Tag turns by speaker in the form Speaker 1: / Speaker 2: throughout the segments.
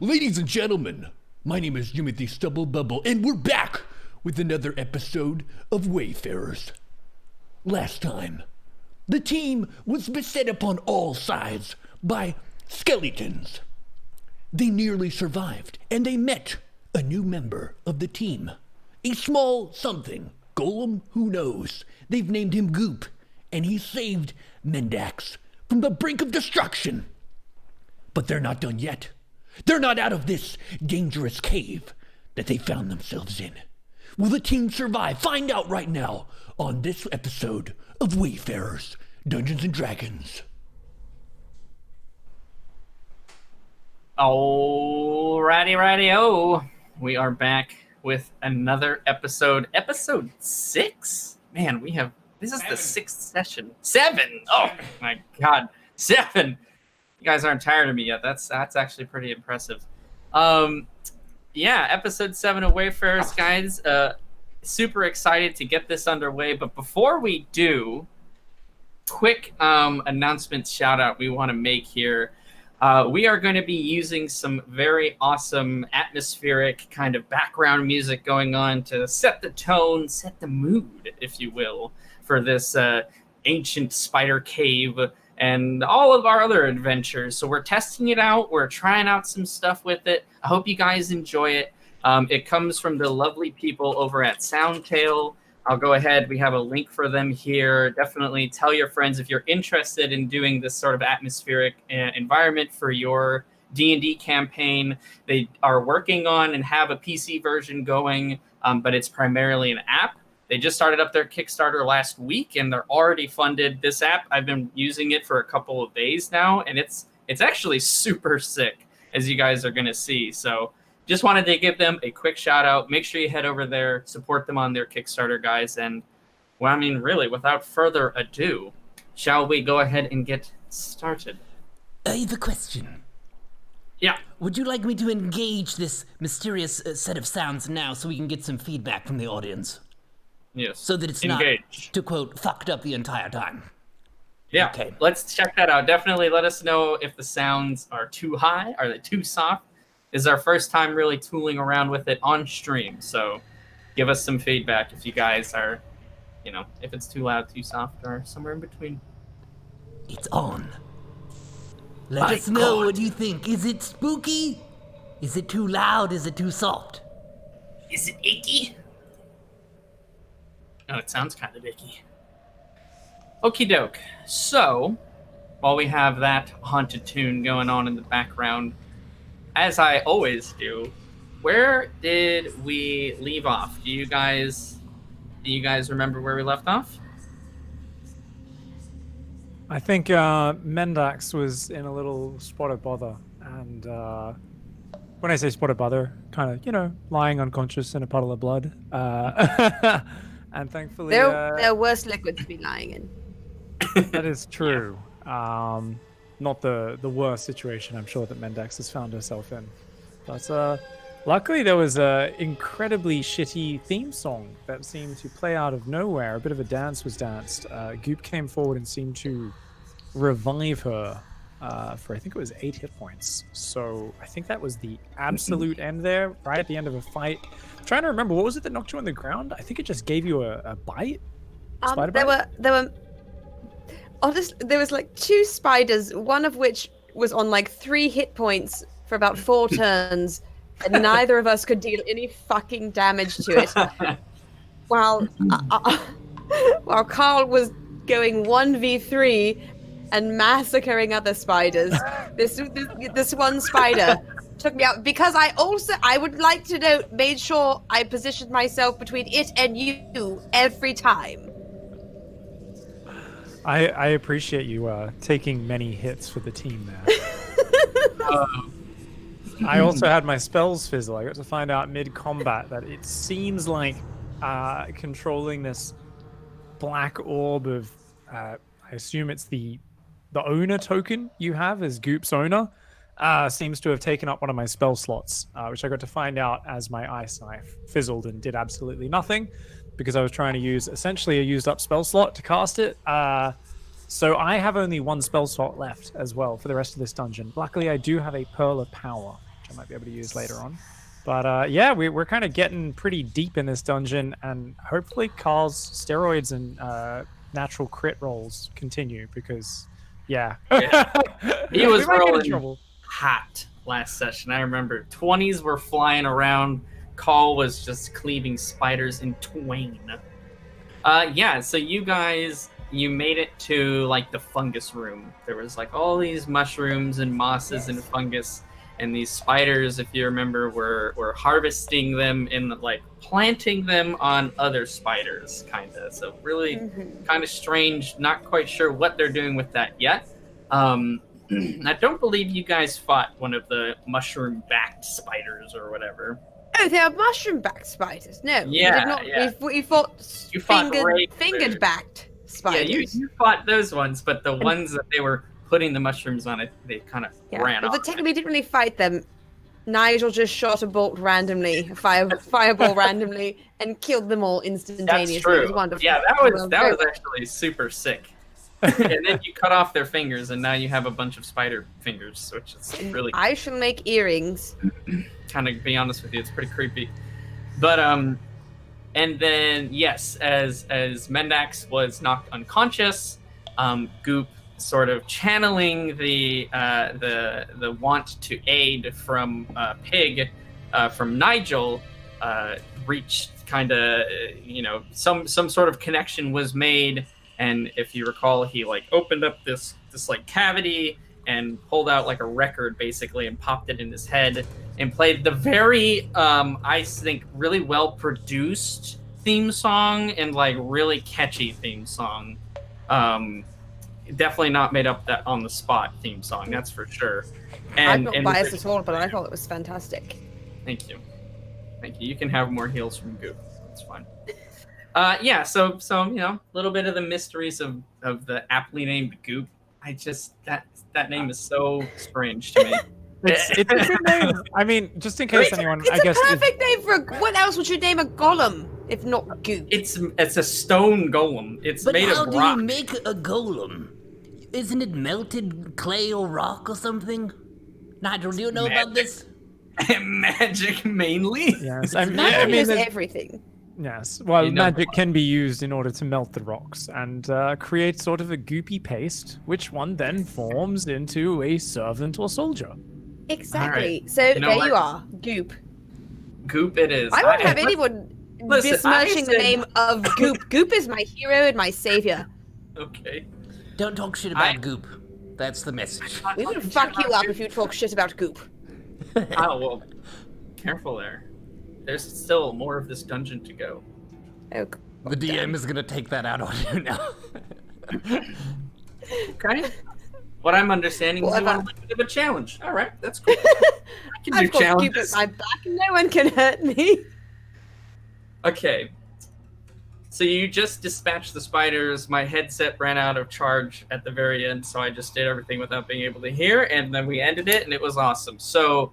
Speaker 1: Ladies and gentlemen, my name is Jimothy Stubble-Bubble, and we're back with another episode of Wayfarers. Last time, the team was beset upon all sides by skeletons. They nearly survived, and they met a new member of the team. A small something, golem, who knows. They've named him Goop, and he saved Mendax from the brink of destruction. But they're not done yet. They're not out of this dangerous cave that they found themselves in. Will the team survive? Find out right now on this episode of Wayfarers, Dungeons & Dragons.
Speaker 2: Alrighty. We are back with another episode. Episode 6? Man, this is the 6th session. 7! Oh my god. 7! You guys aren't tired of me yet. That's actually pretty impressive. Episode 7 of Wayfarers, guys. Super excited to get this underway. But before we do, quick announcement shout out we want to make here. We are going to be using some very awesome atmospheric kind of background music going on to set the tone, set the mood, if you will, for this ancient spider cave and all of our other adventures. So we're testing it out. We're trying out some stuff with it. I hope you guys enjoy it. It comes from the lovely people over at Soundtail. I'll go ahead. We have a link for them here. Definitely tell your friends if you're interested in doing this sort of atmospheric environment for your D&D campaign. They are working on and have a PC version going, but it's primarily an app. They just started up their Kickstarter last week, and they're already funded. This app, I've been using it for a couple of days now, and it's actually super sick, as you guys are going to see. So just wanted to give them a quick shout out. Make sure you head over there, support them on their Kickstarter, guys. And, well, I mean, really, without further ado, shall we go ahead and get started?
Speaker 1: I have a question.
Speaker 2: Yeah.
Speaker 1: Would you like me to engage this mysterious set of sounds now so we can get some feedback from the audience?
Speaker 2: Yes.
Speaker 1: So that it's
Speaker 2: Engage.
Speaker 1: not, to quote, fucked up the entire time.
Speaker 2: Yeah.
Speaker 1: Okay.
Speaker 2: Let's check that out. Definitely let us know if the sounds are too high. Are they too soft? This is our first time really tooling around with it on stream. So give us some feedback if you guys are, if it's too loud, too soft, or somewhere in between.
Speaker 1: It's on. Let us know what you think. Is it spooky? Is it too loud? Is it too soft?
Speaker 2: Is it icky? Oh, it sounds kind of icky. Okie doke. So, while we have that haunted tune going on in the background, as I always do, where did we leave off? Do you guys remember where we left off?
Speaker 3: I think Mendax was in a little spot of bother, and when I say spot of bother, kind of, lying unconscious in a puddle of blood. And thankfully,
Speaker 4: there are worse liquids to be lying in.
Speaker 3: That is true. Not the worst situation I'm sure that Mendax has found herself in. But luckily there was a incredibly shitty theme song that seemed to play out of nowhere. A bit of a dance was danced. Goop came forward and seemed to revive her for I think it was 8 hit points. So I think that was the absolute end there, right at the end of a fight. I'm trying to remember, what was it that knocked you on the ground? I think it just gave you a bite? Spider bite?
Speaker 4: There were honestly, there was like 2 spiders, one of which was on like 3 hit points for about 4 turns, and neither of us could deal any fucking damage to it. While Carl was going 1v3 and massacring other spiders. This one spider took me out because I would like to note, made sure I positioned myself between it and you every time.
Speaker 3: I appreciate you taking many hits for the team there. I also had my spells fizzle. I got to find out mid-combat that it seems like controlling this black orb of, I assume it's the owner token you have as Goop's owner, seems to have taken up one of my spell slots, which I got to find out as my ice knife fizzled and did absolutely nothing. because I was trying to use essentially a used up spell slot to cast it. So I have only one spell slot left as well for the rest of this dungeon. Luckily, I do have a Pearl of Power, which I might be able to use later on. But yeah, we're kind of getting pretty deep in this dungeon, and hopefully Carl's steroids and natural crit rolls continue because, yeah.
Speaker 2: He was
Speaker 3: we might get in
Speaker 2: rolling
Speaker 3: trouble.
Speaker 2: hot last session. I remember 20s were flying around. Carl was just cleaving spiders in twain. Yeah, so you guys, you made it to like the fungus room. There was like all these mushrooms and mosses and fungus, and these spiders, if you remember, were harvesting them and like planting them on other spiders, kind of. So really kind of strange. Not quite sure what they're doing with that yet. I don't believe you guys fought one of the mushroom-backed spiders or whatever.
Speaker 4: Oh, they are mushroom-backed spiders. No,
Speaker 2: Yeah,
Speaker 4: we did not. We fought
Speaker 2: You fought
Speaker 4: fingered-backed spiders.
Speaker 2: Yeah, you fought those ones, but the ones that they were putting the mushrooms on, it, they kind of ran
Speaker 4: well,
Speaker 2: off.
Speaker 4: they technically didn't really fight them. Nigel just shot a bolt randomly, a fireball randomly, and killed them all instantaneously.
Speaker 2: That's true.
Speaker 4: It was wonderful.
Speaker 2: Yeah, that was actually super sick. And then you cut off their fingers, and now you have a bunch of spider fingers, which is really.
Speaker 4: I shall make earrings.
Speaker 2: Kind of be honest with you, it's pretty creepy. But and then yes, as Mendax was knocked unconscious, Goop, sort of channeling the want to aid from Pig, from Nigel, reached kind of some sort of connection was made. And if you recall, he like opened up this like cavity and pulled out like a record basically and popped it in his head and played the very I think really well produced theme song and like really catchy theme song. Definitely not made up that on the spot theme song, that's for sure.
Speaker 4: I'm not biased at all, but I thought it was fantastic.
Speaker 2: Thank you. You can have more heals from Goop. That's fine. Yeah, so a little bit of the mysteries of the aptly named Goop. I just that name is so strange to me.
Speaker 3: It's a good name. I mean, just in case anyone,
Speaker 4: It's
Speaker 3: I guess.
Speaker 4: a perfect name for what else would you name a golem if not Goop?
Speaker 2: It's a stone golem. It's made of rock.
Speaker 5: But how do you make a golem? Isn't it melted clay or rock or something? Nigel, do you know about this?
Speaker 2: Magic mainly.
Speaker 3: Yes,
Speaker 4: Magic is
Speaker 3: there's-
Speaker 4: everything.
Speaker 3: Yes, well,
Speaker 2: You know
Speaker 3: magic can be used in order to melt the rocks and create sort of a goopy paste, which one then forms into a servant or soldier.
Speaker 4: Exactly.
Speaker 2: Alright.
Speaker 4: So
Speaker 2: You know
Speaker 4: there
Speaker 2: what?
Speaker 4: you are, Goop.
Speaker 2: Goop it is.
Speaker 4: I won't have anyone
Speaker 2: Listen,
Speaker 4: besmirching
Speaker 2: I
Speaker 4: the
Speaker 2: said-
Speaker 4: name of Goop. Goop is my hero and my savior.
Speaker 2: Okay.
Speaker 5: Don't talk shit about Goop. That's the message.
Speaker 4: We will fuck you up if you talk shit about Goop.
Speaker 2: Oh well. Careful there. There's still more of this dungeon to go.
Speaker 4: Oh,
Speaker 5: The DM is gonna take that out on you now.
Speaker 2: Okay. What I'm understanding is you
Speaker 4: Whatever.
Speaker 2: want a little bit of a challenge. All right, that's cool. I can do
Speaker 4: I've got Goop at
Speaker 2: challenges.
Speaker 4: my back and no one can hurt me.
Speaker 2: Okay. So you just dispatched the spiders. My headset ran out of charge at the very end, so I just did everything without being able to hear, and then we ended it, and it was awesome. So,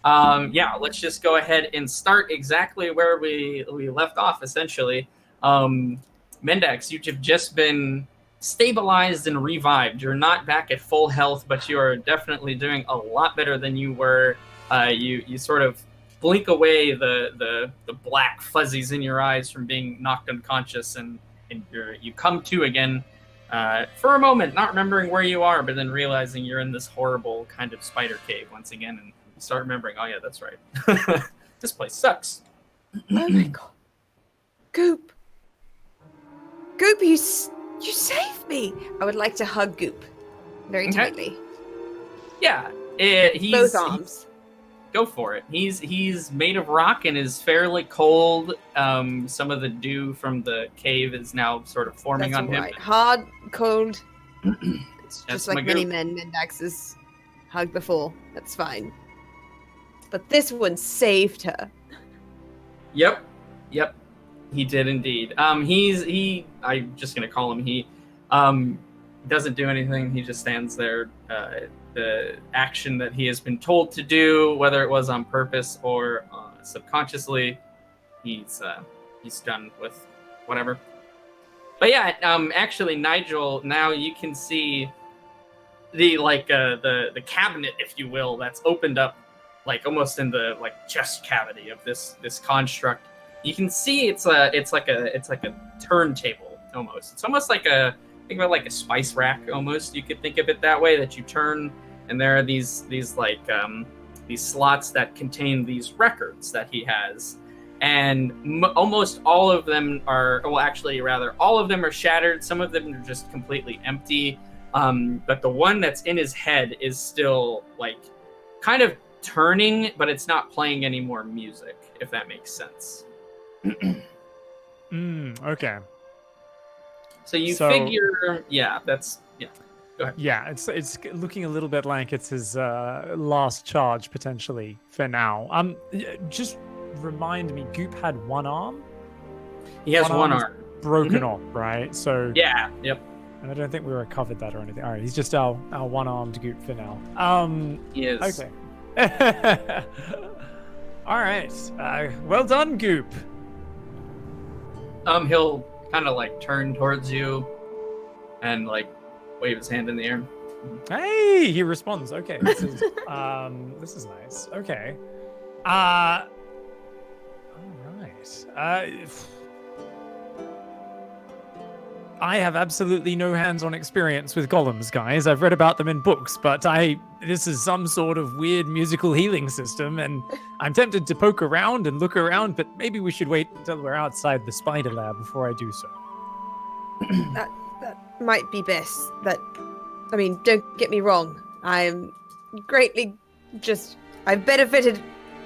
Speaker 2: yeah, let's just go ahead and start exactly where we left off, essentially. Mendax, you have just been stabilized and revived. You're not back at full health, but you are definitely doing a lot better than you were. You sort of blink away the black fuzzies in your eyes from being knocked unconscious, and you come to again for a moment, not remembering where you are, but then realizing you're in this horrible kind of spider cave once again, and you start remembering, oh yeah, that's right. This place sucks.
Speaker 4: Oh my god. Goop. Goop, you saved me. I would like to hug Goop. Very
Speaker 2: Okay.
Speaker 4: tightly.
Speaker 2: Yeah, he's
Speaker 4: Both arms.
Speaker 2: Go for it. He's made of rock and is fairly cold. Some of the dew from the cave is now sort of forming
Speaker 4: That's
Speaker 2: on him.
Speaker 4: right. Hard, cold.
Speaker 2: That's
Speaker 4: Just
Speaker 2: my
Speaker 4: like many
Speaker 2: Goop.
Speaker 4: men Mendax has hugged before. That's fine. But this one saved her.
Speaker 2: Yep. He did indeed. I'm just gonna call him he. Doesn't do anything. He just stands there. The action that he has been told to do, whether it was on purpose or subconsciously, he's done with whatever. But yeah, actually, Nigel, now you can see the cabinet, if you will, that's opened up, like almost in the like chest cavity of this construct. You can see it's like a turntable almost. It's almost like think about like a spice rack almost. You could think of it that way, that you turn, and there are these slots that contain these records that he has. And almost all of them are, well, actually, rather, all of them are shattered. Some of them are just completely empty. But the one that's in his head is still, like, kind of turning, but it's not playing any more music, if that makes sense.
Speaker 3: Okay.
Speaker 2: So you figure, yeah, that's, yeah. Go ahead.
Speaker 3: Yeah, it's looking a little bit like it's his last charge, potentially, for now. Just remind me, Goop had one arm?
Speaker 2: He has one arm.
Speaker 3: Broken off, right? So
Speaker 2: yeah, yep.
Speaker 3: And I don't think we recovered that or anything. All right, he's just our one-armed Goop for now.
Speaker 2: He is.
Speaker 3: Okay. All right. Well done, Goop.
Speaker 2: He'll kind of like turn towards you and like wave his hand in the air.
Speaker 3: Hey, he responds. Okay, this is nice. Okay. All right. I have absolutely no hands-on experience with golems, guys. I've read about them in books, but this is some sort of weird musical healing system, and I'm tempted to poke around and look around, but maybe we should wait until we're outside the spider lab before I do so.
Speaker 4: That might be best. I mean, don't get me wrong. I'm greatly I've benefited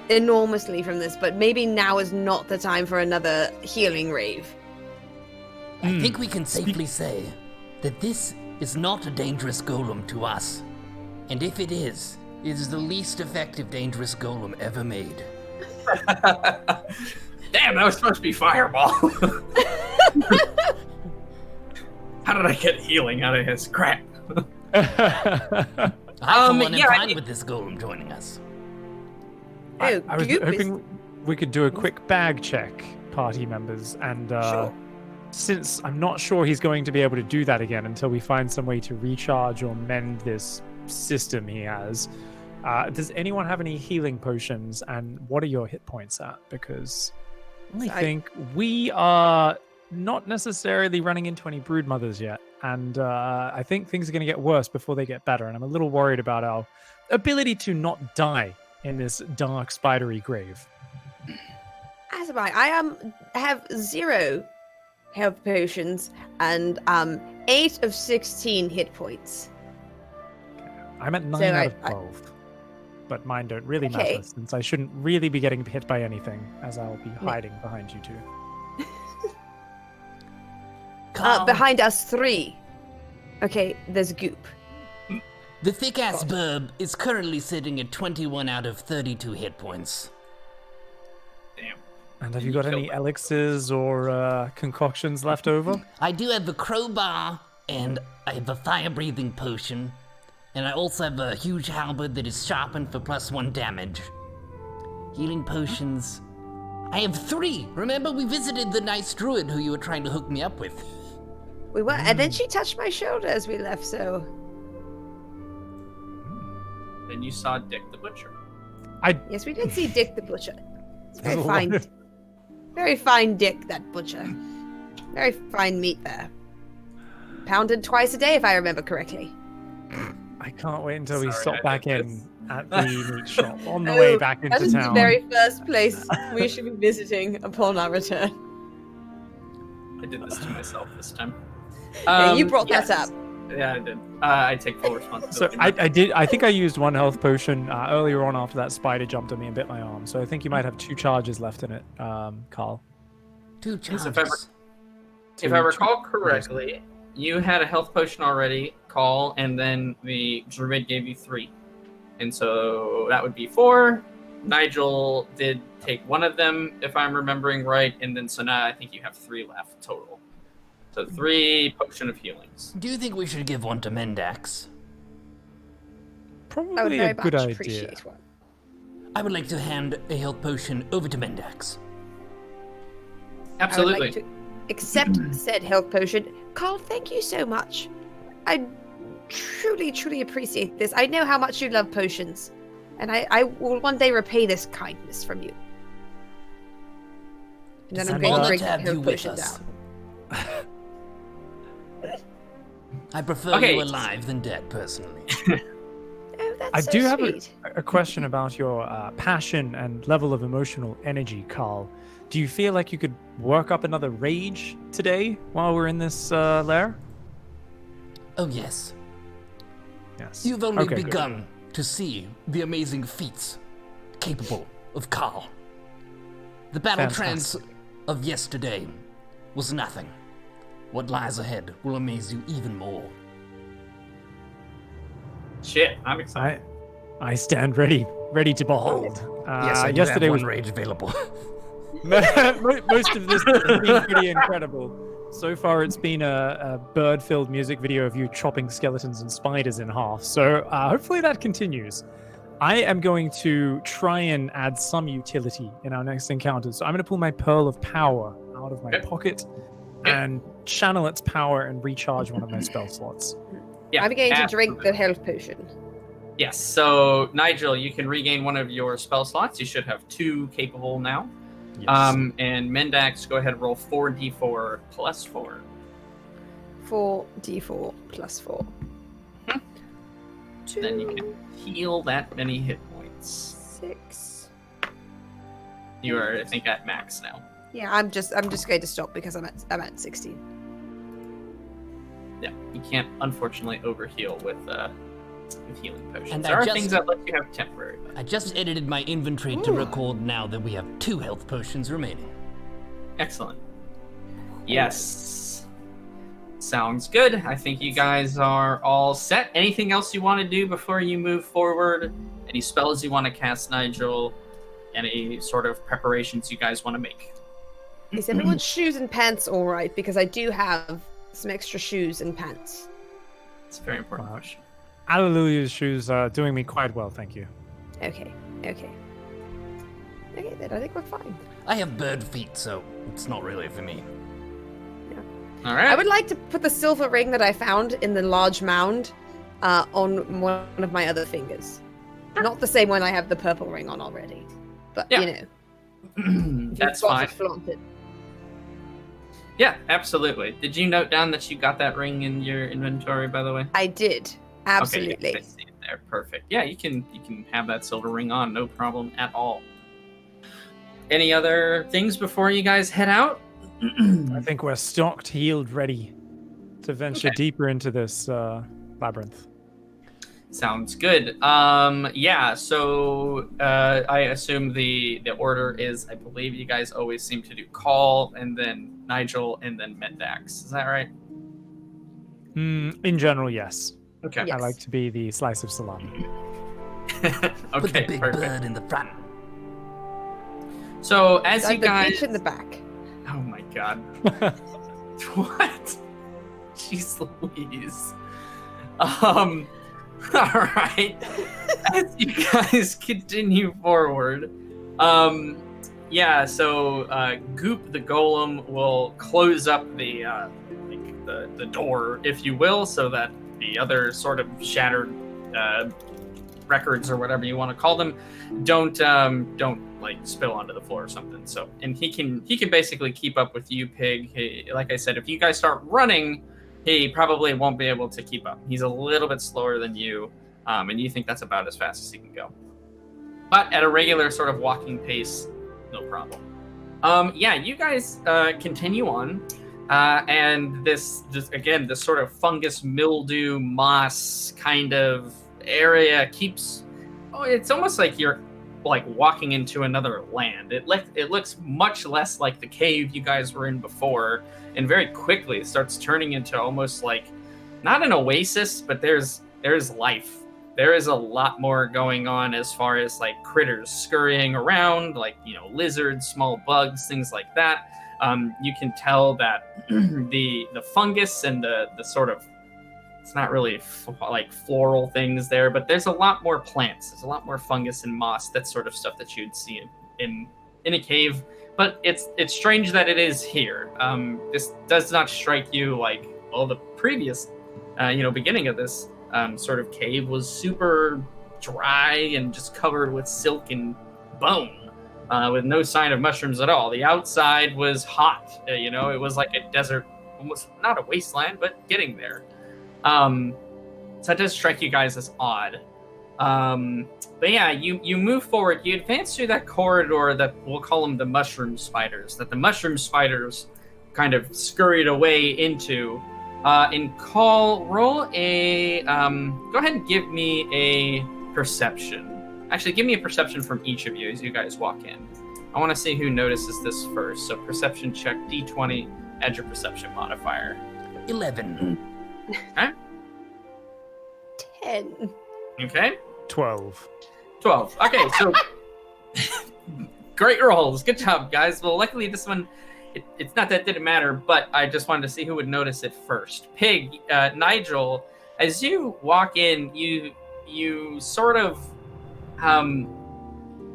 Speaker 4: enormously from this, but maybe now is not the time for another healing rave.
Speaker 5: I think we can safely say that this is not a dangerous golem to us. And if it is the least effective dangerous golem ever made.
Speaker 2: Damn, that was supposed to be Fireball. How did I get healing out of his crap?
Speaker 5: I for one am fine with this golem joining us.
Speaker 3: I was hoping we could do a quick bag check, party members, and
Speaker 4: Sure.
Speaker 3: Since I'm not sure he's going to be able to do that again until we find some way to recharge or mend this system he has, does anyone have any healing potions, and what are your hit points at? Because I think we are not necessarily running into any brood mothers yet, and I think things are going to get worse before they get better, and I'm a little worried about our ability to not die in this dark, spidery grave.
Speaker 4: As am I. I have 0 health potions and 8 of 16 hit points.
Speaker 3: I'm at 9 out of 12, but mine don't really matter since I shouldn't really be getting hit by anything, as I'll be hiding behind you two.
Speaker 4: Behind us 3. Okay, there's Goop.
Speaker 5: The thick-ass burb is currently sitting at 21 out of 32 hit points.
Speaker 2: Damn.
Speaker 3: And have you got any elixirs or concoctions left over?
Speaker 5: I do have a crowbar, and I have a fire-breathing potion, and I also have a huge halberd that is sharpened for +1 damage. Healing potions. I have 3! Remember, we visited the nice druid who you were trying to hook me up with.
Speaker 4: We were, and then she touched my shoulder as we left, so...
Speaker 2: Then you saw Dick the Butcher.
Speaker 4: Yes, we did see Dick the Butcher. It's very fine. Very fine Dick, that butcher. Very fine meat there. Pounded twice a day, if I remember correctly.
Speaker 3: I can't wait until we stop back in at the meat shop on the way back into
Speaker 4: that is
Speaker 3: town.
Speaker 4: The very first place we should be visiting upon our return.
Speaker 2: I did this to myself this time.
Speaker 4: Yeah, you brought that up.
Speaker 2: Yeah, I did. I take full responsibility.
Speaker 3: So I did. I think I used 1 health potion earlier on after that spider jumped at me and bit my arm. So I think you might have 2 charges left in it, Carl.
Speaker 5: 2 charges.
Speaker 2: If I recall correctly, you had a health potion already, Carl, and then the druid gave you 3, and so that would be 4. Nigel did take 1 of them, if I'm remembering right, and then so now I think you have 3 left total. So 3 potion of healings.
Speaker 5: Do you think we should give 1 to Mendax?
Speaker 3: Probably
Speaker 4: I would very
Speaker 3: a good
Speaker 4: much
Speaker 3: idea.
Speaker 4: appreciate one.
Speaker 5: I would like to hand a health potion over to Mendax.
Speaker 2: Absolutely.
Speaker 4: accept said health potion. Carl, thank you so much. I truly, truly appreciate this. I know how much you love potions, and I will one day repay this kindness from you. And then
Speaker 5: It's
Speaker 4: I'm
Speaker 5: an
Speaker 4: going to
Speaker 5: honor
Speaker 4: drink
Speaker 5: to
Speaker 4: the
Speaker 5: have you
Speaker 4: health
Speaker 5: with
Speaker 4: potion
Speaker 5: us.
Speaker 4: down.
Speaker 5: I prefer
Speaker 2: Okay.
Speaker 5: you alive than dead, personally.
Speaker 4: Oh, that's
Speaker 3: I
Speaker 4: so
Speaker 3: do have
Speaker 4: sweet.
Speaker 3: a question about your passion and level of emotional energy, Carl. Do you feel like you could work up another rage today while we're in this lair?
Speaker 5: Oh, yes.
Speaker 3: Yes.
Speaker 5: You've only
Speaker 3: Okay, good.
Speaker 5: begun to see the amazing feats capable of Carl. The battle trance
Speaker 3: Fantastic.
Speaker 5: of yesterday was nothing. What lies ahead will amaze you even more.
Speaker 2: Shit, I'm excited.
Speaker 3: I stand ready to behold.
Speaker 5: Yes, I do
Speaker 3: yesterday
Speaker 5: have
Speaker 3: was
Speaker 5: one rage available.
Speaker 3: most of this has been pretty incredible. So far, it's been a bird-filled music video of you chopping skeletons and spiders in half. So hopefully that continues. I am going to try and add some utility in our next encounter. So I'm going to pull my Pearl of Power out of my
Speaker 2: Okay.
Speaker 3: pocket and channel its power and recharge one of my spell slots.
Speaker 2: Yeah,
Speaker 4: I'm going to drink
Speaker 2: absolutely.
Speaker 4: the health potion.
Speaker 2: Yes, so Nigel, you can regain one of your spell slots. You should have 2 capable now.
Speaker 3: Yes.
Speaker 2: And Mendax, go ahead and roll 4d4 plus 4.
Speaker 4: 4d4 plus 4.
Speaker 2: Then you can heal that many hit points.
Speaker 4: 6.
Speaker 2: You are, I think, at max now.
Speaker 4: Yeah, I'm just going to stop because I'm at 16.
Speaker 2: Yeah, you can't unfortunately overheal with healing potions.
Speaker 5: And
Speaker 2: There
Speaker 5: I
Speaker 2: are
Speaker 5: just-
Speaker 2: things that let you have temporary.
Speaker 5: I just edited my inventory to
Speaker 4: Ooh.
Speaker 5: record now that we have 2 health potions remaining.
Speaker 2: Excellent. Yes. Sounds good. I think you guys are all set. Anything else you want to do before you move forward? Any spells you want to cast, Nigel? Any sort of preparations you guys want to make?
Speaker 4: Is everyone's shoes and pants all right? Because I do have some extra shoes and pants.
Speaker 2: It's a very important
Speaker 3: Wow.
Speaker 2: question.
Speaker 3: Alleluia's shoes are doing me quite well, thank you.
Speaker 4: Okay, then I think we're fine.
Speaker 5: I have bird feet, so it's not really for me.
Speaker 2: All right.
Speaker 4: I would like to put the silver ring that I found in the large mound on one of my other fingers. Not the same one I have the purple ring on already. But,
Speaker 2: Yeah.
Speaker 4: you know. if
Speaker 2: That's
Speaker 4: you've got
Speaker 2: fine.
Speaker 4: to flaunt it.
Speaker 2: Yeah, absolutely. Did you note down that you got that ring in your inventory, by the way?
Speaker 4: I did. Absolutely.
Speaker 2: Okay, yeah, I see it there. Perfect. Yeah, you can have that silver ring on, no problem at all. Any other things before you guys head out?
Speaker 3: I think we're stocked, healed, ready to venture
Speaker 2: Okay.
Speaker 3: deeper into this labyrinth.
Speaker 2: Sounds good. Yeah, so I assume the order is, I believe you guys always seem to do Call, and then Nigel, and then Mendax. Is that right?
Speaker 3: In general, yes.
Speaker 2: Okay.
Speaker 3: I
Speaker 4: Yes.
Speaker 3: like to be the slice of salami.
Speaker 2: Okay,
Speaker 5: Put the big
Speaker 2: perfect.
Speaker 5: bird in the front.
Speaker 2: So as you
Speaker 4: the
Speaker 2: guys...
Speaker 4: beach in the back.
Speaker 2: Oh my god. What? Jeez Louise. Alright. As you guys continue forward, yeah, so Goop the Golem will close up the door, if you will, so that the other sort of shattered records or whatever you want to call them don't like spill onto the floor or something. So, and he can basically keep up with you, Pig. Like I said, if you guys start running, he probably won't be able to keep up. He's a little bit slower than you, and you think that's about as fast as he can go. But at a regular sort of walking pace, no problem. Yeah, you guys continue on, and this sort of fungus, mildew, moss kind of area keeps. Oh, it's almost like you're like walking into another land. It looks much less like the cave you guys were in before, and very quickly it starts turning into almost like not an oasis, but there's life. There is a lot more going on as far as like critters scurrying around, like, you know, lizards, small bugs, things like that. You can tell that the fungus and the sort of, it's not really like floral things there, but there's a lot more plants. There's a lot more fungus and moss, that sort of stuff that you'd see in a cave but it's strange that it is here. This does not strike you like all the previous, beginning of this sort of cave was super dry and just covered with silk and bone, with no sign of mushrooms at all. The outside was hot. It was like a desert, almost not a wasteland, but getting there. So it does strike you guys as odd. But yeah, you move forward. You advance through that corridor that we'll call them the mushroom spiders, that the mushroom spiders kind of scurried away into. Roll a, go ahead and give me a perception. Actually, give me a perception from each of you as you guys walk in. I want to see who notices this first. So perception check, D20, add your perception modifier.
Speaker 5: 11.
Speaker 2: Okay.
Speaker 4: 10.
Speaker 2: Okay.
Speaker 3: 12.
Speaker 2: 12. Okay, so great rolls. Good job, guys. Well, luckily this one, it's not that it didn't matter, but I just wanted to see who would notice it first. Pig, Nigel, as you walk in, you sort of,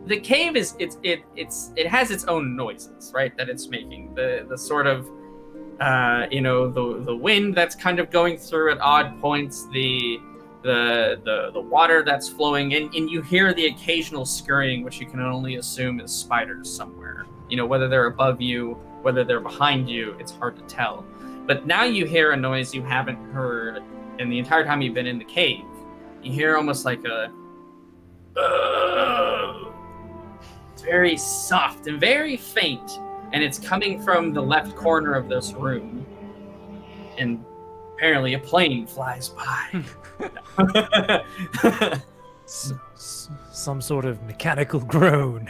Speaker 2: the cave it has its own noises, right? That it's making the sort of, the wind that's kind of going through at odd points, the water that's flowing in, and you hear the occasional scurrying, which you can only assume is spiders somewhere. Whether they're above you, whether they're behind you, it's hard to tell. But now you hear a noise you haven't heard in the entire time you've been in the cave. You hear almost like a very soft and very faint, and it's coming from the left corner of this room. And apparently a plane flies by.
Speaker 3: Some sort of mechanical groan.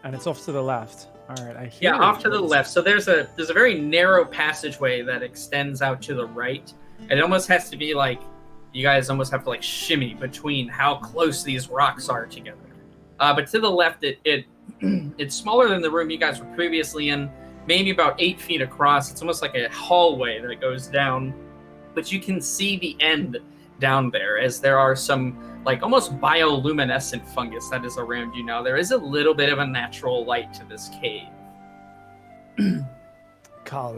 Speaker 3: And it's off to the left. All right, I hear.
Speaker 2: Yeah, off to the left. So there's a very narrow passageway that extends out to the right. It almost has to be like you guys almost have to like shimmy between how close these rocks are together. But to the left, it's smaller than the room you guys were previously in. Maybe about 8 feet across. It's almost like a hallway that goes down, but you can see the end down there as there are some like almost bioluminescent fungus that is around you now. There is a little bit of a natural light to this cave.
Speaker 3: Carl,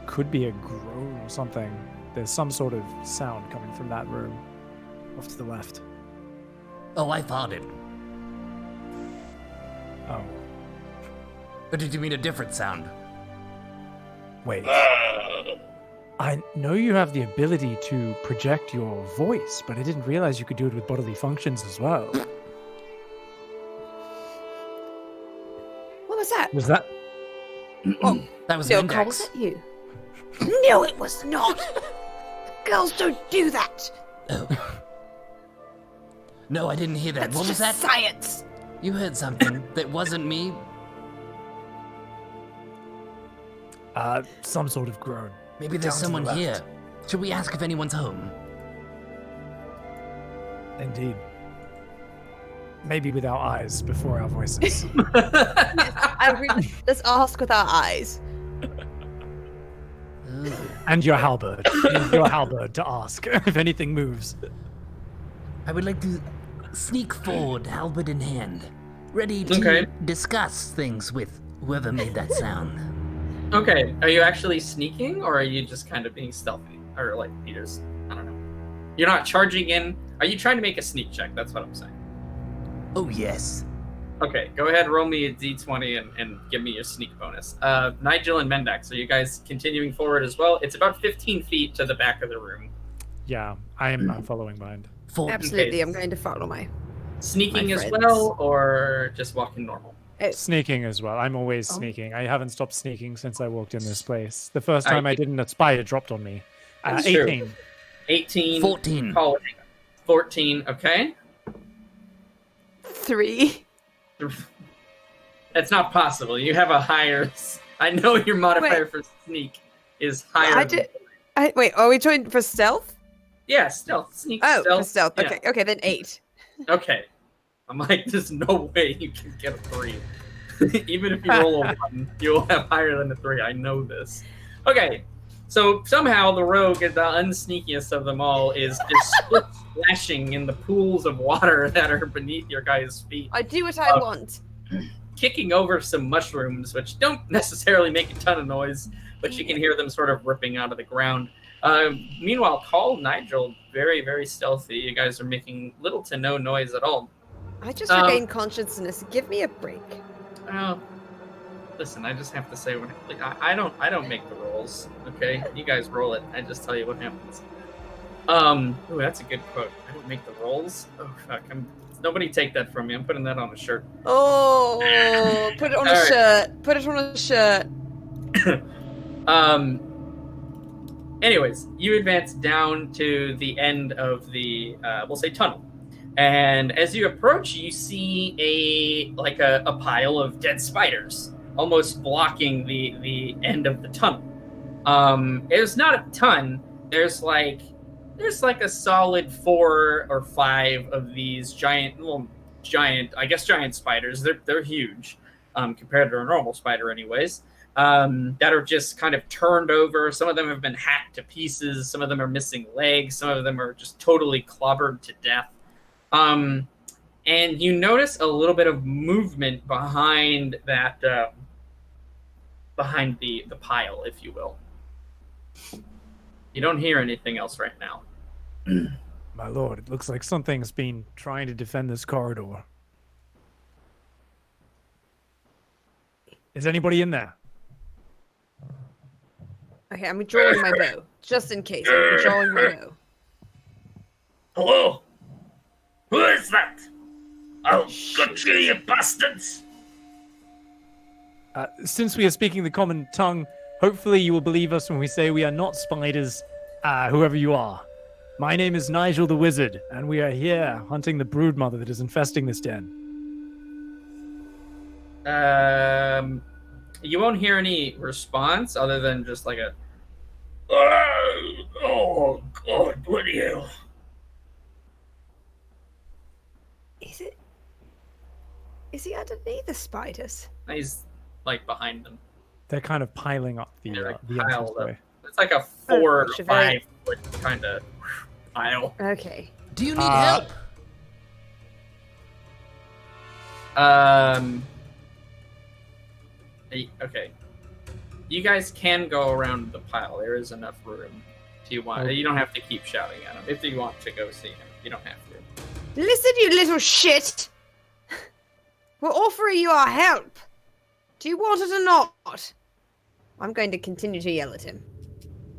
Speaker 3: could be a groan or something. There's some sort of sound coming from that room off to the left.
Speaker 5: Oh, I farted.
Speaker 3: Oh.
Speaker 5: Or did you mean a different sound?
Speaker 3: Wait. I know you have the ability to project your voice, but I didn't realize you could do it with bodily functions as well.
Speaker 4: What was that?
Speaker 3: Was that?
Speaker 4: Oh,
Speaker 5: That was
Speaker 4: Carl,
Speaker 5: Mendex.
Speaker 4: was that you? No, it was not. Girls don't do that.
Speaker 5: Oh. No, I didn't hear that.
Speaker 4: That's
Speaker 5: What was
Speaker 4: just
Speaker 5: that?
Speaker 4: science.
Speaker 5: You heard something that wasn't me?
Speaker 3: Some sort of groan.
Speaker 5: Maybe there's
Speaker 3: Down to the
Speaker 5: someone
Speaker 3: left.
Speaker 5: here. Should we ask if anyone's home?
Speaker 3: Indeed. Maybe with our eyes before our voices.
Speaker 4: Let's ask with our eyes.
Speaker 5: Ooh.
Speaker 3: And your halberd. Use your halberd to ask if anything moves.
Speaker 5: I would like to sneak forward, halberd in hand, ready to discuss things with whoever made that sound.
Speaker 2: Okay, are you actually sneaking, or are you just kind of being stealthy? Or like, I don't know. You're not charging in. Are you trying to make a sneak check? That's what I'm saying.
Speaker 5: Oh, yes.
Speaker 2: Okay, go ahead, roll me a d20 and give me your sneak bonus. Nigel and Mendex, are you guys continuing forward as well? It's about 15 feet to the back of the room.
Speaker 3: Yeah, I'm following behind.
Speaker 4: Absolutely,
Speaker 2: Okay.
Speaker 4: I'm going to follow my
Speaker 2: Sneaking as
Speaker 4: friends.
Speaker 2: well, or just walking normal?
Speaker 3: Sneaking as well. I'm always sneaking. I haven't stopped sneaking since I walked in this place. The first
Speaker 2: I-
Speaker 3: time I didn't, a spider dropped on me.
Speaker 2: That's true.
Speaker 3: 18.
Speaker 2: 18.
Speaker 5: 14.
Speaker 2: Call it 14, okay?
Speaker 4: 3.
Speaker 2: That's not possible. You have a higher... I know your modifier for sneak is higher.
Speaker 4: Wait, are we trying for stealth?
Speaker 2: Yeah, stealth. Sneak,
Speaker 4: Oh,
Speaker 2: stealth.
Speaker 4: for stealth.
Speaker 2: Yeah.
Speaker 4: Okay, okay, then 8.
Speaker 2: Okay. I'm like, there's no way you can get a 3. Even if you roll a 1, you'll have higher than a 3. I know this. Okay. So somehow the rogue, the unsneakiest of them all, is just splashing in the pools of water that are beneath your guys' feet.
Speaker 4: I do what I want.
Speaker 2: Kicking over some mushrooms, which don't necessarily make a ton of noise, but you can hear them sort of ripping out of the ground. Meanwhile, Call, Nigel, very, very stealthy. You guys are making little to no noise at all.
Speaker 4: I just regained consciousness. Give me a break.
Speaker 2: Listen, I just have to say, I don't make the rolls. Okay, you guys roll it. I just tell you what happens. Ooh, that's a good quote. I don't make the rolls. Oh fuck, nobody take that from me. I'm putting that on a shirt.
Speaker 4: Oh, put it on a shirt. Put it on a shirt.
Speaker 2: Anyways, you advance down to the end of the, we'll say, tunnel. And as you approach, you see a pile of dead spiders, almost blocking the end of the tunnel. There's not a ton. There's like a solid 4 or 5 of these giant spiders. They're huge, compared to a normal spider, anyways. That are just kind of turned over. Some of them have been hacked to pieces. Some of them are missing legs. Some of them are just totally clobbered to death. And you notice a little bit of movement behind that, behind the pile, if you will. You don't hear anything else right now.
Speaker 3: My lord, it looks like something's been trying to defend this corridor. Is anybody in there?
Speaker 4: Okay, I'm drawing my bow. Just in case. I'm drawing my bow.
Speaker 6: Hello? Who is that? I'll gut you, you bastards!
Speaker 3: Since we are speaking the common tongue, hopefully you will believe us when we say we are not spiders, whoever you are. My name is Nigel the Wizard, and we are here hunting the broodmother that is infesting this den.
Speaker 2: You won't hear any response other than just like a...
Speaker 6: Oh, God, bloody hell.
Speaker 4: Is he underneath the spiders?
Speaker 2: He's like behind them.
Speaker 3: They're kind of piling up the entranceway.
Speaker 2: It's like a 4 or 5 foot kind of pile.
Speaker 4: Okay.
Speaker 1: Do you need help?
Speaker 2: Okay. You guys can go around the pile. There is enough room. If you want, you don't have to keep shouting at him. If you want to go see him, you don't have to.
Speaker 4: Listen, you little shit! We're offering you our help. Do you want it or not? I'm going to continue to yell at him.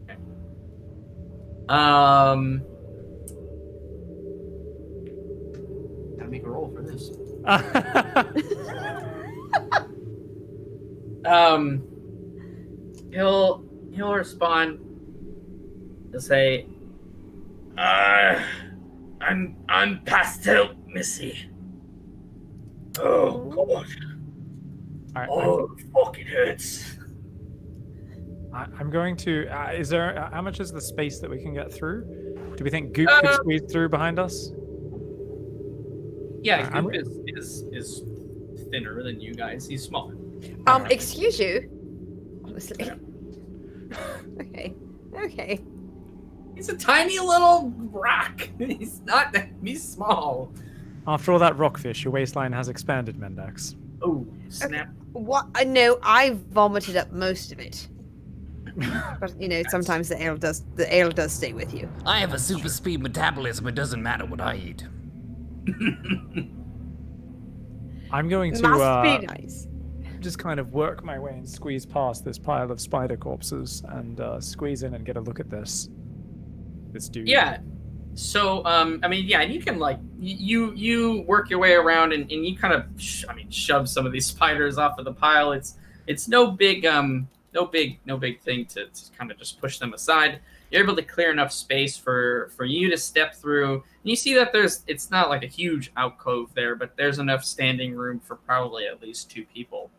Speaker 2: Okay. Gotta make a roll for this. He'll respond. He'll say,
Speaker 6: I'm past help, Missy. Oh, God. Oh, fucking hurts.
Speaker 3: I'm going to... is there... how much is the space that we can get through? Do we think Goop could squeeze through behind us?
Speaker 2: Yeah, Goop is thinner than you guys. He's smaller.
Speaker 4: Excuse you? Honestly. Okay.
Speaker 2: He's a tiny little rock. He's small.
Speaker 3: After all that rockfish, your waistline has expanded, Mendax.
Speaker 2: Oh, snap.
Speaker 4: Okay. What? No, I vomited up most of it. But sometimes the ale does stay with you.
Speaker 5: I have a super speed metabolism. It doesn't matter what I eat.
Speaker 3: I'm going to
Speaker 4: Must be nice.
Speaker 3: just kind of work my way and squeeze past this pile of spider corpses and squeeze in and get a look at this dude.
Speaker 2: Yeah. So, you can you work your way around and you kind of, shove some of these spiders off of the pile. It's no big thing to kind of just push them aside. You're able to clear enough space for you to step through. And you see that it's not like a huge alcove there, but there's enough standing room for probably at least 2 people.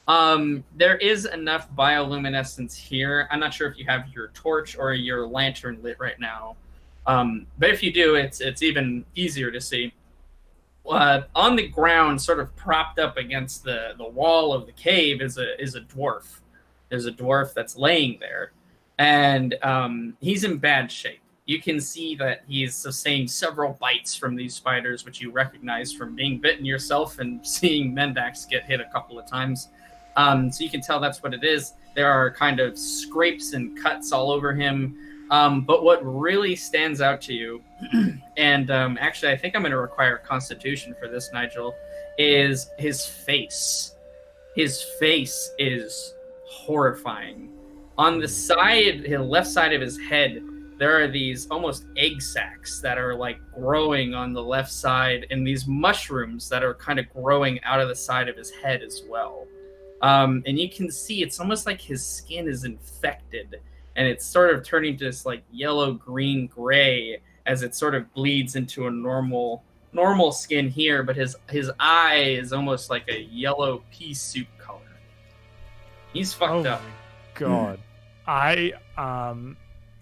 Speaker 2: There is enough bioluminescence here. I'm not sure if you have your torch or your lantern lit right now. But if you do, it's even easier to see. On the ground, sort of propped up against the wall of the cave, is a dwarf. There's a dwarf that's laying there, and he's in bad shape. You can see that he's sustained several bites from these spiders, which you recognize from being bitten yourself and seeing Mendax get hit a couple of times. So you can tell that's what it is. There are kind of scrapes and cuts all over him. But what really stands out to you, and actually I think I'm going to require Constitution for this, Nigel, is his face. His face is horrifying. On the side, the left side of his head, there are these almost egg sacs that are like growing on the left side, and these mushrooms that are kind of growing out of the side of his head as well. And you can see it's almost like his skin is infected, and it's sort of turning to this like yellow, green, gray as it sort of bleeds into a normal skin here. But his eye is almost like a yellow pea soup color. He's fucked up.
Speaker 3: Oh my god. I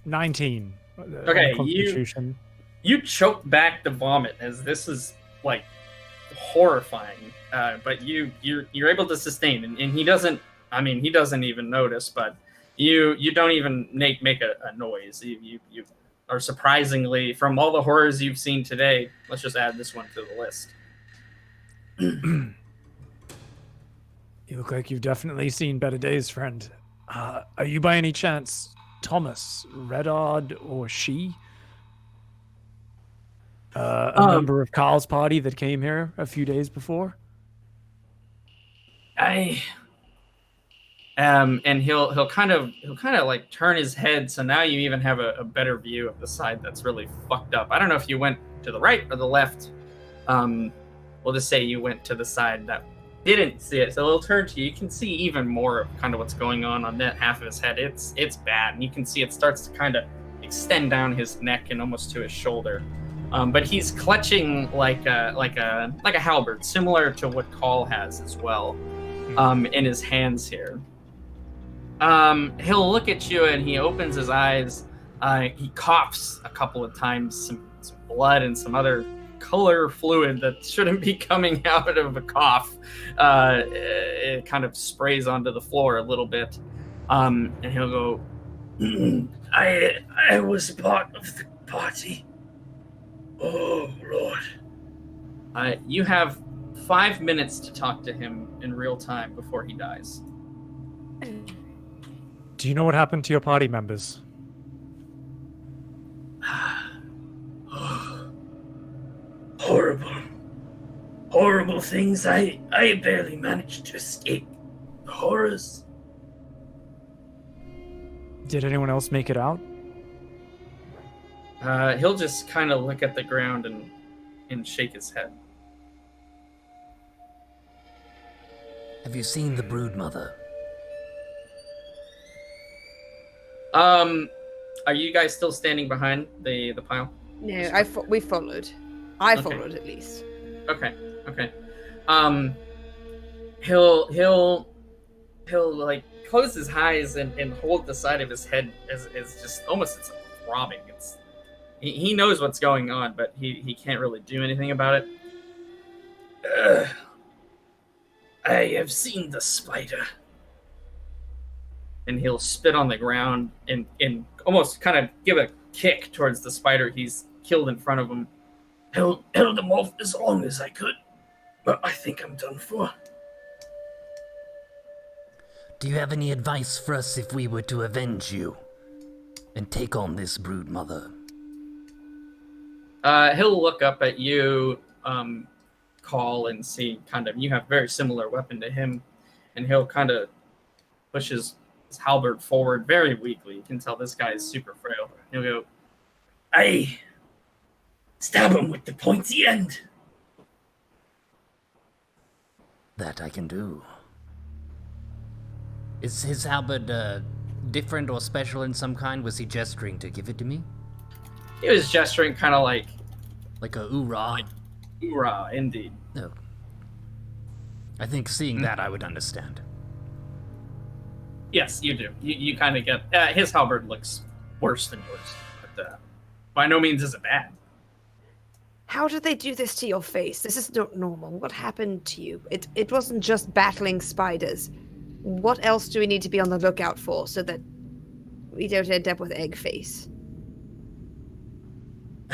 Speaker 3: 19.
Speaker 2: Okay,
Speaker 3: Constitution.
Speaker 2: you choke back the vomit as this is like horrifying. But you're able to sustain, and he doesn't. I mean, he doesn't even notice. But you don't even make a noise. You are surprisingly, from all the horrors you've seen today. Let's just add this one to the list.
Speaker 3: You look like you've definitely seen better days, friend. Are you by any chance Thomas, Redard, or she? A member of Carl's party that came here a few days before?
Speaker 2: And he'll kind of like turn his head, so now you even have a better view of the side that's really fucked up. I don't know if you went to the right or the left. We'll just say you went to the side that didn't see it, so he'll turn to you. You can see even more of kind of what's going on that half of his head. It's bad, and you can see it starts to kind of extend down his neck and almost to his shoulder. But he's clutching like a halberd, similar to what Call has as well, in his hands here. He'll look at you and he opens his eyes. He coughs a couple of times, some blood and some other color fluid that shouldn't be coming out of a cough. It kind of sprays onto the floor a little bit. And he'll go,
Speaker 6: I was part of the party. Oh, Lord.
Speaker 2: You have 5 minutes to talk to him in real time before he dies.
Speaker 3: Do you know what happened to your party members?
Speaker 6: Horrible things. I barely managed to escape the horrors.
Speaker 3: Did anyone else make it out?
Speaker 2: He'll just kind of look at the ground and shake his head.
Speaker 5: Have you seen the broodmother?
Speaker 2: Are you guys still standing behind the pile?
Speaker 4: No, we followed. I
Speaker 2: Okay.
Speaker 4: followed at least.
Speaker 2: Okay. He'll like close his eyes and hold the side of his head as just almost it's throbbing. He knows what's going on, but he can't really do anything about it.
Speaker 6: I have seen the spider.
Speaker 2: And he'll spit on the ground and almost kind of give a kick towards the spider he's killed in front of him.
Speaker 6: Held them off as long as I could, but I think I'm done for.
Speaker 5: Do you have any advice for us if we were to avenge you and take on this broodmother?
Speaker 2: He'll look up at you, Call, and see kind of you have a very similar weapon to him, and he'll kind of push his halberd forward very weakly. You can tell this guy is super frail. He'll go,
Speaker 6: I stab him with the pointy end.
Speaker 5: That I can do. Is his halberd different or special in some kind? Was he gesturing to give it to me?
Speaker 2: he was gesturing kind of like
Speaker 5: a oorah?
Speaker 2: hoorah, indeed.
Speaker 5: No. I think seeing that I would understand.
Speaker 2: Yes, you do. You kind of get... his halberd looks worse than yours, but by no means is it bad.
Speaker 4: How did they do this to your face? This is not normal. What happened to you? It wasn't just battling spiders. What else do we need to be on the lookout for so that we don't end up with egg face.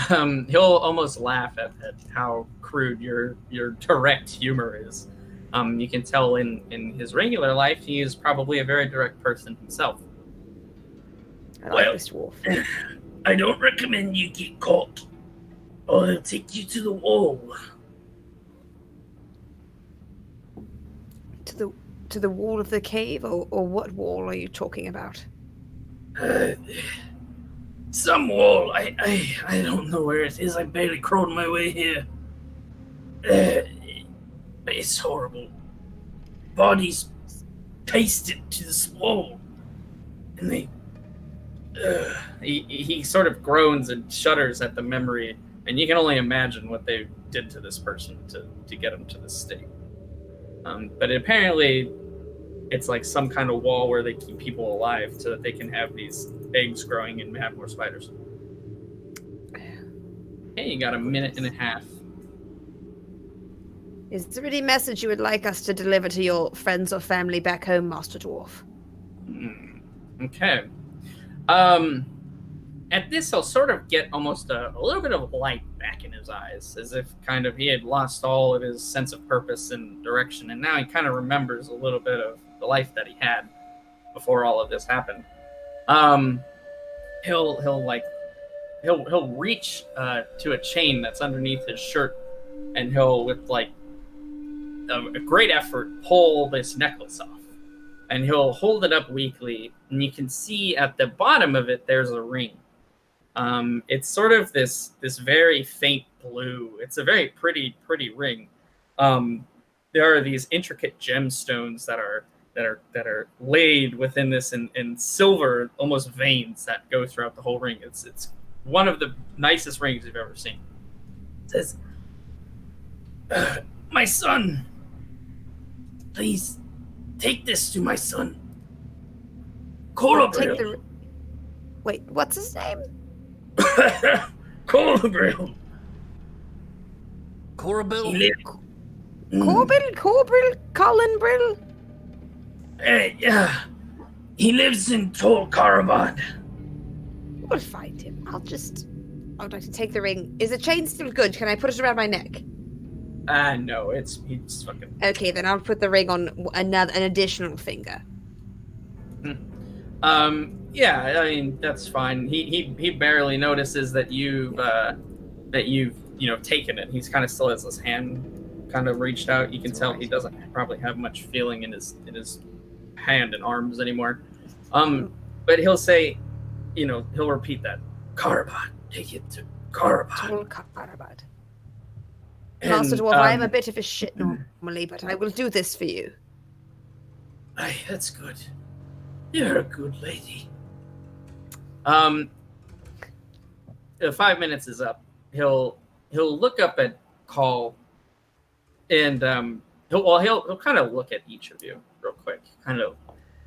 Speaker 2: He'll almost laugh at how crude your direct humor is. You can tell in his regular life, he is probably a very direct person himself.
Speaker 4: I like this dwarf.
Speaker 6: I don't recommend you get caught, or they'll take you to the wall.
Speaker 4: To the wall of the cave, or what wall are you talking about?
Speaker 6: Some wall. I don't know where it is. I barely crawled my way here. But it's horrible. Bodies pasted to this wall, and they.
Speaker 2: He sort of groans and shudders at the memory, and you can only imagine what they did to this person to get him to this state. But apparently, it's like some kind of wall where they keep people alive so that they can have these eggs growing and have more spiders. Okay, you got a minute and a half.
Speaker 4: Is there any message you would like us to deliver to your friends or family back home, Master Dwarf?
Speaker 2: Okay. At this, he'll sort of get almost a little bit of light back in his eyes, as if kind of he had lost all of his sense of purpose and direction, and now he kind of remembers a little bit of the life that he had before all of this happened. He'll reach to a chain that's underneath his shirt, and he'll, with like a great effort, pull this necklace off, and he'll hold it up weakly, and you can see at the bottom of it there's a ring. It's sort of this very faint blue. It's a very pretty ring. There are these intricate gemstones that are laid within this in silver, almost veins that go throughout the whole ring. It's one of the nicest rings you've ever seen.
Speaker 6: It says, "My son, please take this to my son, Colabril."
Speaker 4: Wait, what's his name?
Speaker 6: Colabril.
Speaker 5: Corabil?
Speaker 4: Corbril, Colin Brill.
Speaker 6: Yeah, he lives in Tol Karabad.
Speaker 4: We'll find him. I would like to take the ring. Is the chain still good? Can I put it around my neck?
Speaker 2: No, he's fucking.
Speaker 4: Okay, then I'll put the ring on an additional finger.
Speaker 2: Yeah, I mean that's fine. He barely notices that you've taken it. He's kind of still has his hand kind of reached out. You can tell he doesn't probably have much feeling in his hand and arms anymore. But he'll say, he'll repeat that.
Speaker 6: Karabad, take it to Karabad.
Speaker 4: Tol Karabad. Master Dwarf, I am a bit of a shit normally, but I will do this for you.
Speaker 6: Aye, that's good. You're a good lady.
Speaker 2: 5 minutes is up. He'll look up at Call, and he'll kind of look at each of you real quick, kind of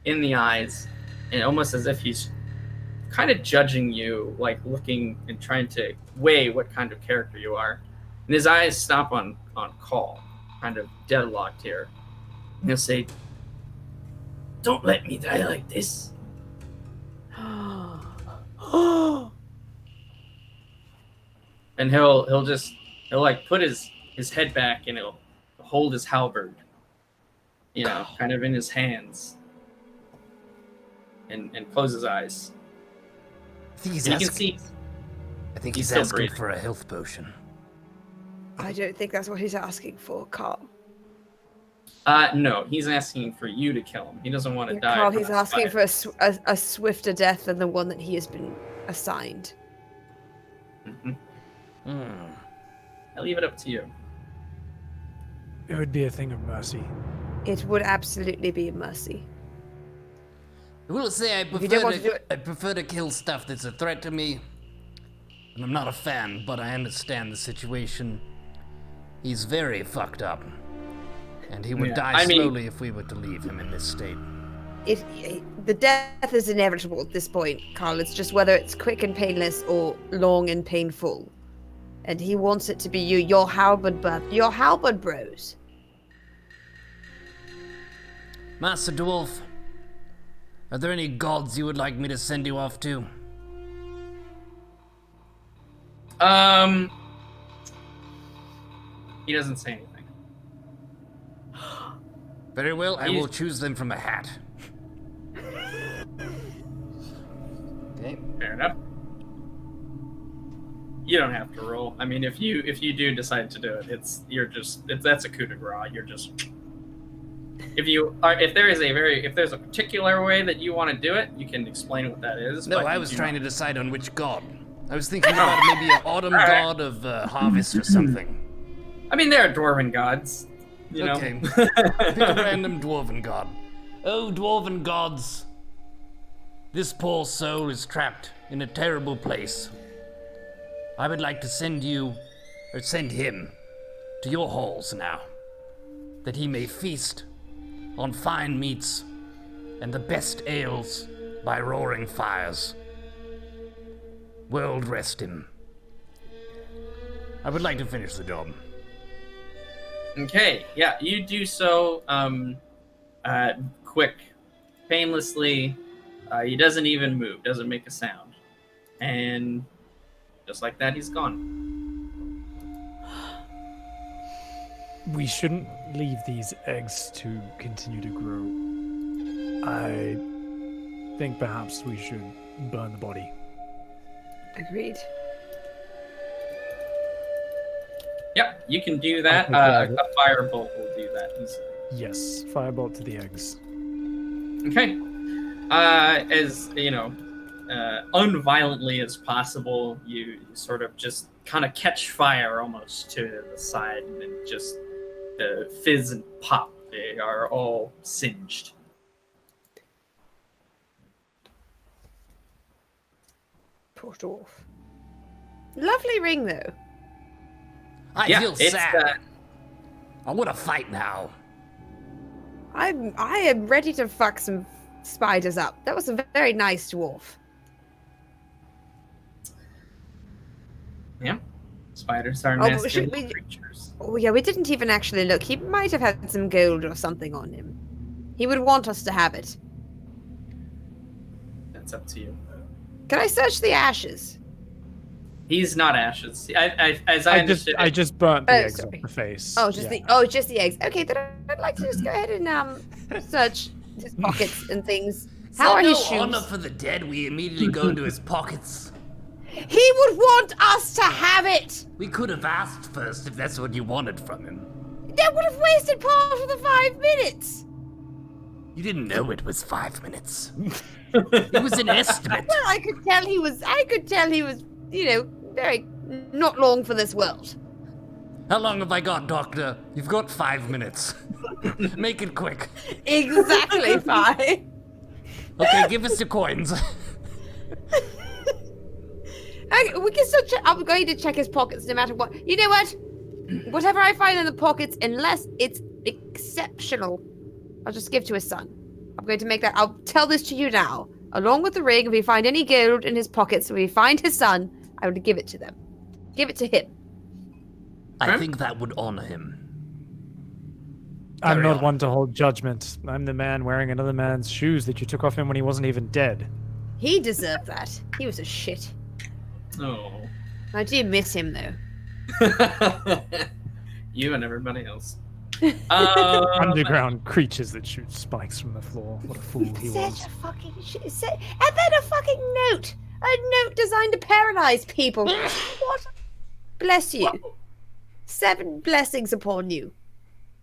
Speaker 2: in the eyes, and almost as if he's kind of judging you, like looking and trying to weigh what kind of character you are. And his eyes stop on Call, kind of deadlocked here. And he'll say,
Speaker 6: "Don't let me die like this."
Speaker 2: And he'll like put his head back, and he'll hold his halberd, kind of in his hands, and close his eyes.
Speaker 5: I think he's
Speaker 2: And
Speaker 5: asking,
Speaker 2: you can see
Speaker 5: I think
Speaker 2: he's
Speaker 5: he's
Speaker 2: still
Speaker 5: asking
Speaker 2: breathing.
Speaker 5: for a health potion.
Speaker 4: I don't think that's what he's asking for, Carl.
Speaker 2: No, he's asking for you to kill him. He doesn't want to die.
Speaker 4: Carl,
Speaker 2: from
Speaker 4: he's
Speaker 2: this
Speaker 4: asking
Speaker 2: fire.
Speaker 4: for a swifter death than the one that he has been assigned.
Speaker 2: I leave it up to you.
Speaker 3: It would be a thing of mercy.
Speaker 4: It would absolutely be a mercy.
Speaker 5: I will say
Speaker 4: you don't want to do it-
Speaker 5: I prefer to kill stuff that's a threat to me. And I'm not a fan, but I understand the situation. He's very fucked up. And he would die slowly if we were to leave him in this state.
Speaker 4: The death is inevitable at this point, Carl. It's just whether it's quick and painless or long and painful. And he wants it to be you, your halberd bros.
Speaker 5: Master Dwarf, Are there any gods you would like me to send you off to?
Speaker 2: He doesn't say anything.
Speaker 5: Very well, I will choose them from a hat. Okay.
Speaker 2: Fair enough. You don't have to roll. I mean, if you do decide to do it, that's a coup de grace. You're just if there's a particular way that you want to do it, you can explain what that is.
Speaker 5: No, I was trying to decide on which god. I was thinking about maybe an autumn god of harvest or something.
Speaker 2: I mean, there are dwarven gods. You know?
Speaker 5: Okay. Pick a random dwarven god. Oh, dwarven gods. This poor soul is trapped in a terrible place. I would like to send him to your halls now, that he may feast on fine meats and the best ales by roaring fires. World rest him. I would like to finish the job.
Speaker 2: Okay, yeah, you do so quick, painlessly. He doesn't even move, doesn't make a sound. And just like that, he's gone.
Speaker 3: We shouldn't leave these eggs to continue to grow. I think perhaps we should burn the body.
Speaker 4: Agreed.
Speaker 2: Yep, you can do that.
Speaker 3: Okay,
Speaker 2: A firebolt will do that easily.
Speaker 3: Yes, firebolt to the eggs.
Speaker 2: Okay. As you know, unviolently as possible, you sort of just kind of catch fire almost to the side, and then just fizz and pop. They are all singed.
Speaker 4: Poor dwarf. Lovely ring, though.
Speaker 5: I
Speaker 2: Yeah,
Speaker 5: feel
Speaker 2: it's,
Speaker 5: sad. I want to fight now.
Speaker 4: I am ready to fuck some spiders up. That was a very nice dwarf.
Speaker 2: Yeah, spiders are
Speaker 4: Oh,
Speaker 2: nasty
Speaker 4: should
Speaker 2: little
Speaker 4: we-
Speaker 2: creatures.
Speaker 4: Oh yeah, we didn't even actually look. He might have had some gold or something on him. He would want us to have it.
Speaker 2: That's up to you.
Speaker 4: Can I search the ashes?
Speaker 2: He's not ashes. As I understood,
Speaker 3: I just burnt the
Speaker 4: Oh,
Speaker 3: eggs
Speaker 4: sorry.
Speaker 3: off the face.
Speaker 4: Oh, just
Speaker 3: Yeah.
Speaker 4: just the eggs. Okay, then I'd like to just go ahead and search his pockets and things. How are
Speaker 5: no
Speaker 4: his shoes?
Speaker 5: honor for the dead. We immediately go into his pockets.
Speaker 4: He would want us to have it.
Speaker 5: We could have asked first if that's what you wanted from him.
Speaker 4: That would have wasted part of the 5 minutes.
Speaker 5: You didn't know it was 5 minutes. It was an estimate.
Speaker 4: Well, I could tell he was, you know, very not long for this world.
Speaker 5: How long have I got, Doctor? You've got 5 minutes. Make it quick.
Speaker 4: Exactly 5.
Speaker 5: Okay, give us your coins.
Speaker 4: Okay, we can still check. I'm going to check his pockets no matter what. You know what? Whatever I find in the pockets, unless it's exceptional, I'll just give to his son. I'm going to make that. I'll tell this to you now. Along with the ring, if we find any gold in his pockets, if we find his son, I would give it to them. Give it to him.
Speaker 5: I think that would honor him.
Speaker 3: I'm
Speaker 5: Carry
Speaker 3: not
Speaker 5: on.
Speaker 3: one to hold judgment. I'm the man wearing another man's shoes that you took off him when he wasn't even dead.
Speaker 4: He deserved that. He was a shit.
Speaker 2: oh,
Speaker 4: I do miss him though.
Speaker 2: you and everybody else.
Speaker 3: Underground creatures that shoot spikes from the floor. What a fool he was.
Speaker 4: Such a fucking shit. And then a fucking note. A note designed to paralyze people. What? Bless you. 7 blessings upon you,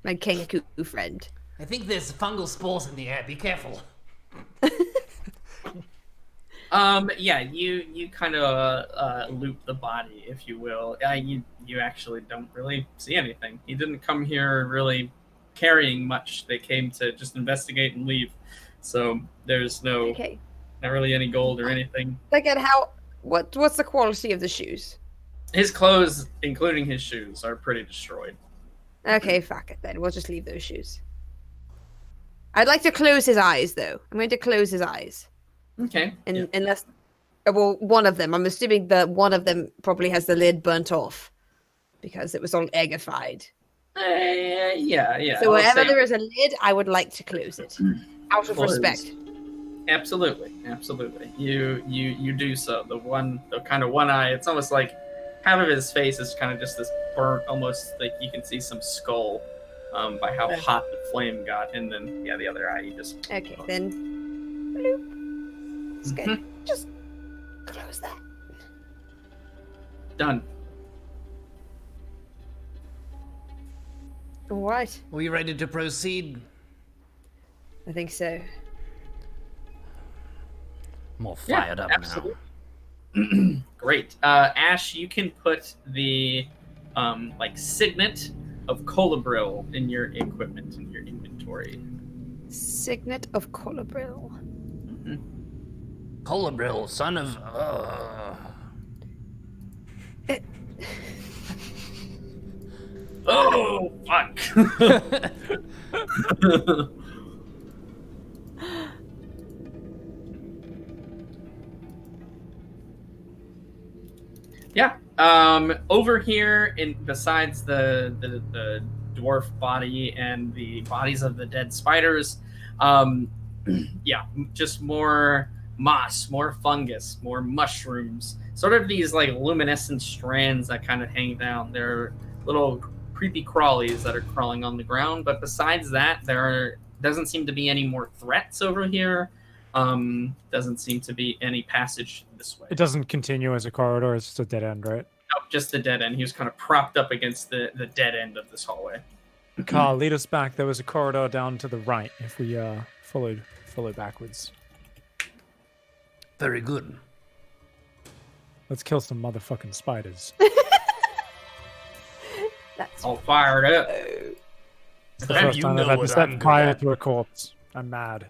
Speaker 4: my Kenku friend.
Speaker 5: I think there's fungal spores in the air. Be careful.
Speaker 2: Yeah, you kind of loop the body, if you will. You actually don't really see anything. He didn't come here really carrying much. They came to just investigate and leave. So there's not really any gold or anything.
Speaker 4: Look at what's the quality of the shoes?
Speaker 2: His clothes, including his shoes, are pretty destroyed.
Speaker 4: Okay, fuck it then. We'll just leave those shoes. I'd like to close his eyes though. I'm going to close his eyes.
Speaker 2: Okay. Yeah.
Speaker 4: Unless, well, one of them. I'm assuming that one of them probably has the lid burnt off because it was all eggified.
Speaker 2: Yeah.
Speaker 4: So
Speaker 2: I'll
Speaker 4: wherever
Speaker 2: say-
Speaker 4: there is a lid, I would like to close it out of
Speaker 2: Close.
Speaker 4: respect.
Speaker 2: Absolutely. You do so. The kind of one eye. It's almost like half of his face is kind of just this burnt, almost like you can see some skull, by how hot the flame got, and then the other eye you just.
Speaker 4: Okay, then. Bloop. It's good. Just close that.
Speaker 2: Done.
Speaker 4: All right.
Speaker 5: We ready to proceed?
Speaker 4: I think so.
Speaker 5: I'm all fired up
Speaker 2: absolutely.
Speaker 5: now.
Speaker 2: Great. Ash, you can put the signet of Colabril in your equipment, in your inventory.
Speaker 4: Signet of Colabril.
Speaker 5: Colabril, son of...
Speaker 2: Oh, fuck. Yeah. Over here, besides the dwarf body and the bodies of the dead spiders, just more moss, more fungus, more mushrooms, sort of these like luminescent strands that kind of hang down. They're little creepy crawlies that are crawling on the ground. But besides that, there doesn't seem to be any more threats over here. Doesn't seem to be any passage this way.
Speaker 3: It doesn't continue as a corridor, it's just a dead end, right?
Speaker 2: Nope, just the dead end. He was kind of propped up against the dead end of this hallway.
Speaker 3: Carl, lead us back. There was a corridor down to the right if we follow backwards.
Speaker 5: Very good.
Speaker 3: Let's kill some motherfucking spiders.
Speaker 4: That's
Speaker 2: All fired up.
Speaker 3: It's the first time I've had to set fire to a corpse. I'm mad.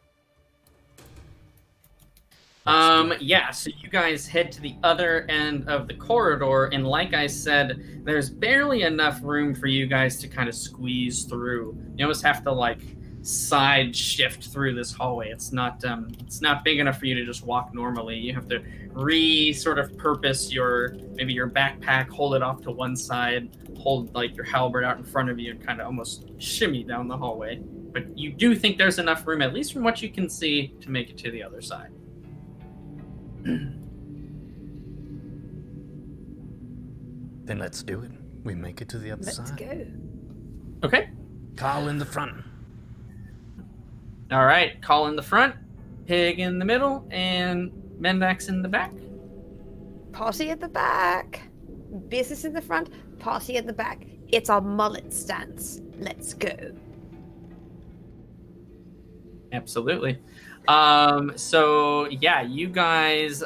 Speaker 2: So you guys head to the other end of the corridor, and like I said, there's barely enough room for you guys to kind of squeeze through. You almost have to like side shift through this hallway. It's not big enough for you to just walk normally. You have to sort of purpose your backpack, hold it off to one side, hold like your halberd out in front of you, and kind of almost shimmy down the hallway. But you do think there's enough room, at least from what you can see, to make it to the other side.
Speaker 5: Then let's do it. We make it to the other side.
Speaker 4: Let's go.
Speaker 2: Okay.
Speaker 5: Carl in the front.
Speaker 2: All right. Call in the front, Pig in the middle, and Mendax in the back.
Speaker 4: Party at the back. Business in the front. Party at the back. It's our mullet stance. Let's go.
Speaker 2: Absolutely. You guys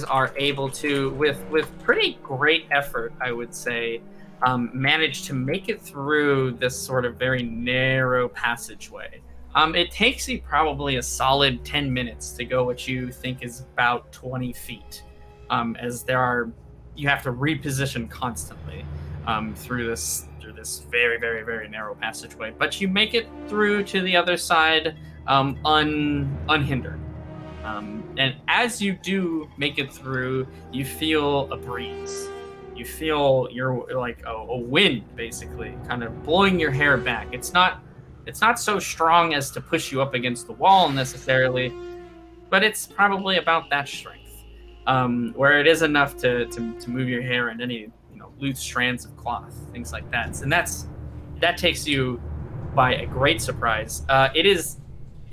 Speaker 2: are able to, with pretty great effort, I would say, manage to make it through this sort of very narrow passageway. It takes you probably a solid 10 minutes to go what you think is about 20 feet, as you have to reposition constantly through this very, very, very narrow passageway. But you make it through to the other side unhindered. And as you do make it through, you feel a breeze. You feel you're like a wind, basically, kind of blowing your hair back. It's not so strong as to push you up against the wall necessarily, but it's probably about that strength, where it is enough to move your hair and any loose strands of cloth, things like that. And that takes you by a great surprise. It is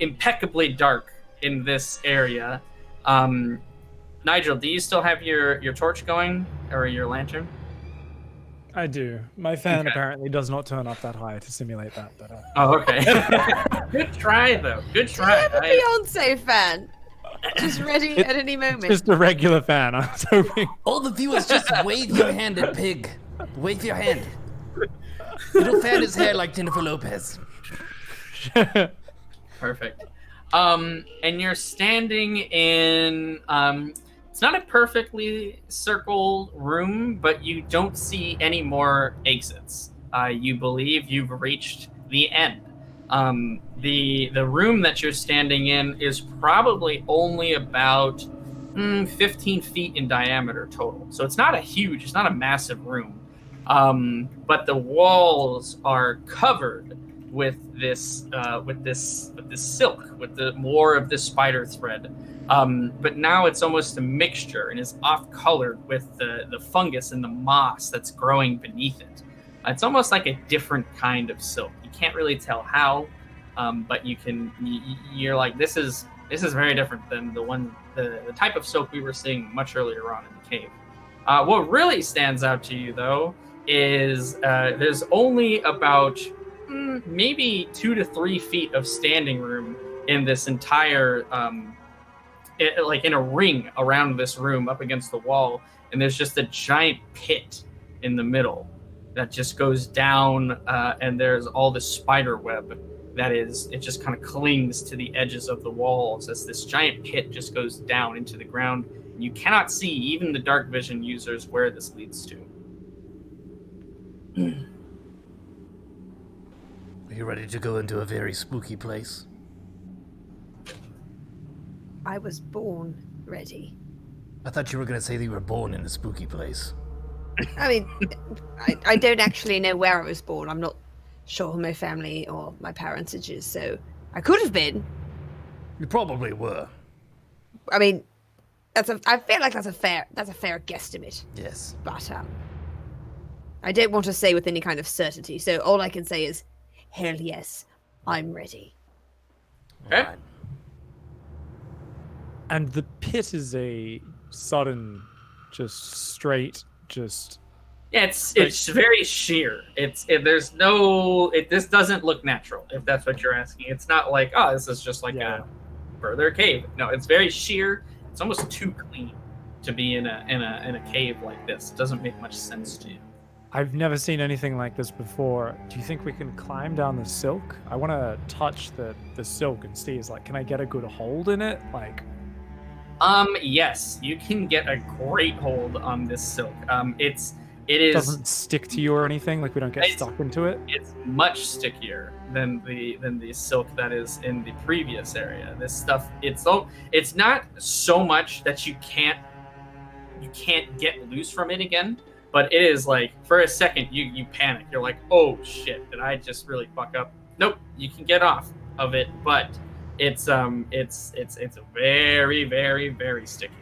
Speaker 2: impeccably dark in this area. Nigel, do you still have your torch going, or your lantern?
Speaker 3: I do. My fan apparently does not turn up that high to simulate that, but
Speaker 2: Oh, okay. Good try, though. Good try.
Speaker 4: Do you have a Beyonce fan? Just ready at any moment.
Speaker 3: just a regular fan. I was hoping.
Speaker 5: All the viewers, just wave your hand at Pig. Wave your hand. It'll fan his hair like Jennifer Lopez.
Speaker 2: Perfect. And you're standing in it's not a perfectly circled room, but you don't see any more exits. You believe you've reached the end. The room that you're standing in is probably only about 15 feet in diameter total. So it's not a massive room. But the walls are covered with this silk, with the more of this spider thread. But now it's almost a mixture and is off-colored with the fungus and the moss that's growing beneath it. It's almost like a different kind of silk. You can't really tell how, but you're like, this is very different than the type of silk we were seeing much earlier on in the cave. What really stands out to you, though, is there's only about maybe 2 to 3 feet of standing room in this entire, like in a ring around this room up against the wall, and there's just a giant pit in the middle that just goes down, and there's all this spider web it just kind of clings to the edges of the walls as this giant pit just goes down into the ground. You cannot see, even the dark vision users, where this leads to.
Speaker 5: Are you ready to go into a very spooky place?
Speaker 4: I was born ready.
Speaker 5: I thought you were going to say that you were born in a spooky place.
Speaker 4: I mean, I don't actually know where I was born. I'm not sure who my family or my parentage is, so I could have been.
Speaker 5: You probably were.
Speaker 4: I mean, I feel like that's a fair guesstimate.
Speaker 5: Yes.
Speaker 4: But I don't want to say with any kind of certainty, so all I can say is, hell yes, I'm ready.
Speaker 2: Okay.
Speaker 5: Right.
Speaker 3: And the pit is a sudden, just straight, just...
Speaker 2: Yeah, it's very sheer. This doesn't look natural, if that's what you're asking. It's not like, oh, this is just like a further cave. No, it's very sheer. It's almost too clean to be in a cave like this. It doesn't make much sense to you.
Speaker 3: I've never seen anything like this before. Do you think we can climb down the silk? I want to touch the silk and see, can I get a good hold in it?
Speaker 2: Yes, you can get a great hold on this silk. It
Speaker 3: doesn't stick to you or anything. We don't get stuck into it.
Speaker 2: It's much stickier than the silk that is in the previous area. This stuff, it's not so much that you can't get loose from it again, but it is like, for a second you panic. You're like, oh shit, did I just really fuck up? Nope, you can get off of it, but it's very, very, very sticky.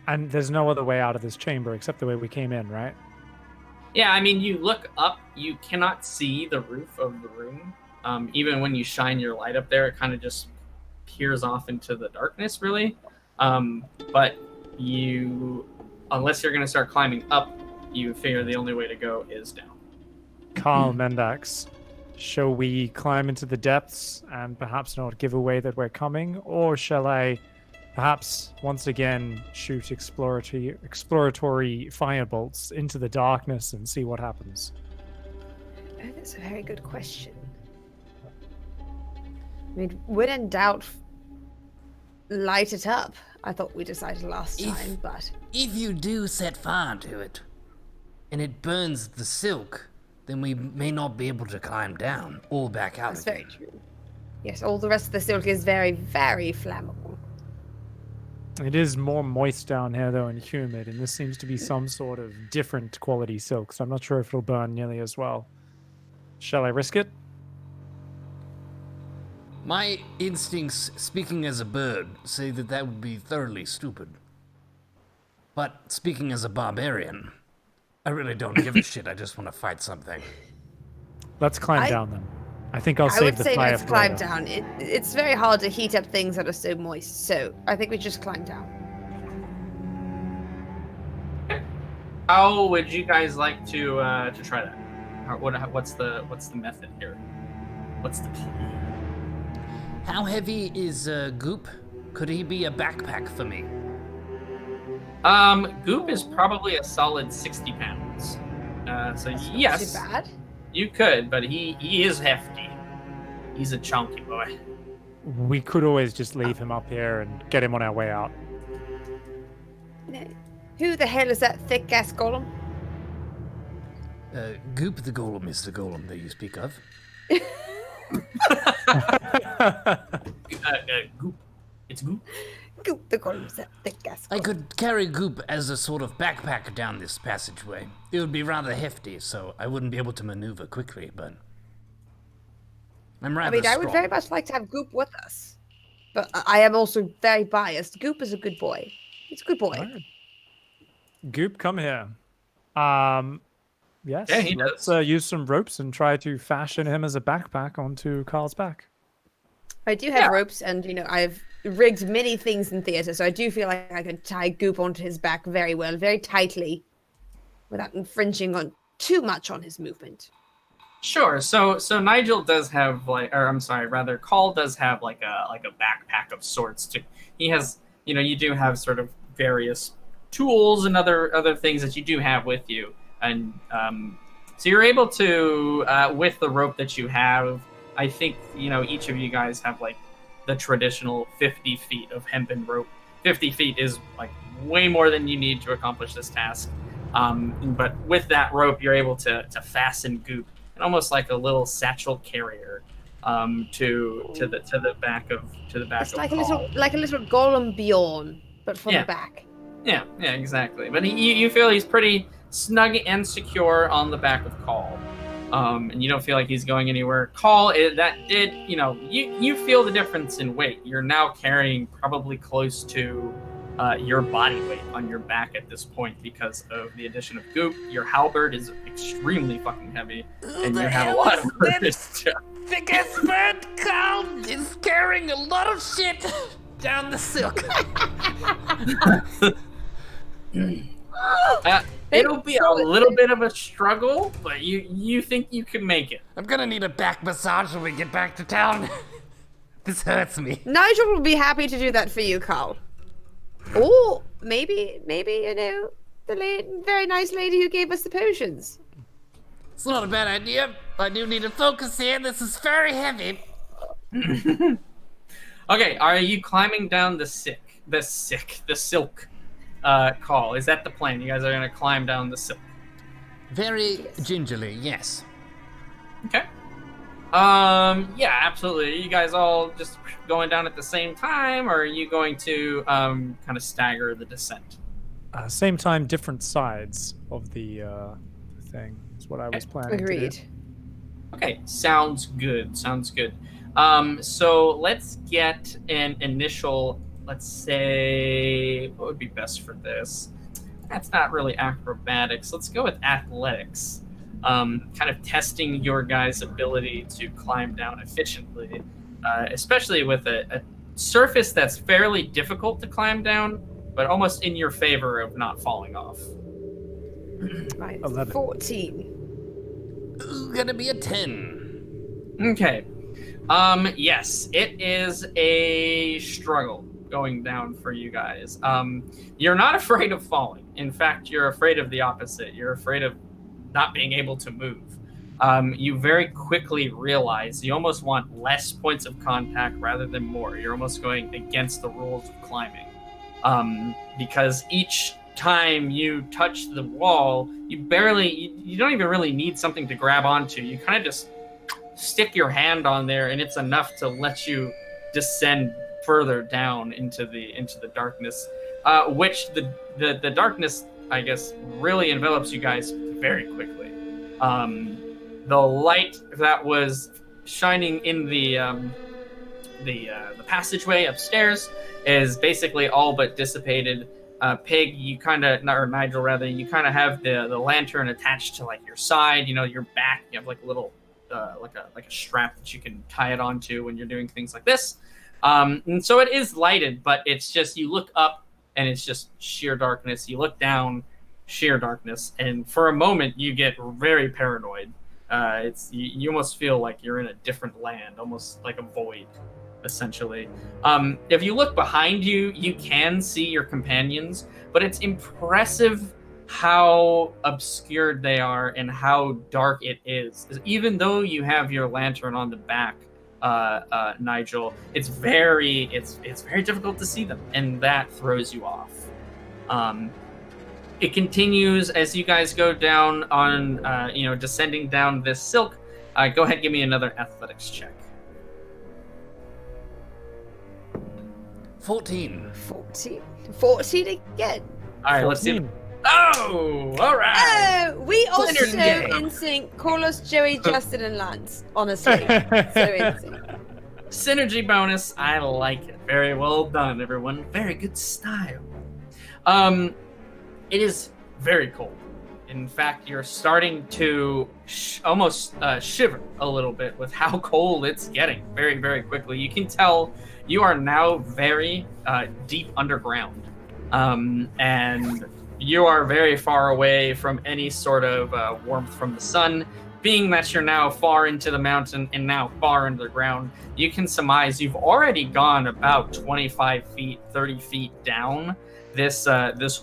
Speaker 3: And there's no other way out of this chamber except the way we came in, right?
Speaker 2: Yeah, I mean, you look up, you cannot see the roof of the room. Even when you shine your light up there, it kind of just peers off into the darkness, really. But unless you're going to start climbing up, you figure the only way to go is down.
Speaker 3: Carl Mendax, shall we climb into the depths and perhaps not give away that we're coming? Or shall I perhaps once again shoot exploratory firebolts into the darkness and see what happens?
Speaker 4: Oh, that's a very good question. I mean, when in doubt, light it up. I thought we decided last time, but...
Speaker 5: If you do set fire to it, and it burns the silk, then we may not be able to climb down or back out
Speaker 4: That's
Speaker 5: again.
Speaker 4: very true. Yes, all the rest of the silk is very, very flammable.
Speaker 3: It is more moist down here, though, and humid, and this seems to be some sort of different quality silk, so I'm not sure if it'll burn nearly as well. Shall I risk it?
Speaker 5: My instincts, speaking as a bird, say that would be thoroughly stupid. But speaking as a barbarian, I really don't give a shit. I just want to fight something.
Speaker 3: Let's climb down, then. I think I'll save the fire.
Speaker 4: I would say let's
Speaker 3: for
Speaker 4: climb
Speaker 3: later.
Speaker 4: down. It's very hard to heat up things that are so moist, so I think we just climb down.
Speaker 2: How would you guys like to try that? What's the method here? What's the plan?
Speaker 5: How heavy is Goop? Could he be a backpack for me?
Speaker 2: Goop is probably a solid 60 pounds. So yes,
Speaker 4: Not too bad.
Speaker 2: you could, but he is hefty. He's a chunky boy.
Speaker 3: We could always just leave him up here and get him on our way out.
Speaker 4: No. Who the hell is that thick-ass golem?
Speaker 5: Goop the golem is the golem that you speak of.
Speaker 2: Goop. It's Goop.
Speaker 4: Goop the columns at the gas.
Speaker 5: I could carry Goop as a sort of backpack down this passageway. It would be rather hefty, so I wouldn't be able to maneuver quickly, but I'm rather
Speaker 4: I would
Speaker 5: strong.
Speaker 4: very much like to have Goop with us. But I am also very biased. Goop is a good boy. He's a good boy.
Speaker 3: Alright. Goop, come here. Yes,
Speaker 2: Yeah, he
Speaker 3: let's
Speaker 2: does.
Speaker 3: use some ropes and try to fashion him as a backpack onto Carl's back.
Speaker 4: I do have ropes, and I've rigged many things in theater, so I do feel like I could tie Goop onto his back very well, very tightly, without infringing on too much on his movement.
Speaker 2: Sure. So Nigel does have Carl does have like a backpack of sorts. He has, you do have sort of various tools and other things that you do have with you, and so you're able to with the rope that you have. I think each of you guys have like the traditional 50 feet of hempen rope. 50 feet is like way more than you need to accomplish this task. But with that rope, you're able to fasten Goop, and almost like a little satchel carrier, to the back of
Speaker 4: It's like
Speaker 2: Carl.
Speaker 4: a little golem Bjorn, but from
Speaker 2: Yeah.
Speaker 4: the back.
Speaker 2: Yeah, exactly. But you feel he's pretty snug and secure on the back of Carl. And you don't feel like he's going anywhere. Carl, you feel the difference in weight. You're now carrying probably close to your body weight on your back at this point because of the addition of Goop. Your halberd is extremely fucking heavy, and you have a lot of purpose.
Speaker 5: Thick-ass bird Carl is carrying a lot of shit down the silk.
Speaker 2: It'll be a little bit of a struggle, but you think you can make it.
Speaker 5: I'm gonna need a back massage when we get back to town. This hurts me.
Speaker 4: Nigel will be happy to do that for you, Carl. Or maybe the very nice lady who gave us the potions.
Speaker 5: It's not a bad idea. I do need to focus here. This is very heavy.
Speaker 2: Okay, are you climbing down the silk call? Is that the plan? You guys are gonna climb down the silk.
Speaker 5: Very gingerly, yes.
Speaker 2: Okay. Yeah, absolutely. You guys all just going down at the same time, or are you going to kind of stagger the descent?
Speaker 3: Same time, different sides of the thing is what I was planning to
Speaker 4: Agreed.
Speaker 3: do.
Speaker 2: Okay, sounds good. So let's get an initial, let's say, what would be best for this? That's not really acrobatics. Let's go with athletics. Kind of testing your guys' ability to climb down efficiently, especially with a surface that's fairly difficult to climb down, but almost in your favor of not falling off.
Speaker 4: Right,
Speaker 3: 11.
Speaker 4: 14.
Speaker 5: Ooh, gonna be a 10.
Speaker 2: Okay. Yes, it is a struggle going down for you guys. You're not afraid of falling. In fact, you're afraid of the opposite. You're afraid of not being able to move. You very quickly realize you almost want less points of contact rather than more. You're almost going against the rules of climbing. Because each time you touch the wall, you don't even really need something to grab onto. You kind of just stick your hand on there, and it's enough to let you descend further down into the darkness, which the darkness, I guess, really envelops you guys very quickly. The light that was shining in the passageway upstairs is basically all but dissipated. Pig, Nigel rather, you kind of have the lantern attached to like your side, your back. You have like a little like a strap that you can tie it onto when you're doing things like this. And so it is lighted, but it's just, you look up and it's just sheer darkness. You look down, sheer darkness, and for a moment you get very paranoid. You almost feel like you're in a different land, almost like a void, essentially. If you look behind you, you can see your companions, but it's impressive how obscured they are and how dark it is. Even though you have your lantern on the back, Nigel, it's very difficult to see them, and that throws you off. It continues as you guys go down on, descending down this silk. Go ahead, give me another athletics check.
Speaker 5: 14.
Speaker 4: 14. 14 again.
Speaker 2: All right, let's see.
Speaker 3: 14.
Speaker 2: Oh, all right.
Speaker 4: Oh, we are so
Speaker 2: Synergy.
Speaker 4: in sync. Call us Joey, Justin, and Lance. Honestly, so in sync.
Speaker 2: Synergy bonus. I like it. Very well done, everyone. Very good style. It is very cold. In fact, you're starting to almost shiver a little bit with how cold it's getting very, very quickly. You can tell you are now very deep underground. And you are very far away from any sort of warmth from the sun. Being that you're now far into the mountain and now far into the ground, you can surmise you've already gone about 25 feet, 30 feet down this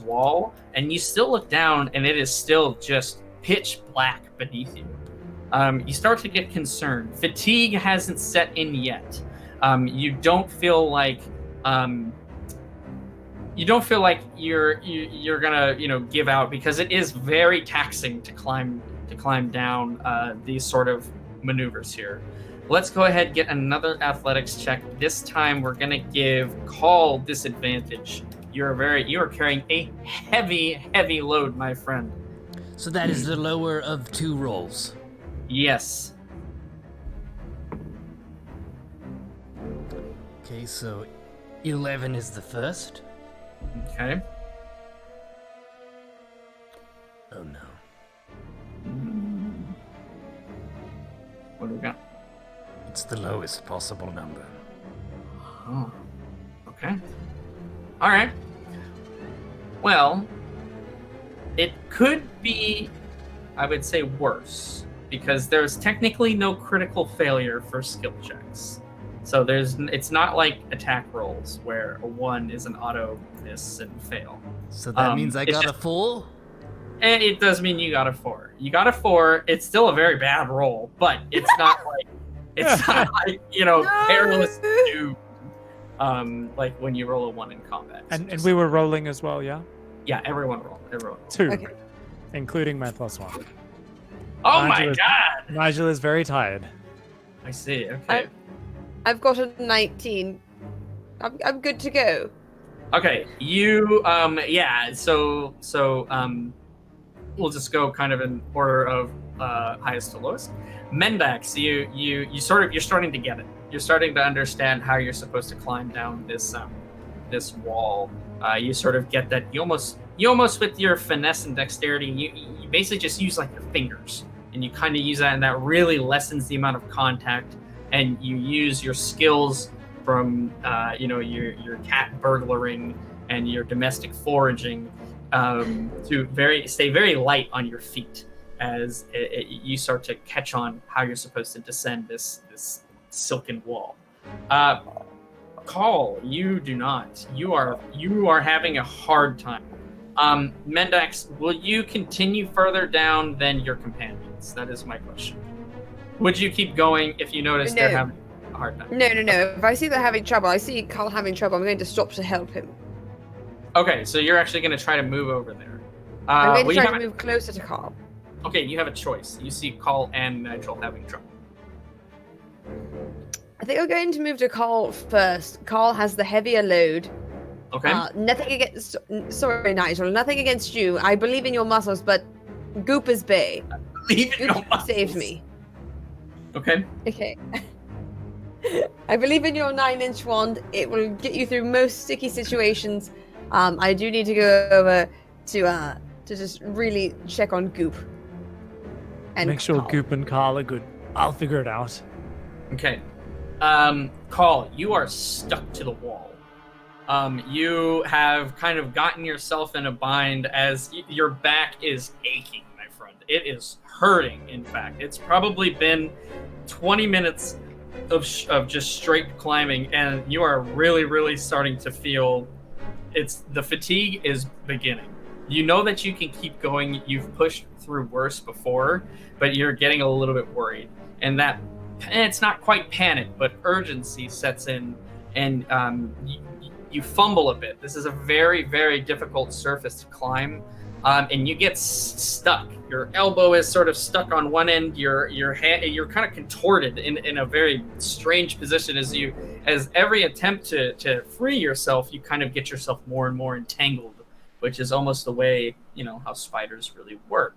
Speaker 2: wall, and you still look down and it is still just pitch black beneath you. You start to get concerned. Fatigue hasn't set in yet. You don't feel like you're gonna give out, because it is very taxing to climb down these sort of maneuvers here. Let's go ahead and get another athletics check. This time we're gonna give Call disadvantage. You are carrying a heavy load, my friend.
Speaker 5: So that is the lower of 2 rolls.
Speaker 2: Yes.
Speaker 5: Okay, so 11 is the first.
Speaker 2: Okay.
Speaker 5: Oh no.
Speaker 2: What do we got?
Speaker 5: It's the lowest possible number.
Speaker 2: Oh. Okay. All right. Well, it could be, I would say, worse, because there's technically no critical failure for skill checks. So it's not like attack rolls where a 1 is an auto miss and fail.
Speaker 5: So that means I got a 4?
Speaker 2: And it does mean you got a 4. You got a 4. It's still a very bad roll, but it's not like perilous doom. Like when you roll a 1 in combat.
Speaker 3: And we were rolling as well, yeah?
Speaker 2: Yeah, everyone roll.
Speaker 3: 2,
Speaker 4: Okay.
Speaker 3: including my +1.
Speaker 2: Oh
Speaker 3: Nigel
Speaker 2: my
Speaker 3: is-
Speaker 2: god!
Speaker 3: Nigel is very tired.
Speaker 2: I see. Okay.
Speaker 4: I've got a 19. I'm good to go.
Speaker 2: Okay. You So we'll just go kind of in order of highest to lowest. Mendax, you're starting to get it. You're starting to understand how you're supposed to climb down this wall. You sort of get that. You almost with your finesse and dexterity, you basically just use like your fingers, and you kind of use that, and that really lessens the amount of contact. And you use your skills from your cat burglaring and your domestic foraging to stay very light on your feet as you start to catch on how you're supposed to descend this silken wall. Call, you do not. You are having a hard time. Mendax, will you continue further down than your companions? That is my question. Would you keep going if you notice they're having a hard time?
Speaker 4: No. If I see they're having trouble, I see Carl having trouble, I'm going to stop to help him.
Speaker 2: Okay, so you're actually going to try to move over there.
Speaker 4: I'm going to try to move closer to Carl.
Speaker 2: Okay, you have a choice. You see Carl and Nigel having trouble.
Speaker 4: I think we're going to move to Carl first. Carl has the heavier load.
Speaker 2: Okay.
Speaker 4: Nothing against... Sorry, Nigel. Nothing against you. I believe in your muscles, but Goop is bae.
Speaker 2: Leave it.
Speaker 4: Goop saved me.
Speaker 2: Okay.
Speaker 4: Okay. I believe in your 9-inch wand. It will get you through most sticky situations. I do need to go over to just really check on Goop. And
Speaker 3: Make sure
Speaker 4: Carl.
Speaker 3: Goop and Carl are good. I'll figure it out.
Speaker 2: Okay. Carl, you are stuck to the wall. You have kind of gotten yourself in a bind as your back is aching, my friend. It is hurting, in fact. It's probably been 20 minutes of just straight climbing, and you are really, really starting to feel the fatigue is beginning. You know that you can keep going. You've pushed through worse before, but you're getting a little bit worried. And it's not quite panic, but urgency sets in, and you fumble a bit. This is a very, very difficult surface to climb. and you get stuck. Your elbow is sort of stuck on one end. Your hand, you're kind of contorted in a very strange position as every attempt to free yourself, you kind of get yourself more and more entangled, which is almost the way how spiders really work.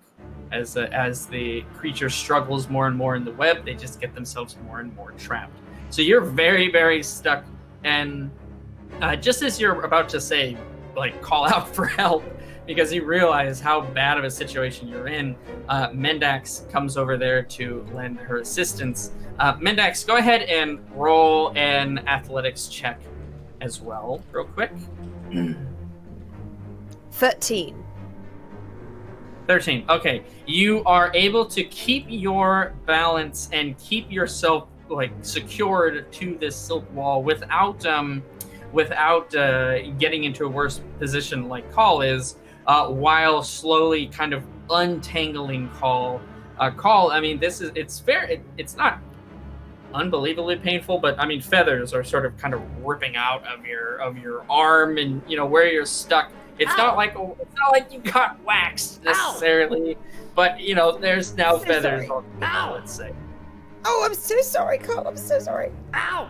Speaker 2: As the creature struggles more and more in the web, they just get themselves more and more trapped. So you're very, very stuck, and just as you're about to say, call out for help, because you realize how bad of a situation you're in, Mendax comes over there to lend her assistance. Mendax, go ahead and roll an athletics check as well, real quick.
Speaker 4: 13.
Speaker 2: 13. Okay. You are able to keep your balance and keep yourself secured to this silk wall without getting into a worse position like Call is, while slowly kind of untangling Call. I mean, it's not unbelievably painful, but I mean, feathers are sort of kind of ripping out of your arm, and where you're stuck. It's not like you got waxed necessarily, but there's now feathers on the wall, let's say.
Speaker 4: Oh, I'm so sorry, Carl. I'm so sorry.
Speaker 5: Ow!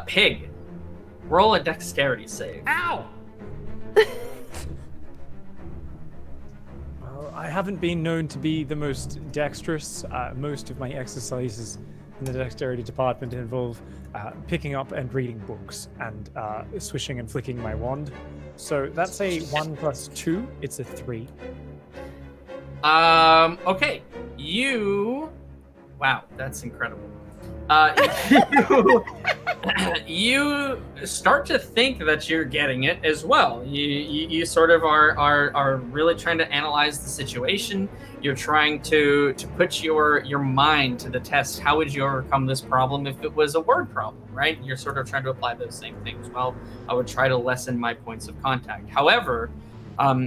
Speaker 2: Pig, roll a dexterity save.
Speaker 5: Ow!
Speaker 3: Well, I haven't been known to be the most dexterous. Most of my exercises in the dexterity department involve picking up and reading books and swishing and flicking my wand. So that's a 1 + 2. It's a 3.
Speaker 2: Okay. Wow, that's incredible. You start to think that you're getting it as well. You sort of are really trying to analyze the situation. You're trying to put your mind to the test. How would you overcome this problem if it was a word problem, right? You're sort of trying to apply those same things. Well, I would try to lessen my points of contact. However,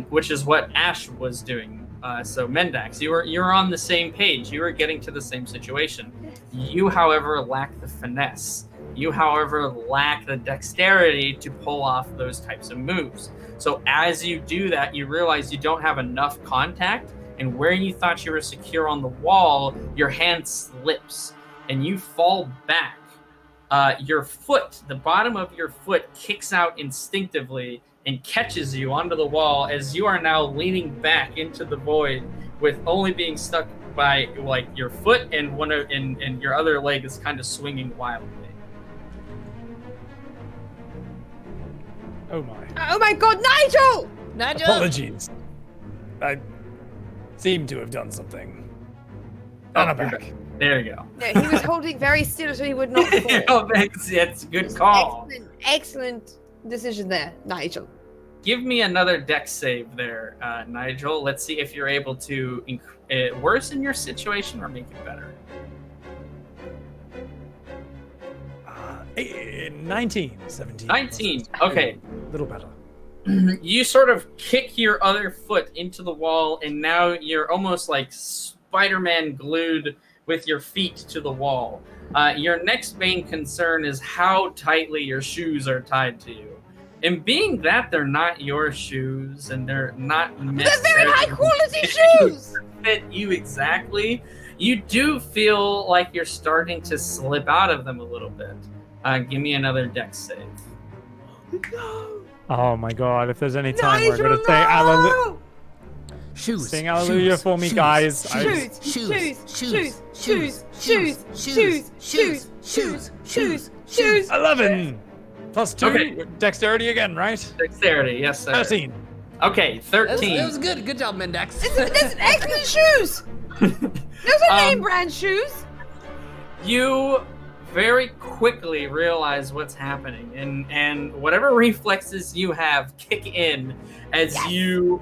Speaker 2: which is what Ash was doing. So Mendax, you're on the same page. You were getting to the same situation. You, however, lack the finesse. You, however, lack the dexterity to pull off those types of moves. So as you do that, you realize you don't have enough contact, and where you thought you were secure on the wall, your hand slips, and you fall back. Your foot, the bottom of your foot, kicks out instinctively and catches you onto the wall as you are now leaning back into the void, with only being stuck by your foot and your other leg is kind of swinging wildly.
Speaker 3: Oh my.
Speaker 4: Oh my God, Nigel!
Speaker 5: Nigel!
Speaker 3: Apologies. I seem to have done something. And I'm back.
Speaker 2: There you go.
Speaker 4: No, he was holding very still so he would not fall.
Speaker 2: Oh, that's a good call.
Speaker 4: Excellent decision there, Nigel.
Speaker 2: Give me another dex save there, Nigel. Let's see if you're able to worsen your situation or make it better.
Speaker 3: 19, 17.
Speaker 2: 19. Okay.
Speaker 3: A little better.
Speaker 2: You sort of kick your other foot into the wall, and now you're almost like Spider-Man glued with your feet to the wall. Your next main concern is how tightly your shoes are tied to you. And being that they're not your shoes and they're not necessarily
Speaker 4: They're very high quality shoes!
Speaker 2: fit you exactly, you do feel like you're starting to slip out of them a little bit. Give me another dex save.
Speaker 4: No!
Speaker 3: Oh my God, if there's any time
Speaker 4: Nigel,
Speaker 3: we're going to say hallelujah.
Speaker 4: no!
Speaker 5: Shoes.
Speaker 3: Sing hallelujah for me, guys.
Speaker 4: Shoes, shoes, shoes, shoes, shoes, shoes, shoes, shoes.
Speaker 3: 11 plus 2.
Speaker 2: Okay.
Speaker 3: Dexterity again, right?
Speaker 2: Dexterity, yes, sir.
Speaker 3: 13.
Speaker 2: Okay, 13.
Speaker 5: That was good. Good job, Mendax.
Speaker 4: This is excellent shoes! Those are name brand shoes!
Speaker 2: You very quickly realize what's happening, and whatever reflexes you have kick in as you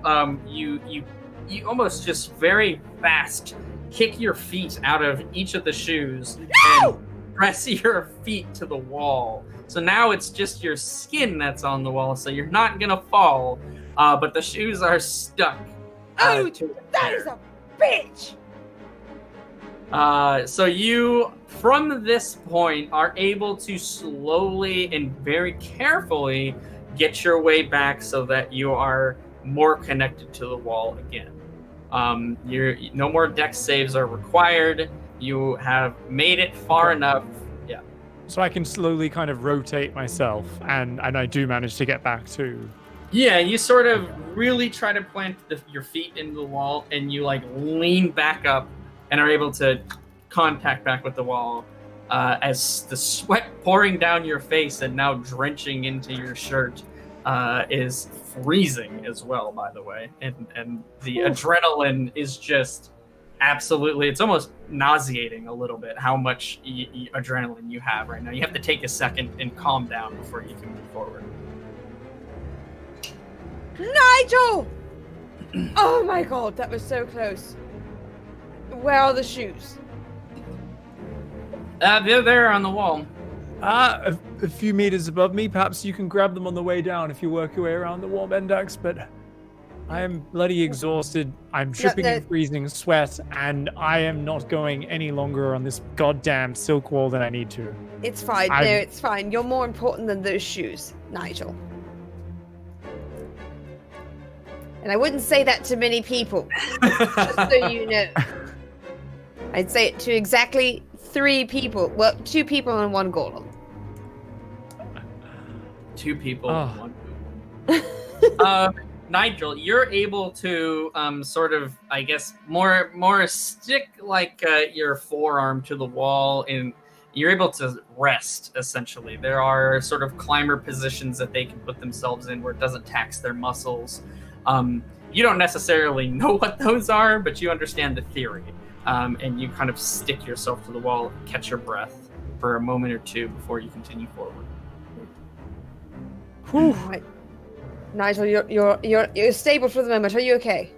Speaker 2: almost just very fast kick your feet out of each of the shoes and press your feet to the wall. So now it's just your skin that's on the wall, so you're not gonna fall, but the shoes are stuck.
Speaker 4: Oh,
Speaker 2: to it
Speaker 4: that
Speaker 2: there.
Speaker 4: is a bitch!
Speaker 2: So you, from this point, are able to slowly and very carefully get your way back so that you are more connected to the wall again. No more dex saves are required. You have made it far enough. Yeah.
Speaker 3: So I can slowly kind of rotate myself, and I do manage to get back to.
Speaker 2: Yeah, you sort of really try to plant your feet into the wall, and you like lean back up and are able to contact back with the wall as the sweat pouring down your face and now drenching into your shirt is freezing as well, by the way. And the adrenaline is just absolutely, it's almost nauseating a little bit how much adrenaline you have right now. You have to take a second and calm down before you can move forward.
Speaker 4: Nigel! Oh my god, that was so close. Where are the shoes?
Speaker 2: They're there on the wall.
Speaker 3: A few meters above me. Perhaps you can grab them on the way down if you work your way around the wall, Mendax, but I am bloody exhausted. I'm dripping in freezing sweat, and I am not going any longer on this goddamn silk wall than I need to.
Speaker 4: It's fine. No, it's fine. You're more important than those shoes, Nigel. And I wouldn't say that to many people, just so you know. I'd say it to exactly 3 people. Well, 2 people and 1 golem.
Speaker 2: 2 people and 1 golem. Nigel, you're able to sort of, I guess, more stick like your forearm to the wall, and you're able to rest, essentially. There are sort of climber positions that they can put themselves in where it doesn't tax their muscles. You don't necessarily know what those are, but you understand the theory. And you kind of stick yourself to the wall, catch your breath for a moment or 2 before you continue forward.
Speaker 4: Right. Nigel, you're stable for the moment. Are you okay?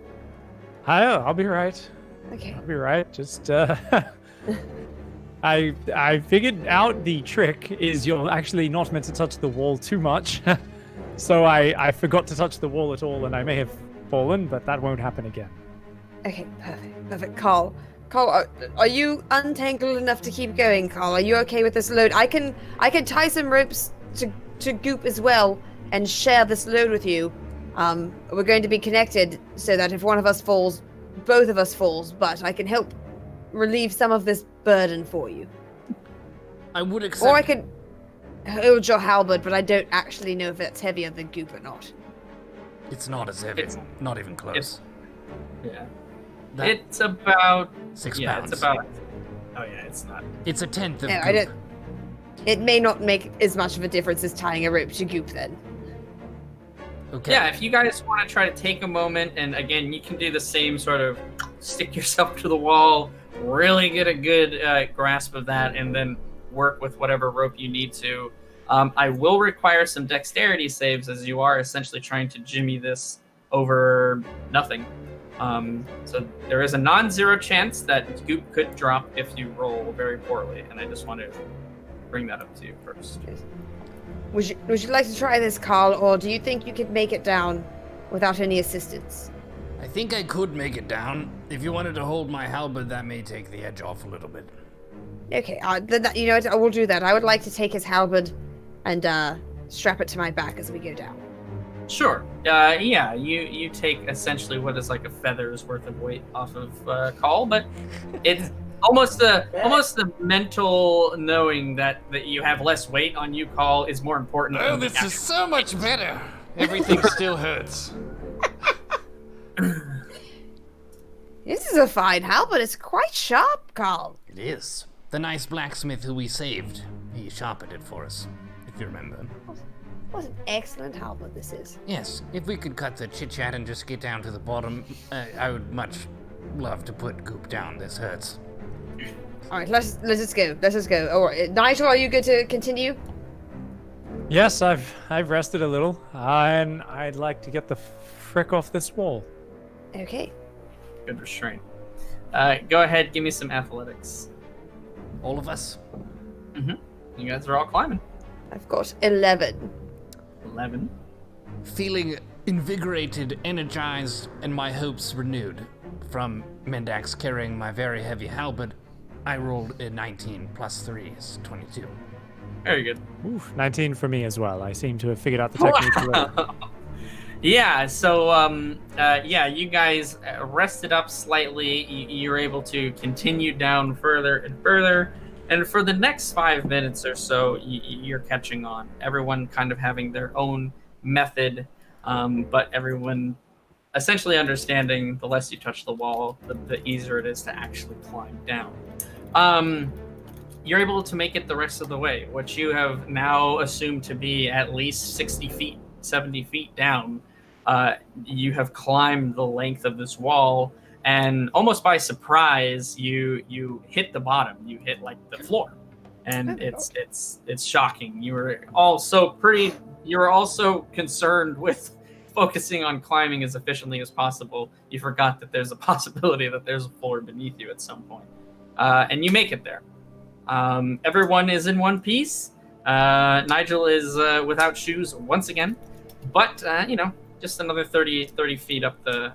Speaker 3: I'll be right.
Speaker 4: Okay.
Speaker 3: I'll be right. Just I figured out the trick is you're actually not meant to touch the wall too much. So I forgot to touch the wall at all, and I may have fallen, but that won't happen again.
Speaker 4: Okay, perfect. Carl, are you untangled enough to keep going, Carl? Are you okay with this load? I can tie some ropes to Goop as well and share this load with you. We're going to be connected so that if one of us falls, both of us falls, but I can help relieve some of this burden for you.
Speaker 5: I would accept.
Speaker 4: Or I could hold your halberd, but I don't actually know if it's heavier than Goop or not.
Speaker 5: It's not as heavy. It's not even close.
Speaker 2: It's about
Speaker 5: 6
Speaker 2: yeah,
Speaker 5: pounds.
Speaker 2: it's about. Oh yeah, it's not.
Speaker 5: It's a tenth of.
Speaker 4: No,
Speaker 5: Goop.
Speaker 4: I don't. It may not make as much of a difference as tying a rope to Goop then.
Speaker 5: Okay.
Speaker 2: Yeah, if you guys want to try to take a moment, and again, you can do the same sort of stick yourself to the wall, really get a good grasp of that, and then work with whatever rope you need to. I will require some dexterity saves as you are essentially trying to jimmy this over nothing. So there is a non-zero chance that Goop could drop if you roll very poorly, and I just want to bring that up to you first.
Speaker 4: Would you like to try this, Carl, or do you think you could make it down without any assistance?
Speaker 5: I think I could make it down. If you wanted to hold my halberd, that may take the edge off a little bit.
Speaker 4: Okay, then you know what, I will do that. I would like to take his halberd and strap it to my back as we go down.
Speaker 2: Sure. Yeah, you take essentially what is like a feather's worth of weight off of Call, but it's almost the mental knowing that you have less weight on you, Call, is more important.
Speaker 5: Oh,
Speaker 2: than the
Speaker 5: this is
Speaker 2: actual-
Speaker 5: so much better. Everything still hurts.
Speaker 4: This is a fine halberd. It's quite sharp, Carl.
Speaker 5: It is. The nice blacksmith who we saved, he sharpened it for us, if you remember.
Speaker 4: What an excellent halberd this is.
Speaker 5: Yes, if we could cut the chit-chat and just get down to the bottom, I would much love to put Goop down. This hurts.
Speaker 4: All right, let's just go. Let's just go. All right, Nigel, are you good to continue?
Speaker 3: Yes, I've rested a little, and I'd like to get the frick off this wall.
Speaker 4: Okay.
Speaker 2: Good restraint. Go ahead, give me some athletics.
Speaker 5: All of us?
Speaker 2: Mm-hmm. You guys are all climbing.
Speaker 4: I've got 11.
Speaker 2: 11.
Speaker 5: Feeling invigorated, energized, and my hopes renewed from Mendax carrying my very heavy halberd, I rolled a 19 plus 3 is 22.
Speaker 2: Very good.
Speaker 3: Oof, 19 for me as well. I seem to have figured out the technique. Well.
Speaker 2: Yeah, so you guys rested up slightly. You're able to continue down further and further, and for the next 5 minutes or so, you're catching on. Everyone kind of having their own method, but everyone essentially understanding the less you touch the wall, the easier it is to actually climb down. You're able to make it the rest of the way, what you have now assumed to be at least 60 feet, 70 feet down. You have climbed the length of this wall, and almost by surprise, you hit the bottom. You hit like the floor, and it's shocking. You were also concerned with focusing on climbing as efficiently as possible. You forgot that there's a possibility that there's a floor beneath you at some point, and you make it there. Everyone is in one piece. Nigel is without shoes once again, but just another 30 feet up the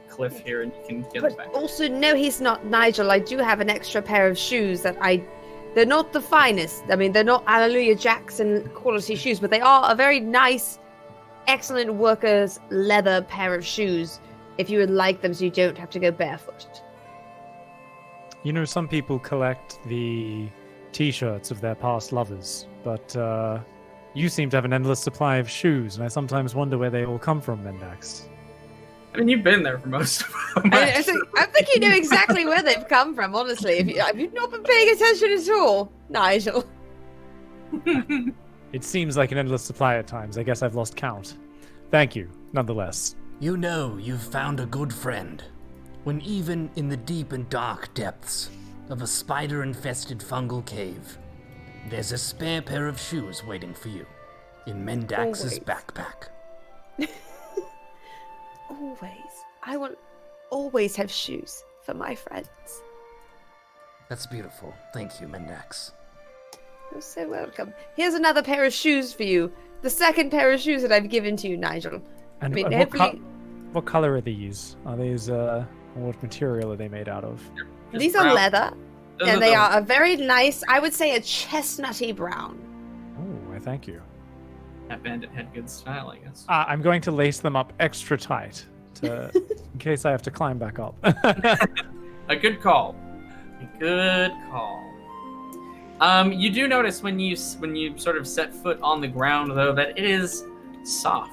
Speaker 2: cliff here, and you can get it back.
Speaker 4: Also, no, he's not Nigel. I do have an extra pair of shoes they're not the finest. I mean, they're not Hallelujah Jackson quality shoes, but they are a very nice, excellent workers' leather pair of shoes. If you would like them, so you don't have to go barefoot.
Speaker 3: You know, some people collect the T-shirts of their past lovers, but you seem to have an endless supply of shoes, and I sometimes wonder where they all come from, Mendax.
Speaker 2: I mean, you've been there for most of them.
Speaker 4: I think you know exactly where they've come from, honestly. Have you not been paying attention at all, Nigel?
Speaker 3: It seems like an endless supply at times. I guess I've lost count. Thank you, nonetheless.
Speaker 5: You know you've found a good friend, when even in the deep and dark depths of a spider-infested fungal cave, there's a spare pair of shoes waiting for you in Mendax's backpack.
Speaker 4: Always. I will always have shoes for my friends.
Speaker 5: That's beautiful. Thank you, Mendax.
Speaker 4: You're so welcome. Here's another pair of shoes for you. The second pair of shoes that I've given to you, Nigel.
Speaker 3: And what color are these? Are these, what material are they made out of?
Speaker 4: These are leather, and they are a very nice, I would say a chestnutty brown.
Speaker 3: Oh, I thank you.
Speaker 2: That bandit had good style, I guess.
Speaker 3: I'm going to lace them up extra tight in case I have to climb back up.
Speaker 2: A good call. A good call. You do notice when you sort of set foot on the ground, though, that it is soft,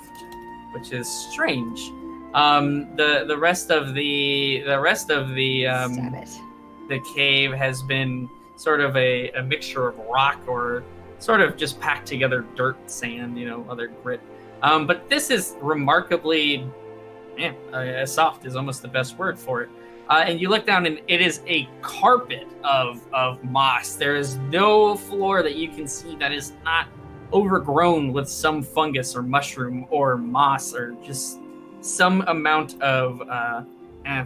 Speaker 2: which is strange. The rest of the cave has been sort of a mixture of rock or sort of just packed together dirt, sand, other grit. But this is remarkably, soft is almost the best word for it. And you look down and it is a carpet of moss. There is no floor that you can see that is not overgrown with some fungus or mushroom or moss or just some amount of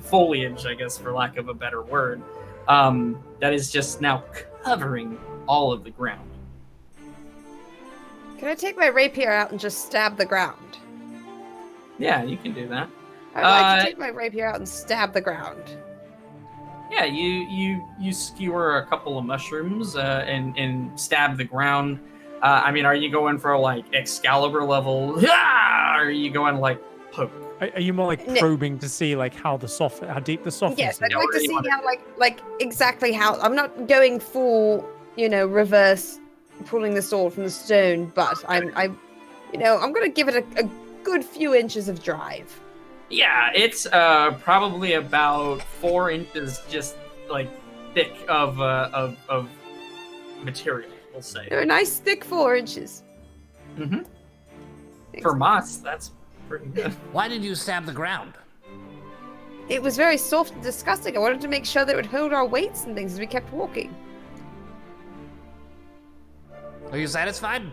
Speaker 2: foliage, I guess, for lack of a better word, that is just now covering all of the ground.
Speaker 4: Can I take my rapier out and just stab the ground?
Speaker 2: Yeah, you can do that.
Speaker 4: I'd like to take my rapier out and stab the ground.
Speaker 2: Yeah, you skewer a couple of mushrooms and stab the ground. I mean, are you going for like Excalibur level? Or are you going like poke?
Speaker 3: Are you more like probing to see like how deep the softness
Speaker 4: Yes,
Speaker 3: is?
Speaker 4: I'd like to see how like exactly how. I'm not going full, reverse pulling the sword from the stone, but I'm going to give it a good few inches of drive.
Speaker 2: Yeah, it's probably about 4 inches, just like thick of material. We'll say.
Speaker 4: They're a nice thick 4 inches.
Speaker 2: Mm-hmm. For moss, that's pretty good.
Speaker 5: Why did you stab the ground?
Speaker 4: It was very soft and disgusting. I wanted to make sure that it would hold our weights and things as we kept walking.
Speaker 5: Are you satisfied?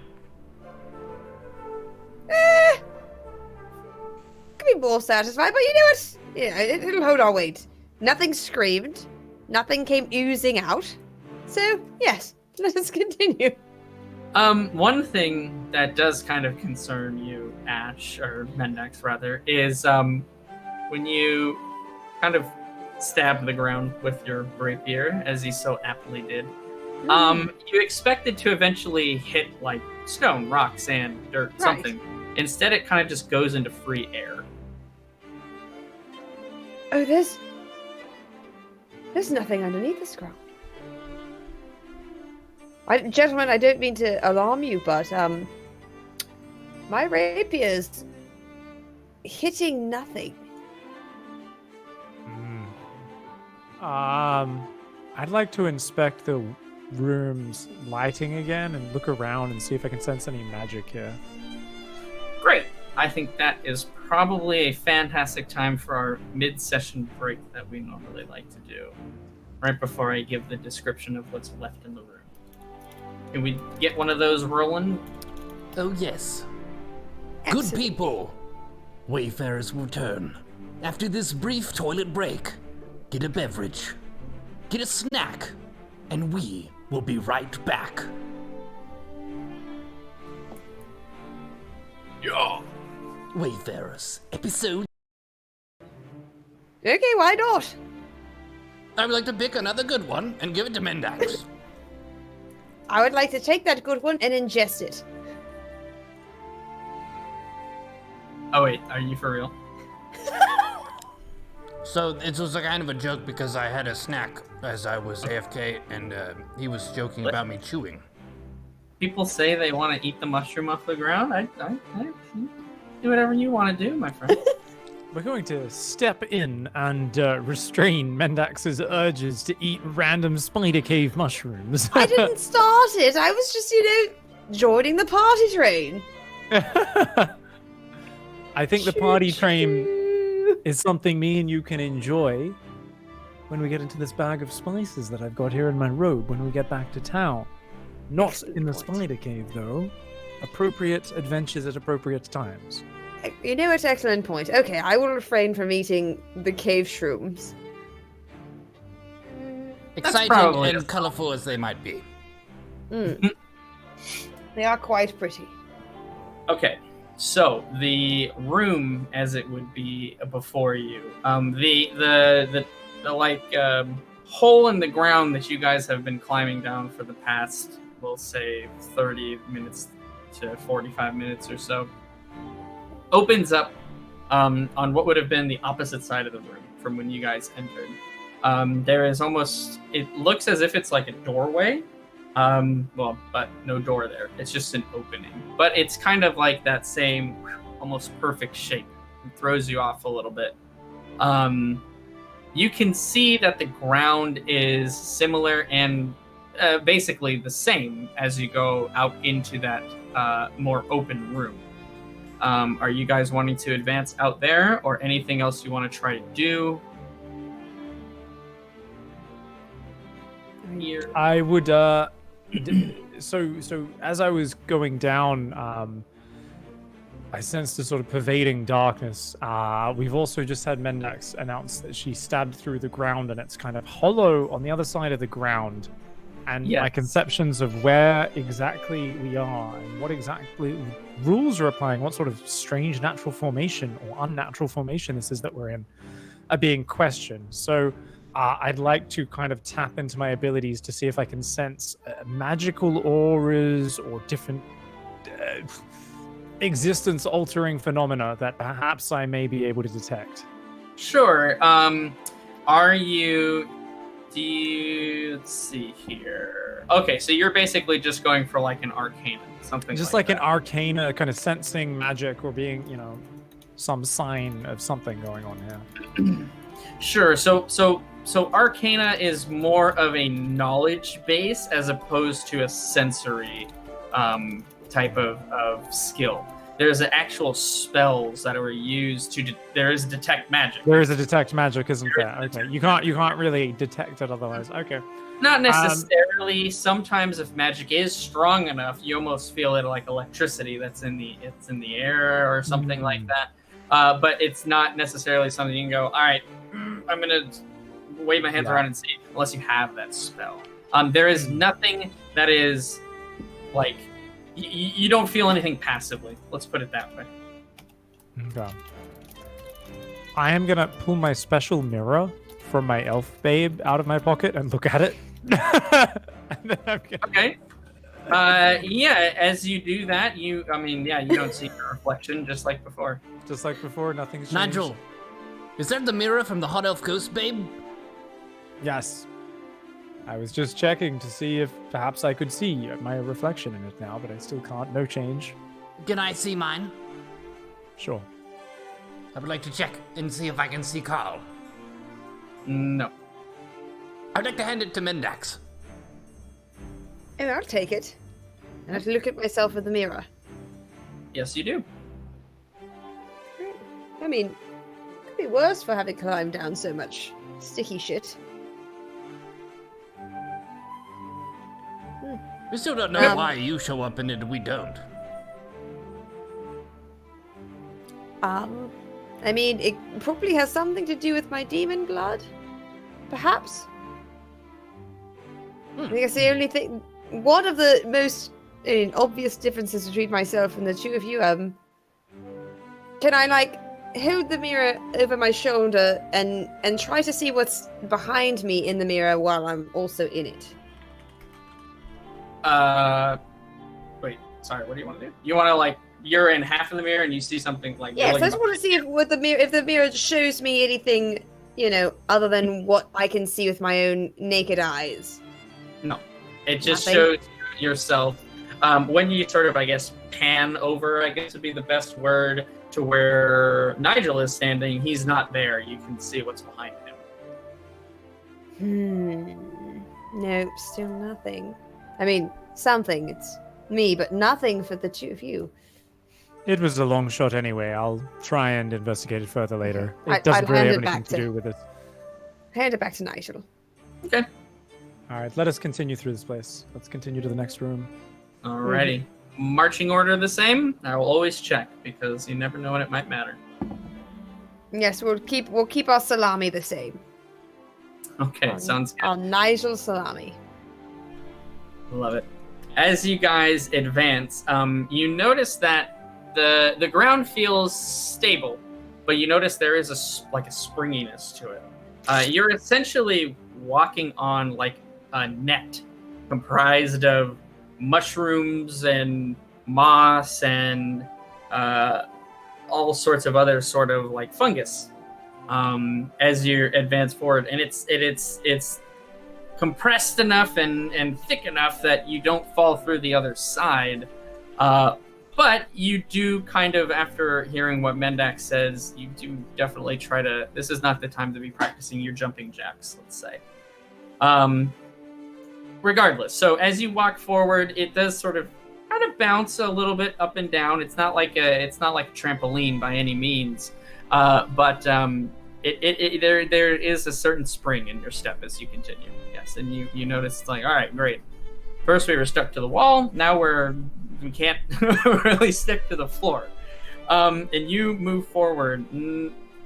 Speaker 4: Could be more satisfied, but you know what? Yeah, it'll hold our weight. Nothing screamed. Nothing came oozing out. So, yes, let us continue.
Speaker 2: One thing that does kind of concern you, Ash, or Mendax rather, is when you kind of stab the ground with your rapier, as he so aptly did, You expected to eventually hit like stone, rock, sand, dirt,
Speaker 4: Right.
Speaker 2: something. Instead, it kind of just goes into free air.
Speaker 4: Oh, there's nothing underneath this ground. Gentlemen, I don't mean to alarm you, but my rapier's hitting nothing.
Speaker 3: I'd like to inspect the room's lighting again and look around and see if I can sense any magic here.
Speaker 2: Great. I think that is probably a fantastic time for our mid-session break that we normally like to do, right before I give the description of what's left in the room. Can we get one of those rolling?
Speaker 5: Oh, yes.
Speaker 4: Excellent.
Speaker 5: Good people. Wayfarers return. After this brief toilet break, get a beverage, get a snack, and we will be right back.
Speaker 6: Yeah.
Speaker 5: Wayfarers, episode.
Speaker 4: Okay, why not?
Speaker 5: I would like to pick another good one and give it to Mendax.
Speaker 4: I would like to take that good one and ingest it.
Speaker 2: Oh wait, are you for real?
Speaker 5: So it was a kind of a joke because I had a snack as I was AFK, and he was joking about me chewing.
Speaker 2: People say they want to eat the mushroom off the ground. I do whatever you want to do, my friend.
Speaker 3: We're going to step in and restrain Mendax's urges to eat random spider cave mushrooms.
Speaker 4: I didn't start it. I was just, joining the party train.
Speaker 3: I think the party train is something me and you can enjoy when we get into this bag of spices that I've got here in my robe when we get back to town. Not
Speaker 4: Excellent
Speaker 3: in the
Speaker 4: point.
Speaker 3: spider cave, though. Appropriate adventures at appropriate times.
Speaker 4: You know, it's an excellent point. Okay, I will refrain from eating the cave shrooms.
Speaker 5: Exciting
Speaker 2: probably
Speaker 5: and
Speaker 2: a-
Speaker 5: colorful as they might be.
Speaker 4: They are quite pretty.
Speaker 2: Okay, so the room as it would be before you, the hole in the ground that you guys have been climbing down for the past, we'll say 30 minutes to 45 minutes or so, opens up on what would have been the opposite side of the room from when you guys entered. There is almost, it looks as if it's like a doorway. But no door there. It's just an opening. But it's kind of like that same almost perfect shape. It throws you off a little bit. You can see that the ground is similar and basically the same as you go out into that more open room. Are you guys wanting to advance out there or anything else you want to try to do? Here.
Speaker 3: I would, so as I was going down, I sensed a sort of pervading darkness. We've also just had Mendax announce that she stabbed through the ground and it's kind of hollow on the other side of the ground. And my
Speaker 2: Yes.
Speaker 3: conceptions of where exactly we are and what exactly rules are applying, what sort of strange natural formation or unnatural formation this is that we're in, are being questioned. So I'd like to kind of tap into my abilities to see if I can sense magical auras or different existence-altering phenomena that perhaps I may be able to detect.
Speaker 2: Sure. Let's see here. Okay, so you're basically just going for like an arcana, something
Speaker 3: Just
Speaker 2: like
Speaker 3: like an
Speaker 2: that.
Speaker 3: arcana, kind of sensing magic or being, some sign of something going on here.
Speaker 2: Sure. So arcana is more of a knowledge base as opposed to a sensory type of skill. There's actual spells that are used to there is detect magic.
Speaker 3: There is a detect magic, isn't there? Okay, you can't really detect it otherwise. Okay.
Speaker 2: Not necessarily. Sometimes if magic is strong enough, you almost feel it like electricity that's in the air or something like that. But it's not necessarily something you can go, all right, I'm gonna wave my hands around and see, unless you have that spell. There is nothing that is like you don't feel anything passively. Let's put it that way.
Speaker 3: Okay. I am gonna pull my special mirror from my elf babe out of my pocket and look at it. And then I'm gonna...
Speaker 2: Okay. Yeah, as you do that, you don't see your reflection just like before.
Speaker 3: Just like before, nothing's changed.
Speaker 5: Nigel, is that the mirror from the Hot Elf Ghost Babe?
Speaker 3: Yes. I was just checking to see if perhaps I could see my reflection in it now, but I still can't. No change.
Speaker 5: Can I see mine?
Speaker 3: Sure.
Speaker 5: I would like to check and see if I can see Carl.
Speaker 2: No.
Speaker 5: I'd like to hand it to Mendax.
Speaker 4: And I'll take it. And I'll look at myself in the mirror.
Speaker 2: Yes, you do.
Speaker 4: I mean, could be worse for having climbed down so much sticky shit.
Speaker 5: We still don't know why you show up in it and we don't.
Speaker 4: I mean, it probably has something to do with my demon blood, perhaps. I think it's the only thing. One of the most obvious differences between myself and the two of you. Can I hold the mirror over my shoulder and try to see what's behind me in the mirror while I'm also in it?
Speaker 2: Wait, sorry, what do you want to do? You want to you're in half of the mirror and you see something like...
Speaker 4: Yes, I just want to see if the mirror shows me anything, other than what I can see with my own naked eyes.
Speaker 2: No, it just
Speaker 4: Nothing?
Speaker 2: shows yourself. When you sort of, I guess, pan over, I guess would be the best word, to where Nigel is standing, he's not there. You can see what's behind him.
Speaker 4: Nope, still nothing. I mean, something. It's me, but nothing for the two of you.
Speaker 3: It was a long shot anyway. I'll try and investigate it further later. It
Speaker 4: I'd
Speaker 3: doesn't really
Speaker 4: hand
Speaker 3: have
Speaker 4: it
Speaker 3: anything
Speaker 4: back
Speaker 3: to
Speaker 4: to-
Speaker 3: do with it.
Speaker 4: Hand it back to Nigel.
Speaker 2: Okay.
Speaker 3: All right, let us continue through this place. Let's continue to the next room.
Speaker 2: Alrighty. Marching order the same? I will always check, because you never know when it might matter.
Speaker 4: Yes, we'll keep our salami the same.
Speaker 2: Okay, sounds good.
Speaker 4: Our Nigel salami.
Speaker 2: Love it. As you guys advance, you notice that the ground feels stable, but you notice there is a springiness to it. You're essentially walking on a net comprised of mushrooms and moss and all sorts of other sort of fungus as you advance forward, and it's compressed enough and thick enough that you don't fall through the other side. But you do kind of, after hearing what Mendax says, you do definitely try to... This is not the time to be practicing your jumping jacks, let's say. Regardless, so as you walk forward, it does sort of kind of bounce a little bit up and down. It's not like a trampoline by any means, but there is a certain spring in your step as you continue. Yes, and you notice it's all right, great. First we were stuck to the wall. Now we can't really stick to the floor. And you move forward.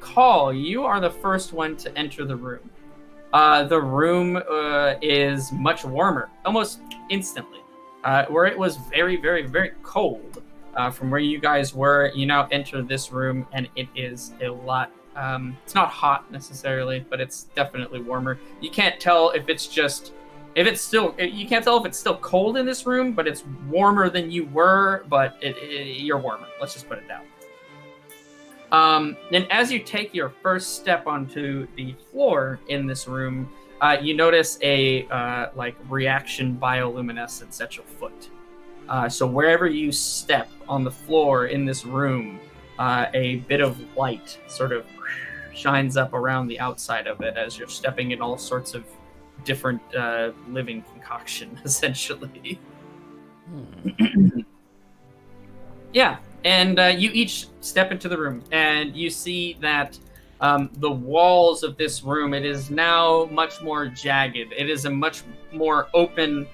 Speaker 2: Call, you are the first one to enter the room. The room is much warmer, almost instantly. Where it was very, very, very cold from where you guys were, you now enter this room, and it is a lot. It's not hot necessarily, but it's definitely warmer. You can't tell if it's still cold in this room, but it's warmer than you were, but you're warmer. Let's just put it down. And as you take your first step onto the floor in this room, you notice a reaction bioluminescence at your foot. So wherever you step on the floor in this room, a bit of light sort of shines up around the outside of it as you're stepping in all sorts of different living concoction, essentially. Yeah, and you each step into the room, and you see that the walls of this room, it is now much more jagged. It is a much more open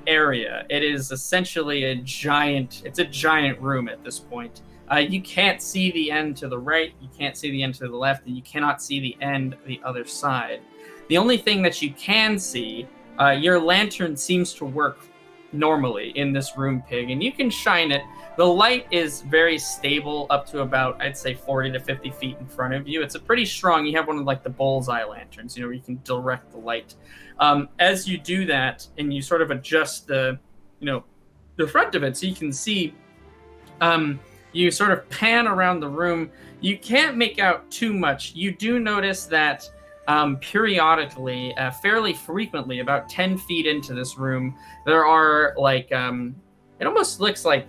Speaker 2: area. It is essentially a giant room at this point. You can't see the end to the right, you can't see the end to the left, and you cannot see the end the other side. The only thing that you can see, your lantern seems to work normally in this room, Pig, and you can shine it. The light is very stable up to about, I'd say, 40 to 50 feet in front of you. It's a pretty strong, you have one of like the bullseye lanterns, where you can direct the light. As you do that and you sort of adjust the front of it so you can see, you sort of pan around the room. You can't make out too much. You do notice that periodically, fairly frequently, about 10 feet into this room, there are like, it almost looks like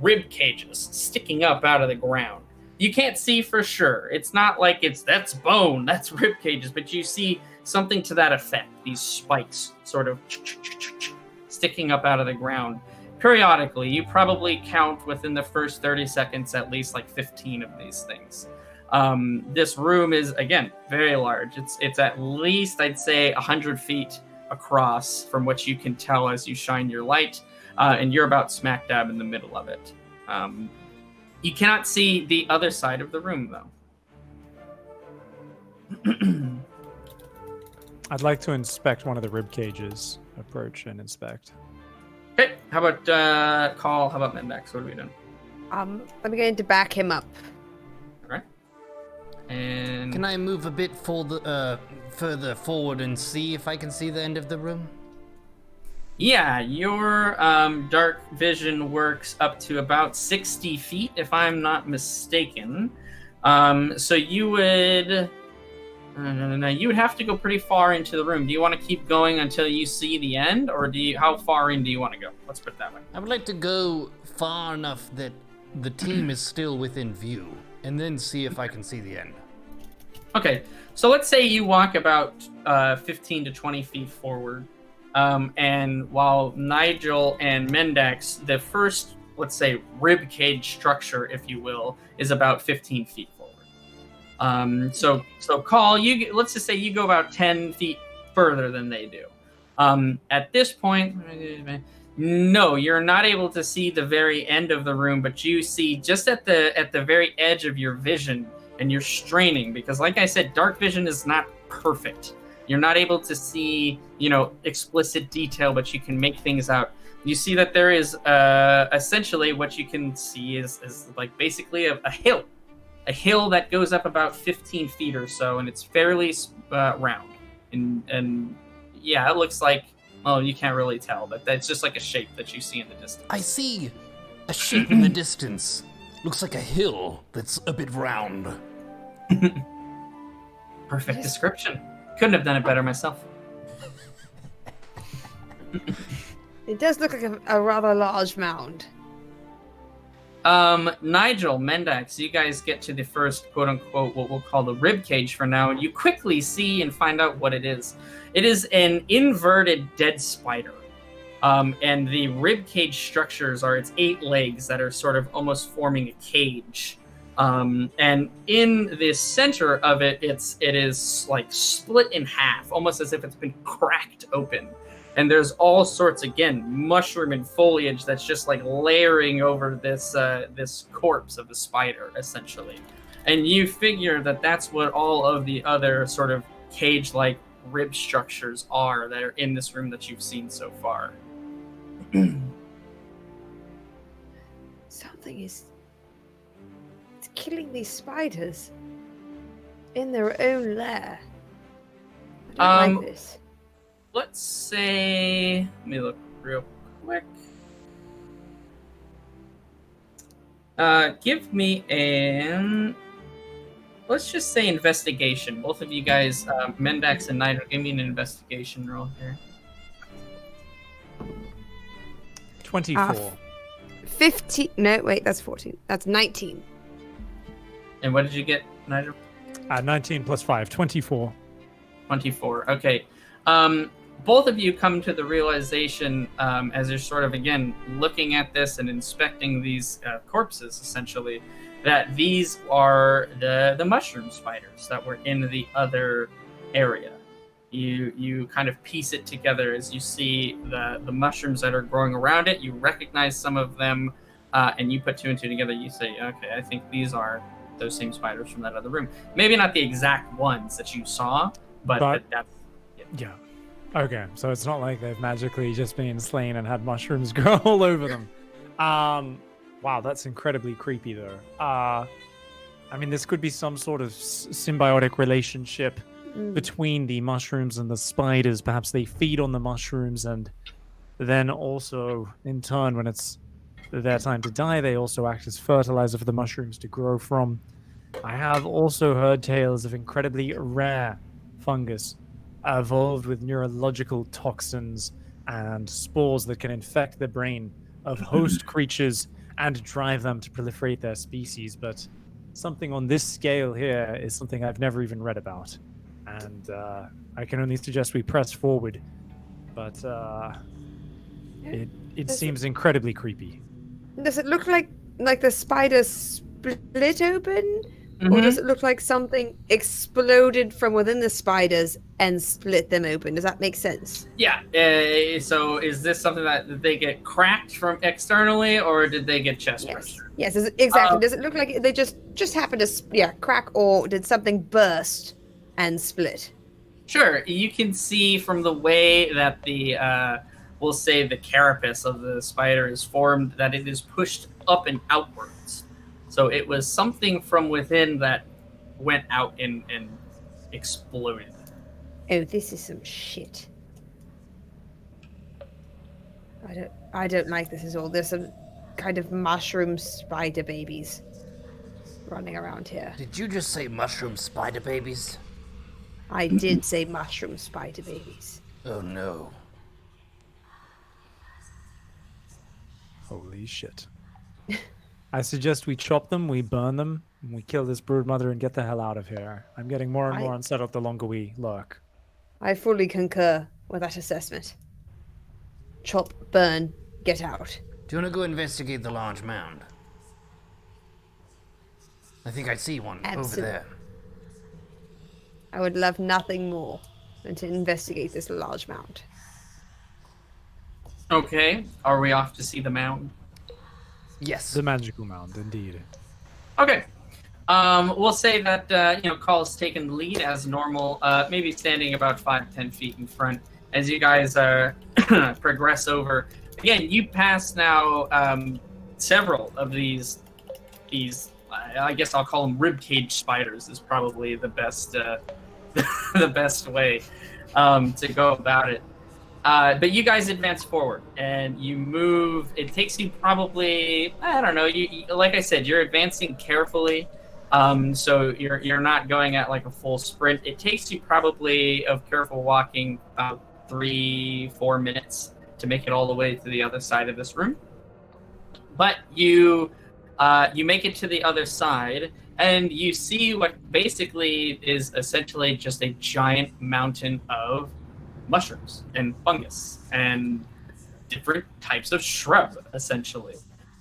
Speaker 2: rib cages sticking up out of the ground. You can't see for sure. It's not like that's bone, that's rib cages, but you see something to that effect. These spikes sort of sticking up out of the ground. Periodically, you probably count within the first 30 seconds at least like 15 of these things. This room is, again, very large. It's at least, I'd say, 100 feet across from what you can tell as you shine your light, and you're about smack dab in the middle of it. You cannot see the other side of the room, though.
Speaker 3: I'd like to inspect one of the rib cages. Approach and inspect.
Speaker 2: Okay, how about Call? How about Mendax? What are we doing?
Speaker 4: I'm going to back him up.
Speaker 2: All right. And
Speaker 5: Can I move a bit further forward and see if I can see the end of the room?
Speaker 2: yeah, your dark vision works up to about 60 feet, if I'm not mistaken. So you would. You would have to go pretty far into the room. Do you want to keep going until you see the end, or how far in do you want to go? Let's put it that way.
Speaker 5: I would like to go far enough that the team is still within view, and then see if I can see the end.
Speaker 2: Okay, so let's say you walk about 15 to 20 feet forward, and while Nigel and Mendax, the first, let's say, rib cage structure, if you will, is about 15 feet forward. So Call, let's just say you go about 10 feet further than they do. At this point, no, you're not able to see the very end of the room, but you see just at the very edge of your vision, and you're straining because, like I said, dark vision is not perfect. You're not able to see, explicit detail, but you can make things out. You see that there is essentially what you can see is like basically a hill. A hill that goes up about 15 feet or so, and it's fairly round. And yeah, it looks like, well, you can't really tell, but that's just like a shape that you see in the distance.
Speaker 5: I see a shape in the distance. Looks like a hill that's a bit round.
Speaker 2: Perfect description. Couldn't have done it better myself.
Speaker 4: It does look like a rather large mound.
Speaker 2: Nigel, Mendax, you guys get to the first quote-unquote what we'll call the rib cage for now, and you quickly see and find out what it is. It is an inverted dead spider. And the rib cage structures are its 8 legs that are sort of almost forming a cage. And in the center of it, it is like split in half, almost as if it's been cracked open. And there's all sorts, again, mushroom and foliage that's just like layering over this corpse of the spider, essentially. And you figure that that's what all of the other sort of cage-like rib structures are that are in this room that you've seen so far.
Speaker 4: Something is killing these spiders in their own lair. I don't like this.
Speaker 2: Let's say, let me look real quick. Give me let's just say investigation. Both of you guys, Mendax and Nigel, give me an investigation roll here.
Speaker 3: 24.
Speaker 4: 15. No, wait, that's 14. That's 19.
Speaker 2: And what did you get, Nigel?
Speaker 3: 19 plus 5, 24.
Speaker 2: 24. Okay. Both of you come to the realization, as you're sort of, again, looking at this and inspecting these corpses, essentially, that these are the mushroom spiders that were in the other area. You kind of piece it together as you see the mushrooms that are growing around it. You recognize some of them, and you put 2 and 2 together. You say, okay, I think these are those same spiders from that other room. Maybe not the exact ones that you saw, but that's...
Speaker 3: Yeah. Okay, so it's not like they've magically just been slain and had mushrooms grow all over them. Wow, that's incredibly creepy, though. I mean, this could be some sort of symbiotic relationship between the mushrooms and the spiders. Perhaps they feed on the mushrooms, and then also, in turn, when it's their time to die, they also act as fertilizer for the mushrooms to grow from. I have also heard tales of incredibly rare fungus evolved with neurological toxins and spores that can infect the brain of host creatures and drive them to proliferate their species. But something on this scale here is something I've never even read about. And I can only suggest we press forward. But it seems incredibly creepy.
Speaker 4: Does it look like the spiders split open? Or does it look like something exploded from within the spiders and split them open? Does that make sense?
Speaker 2: Yeah. So is this something that they get cracked from externally, or did they get chest pressure?
Speaker 4: Yes, exactly. Does it look like they just happened to crack, or did something burst and split?
Speaker 2: Sure. You can see from the way that the we'll say the carapace of the spider is formed that it is pushed up and outwards. So it was something from within that went out and exploded.
Speaker 4: Oh, this is some shit. I don't like this at all. There's some kind of mushroom spider babies running around here.
Speaker 5: Did you just say mushroom spider babies?
Speaker 4: I did say mushroom spider babies.
Speaker 5: Oh no.
Speaker 3: Holy shit. I suggest we chop them, we burn them, and we kill this broodmother and get the hell out of here. I'm getting more and more unsettled the longer we lurk.
Speaker 4: I fully concur with that assessment. Chop, burn, get out.
Speaker 5: Do you want to go investigate the large mound? I think I see one over there.
Speaker 4: I would love nothing more than to investigate this large mound.
Speaker 2: Okay. Are we off to see the mound?
Speaker 5: Yes.
Speaker 3: The magical mound, indeed.
Speaker 2: Okay. We'll say that, Call's taken the lead as normal, maybe standing about 5-10 feet in front as you guys progress over. Again, you pass now several of these I guess I'll call them ribcage spiders is probably the best the best way to go about it. But you guys advance forward and you move. It takes you probably, I don't know. You like I said, you're advancing carefully, so you're not going at like a full sprint. It takes you probably, of careful walking, about 3-4 minutes to make it all the way to the other side of this room. But you make it to the other side, and you see what basically is essentially just a giant mountain of mushrooms and fungus and different types of shrub, essentially.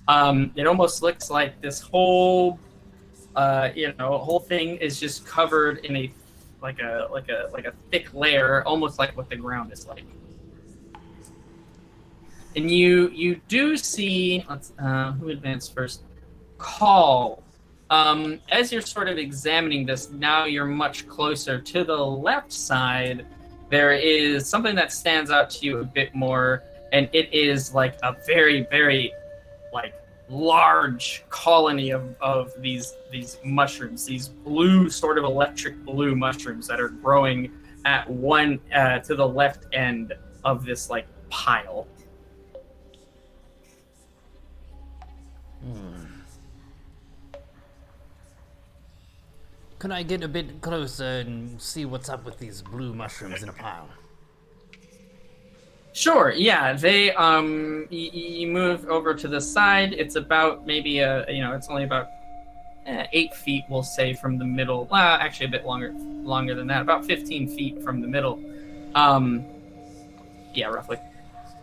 Speaker 2: It almost looks like this whole thing is just covered in a thick layer, almost like what the ground is like. And you do see, who advanced first? Call. As you're sort of examining this, now you're much closer to the left side. There is something that stands out to you a bit more, and it is like a very, very large colony of these mushrooms, these blue, sort of electric blue mushrooms that are growing at one to the left end of this pile.
Speaker 5: Can I get a bit closer and see what's up with these blue mushrooms in a pile?
Speaker 2: Sure, yeah. They you move over to the side. It's about maybe it's only about 8 feet, we'll say, from the middle. Actually a bit longer than that. About 15 feet from the middle. Yeah, roughly.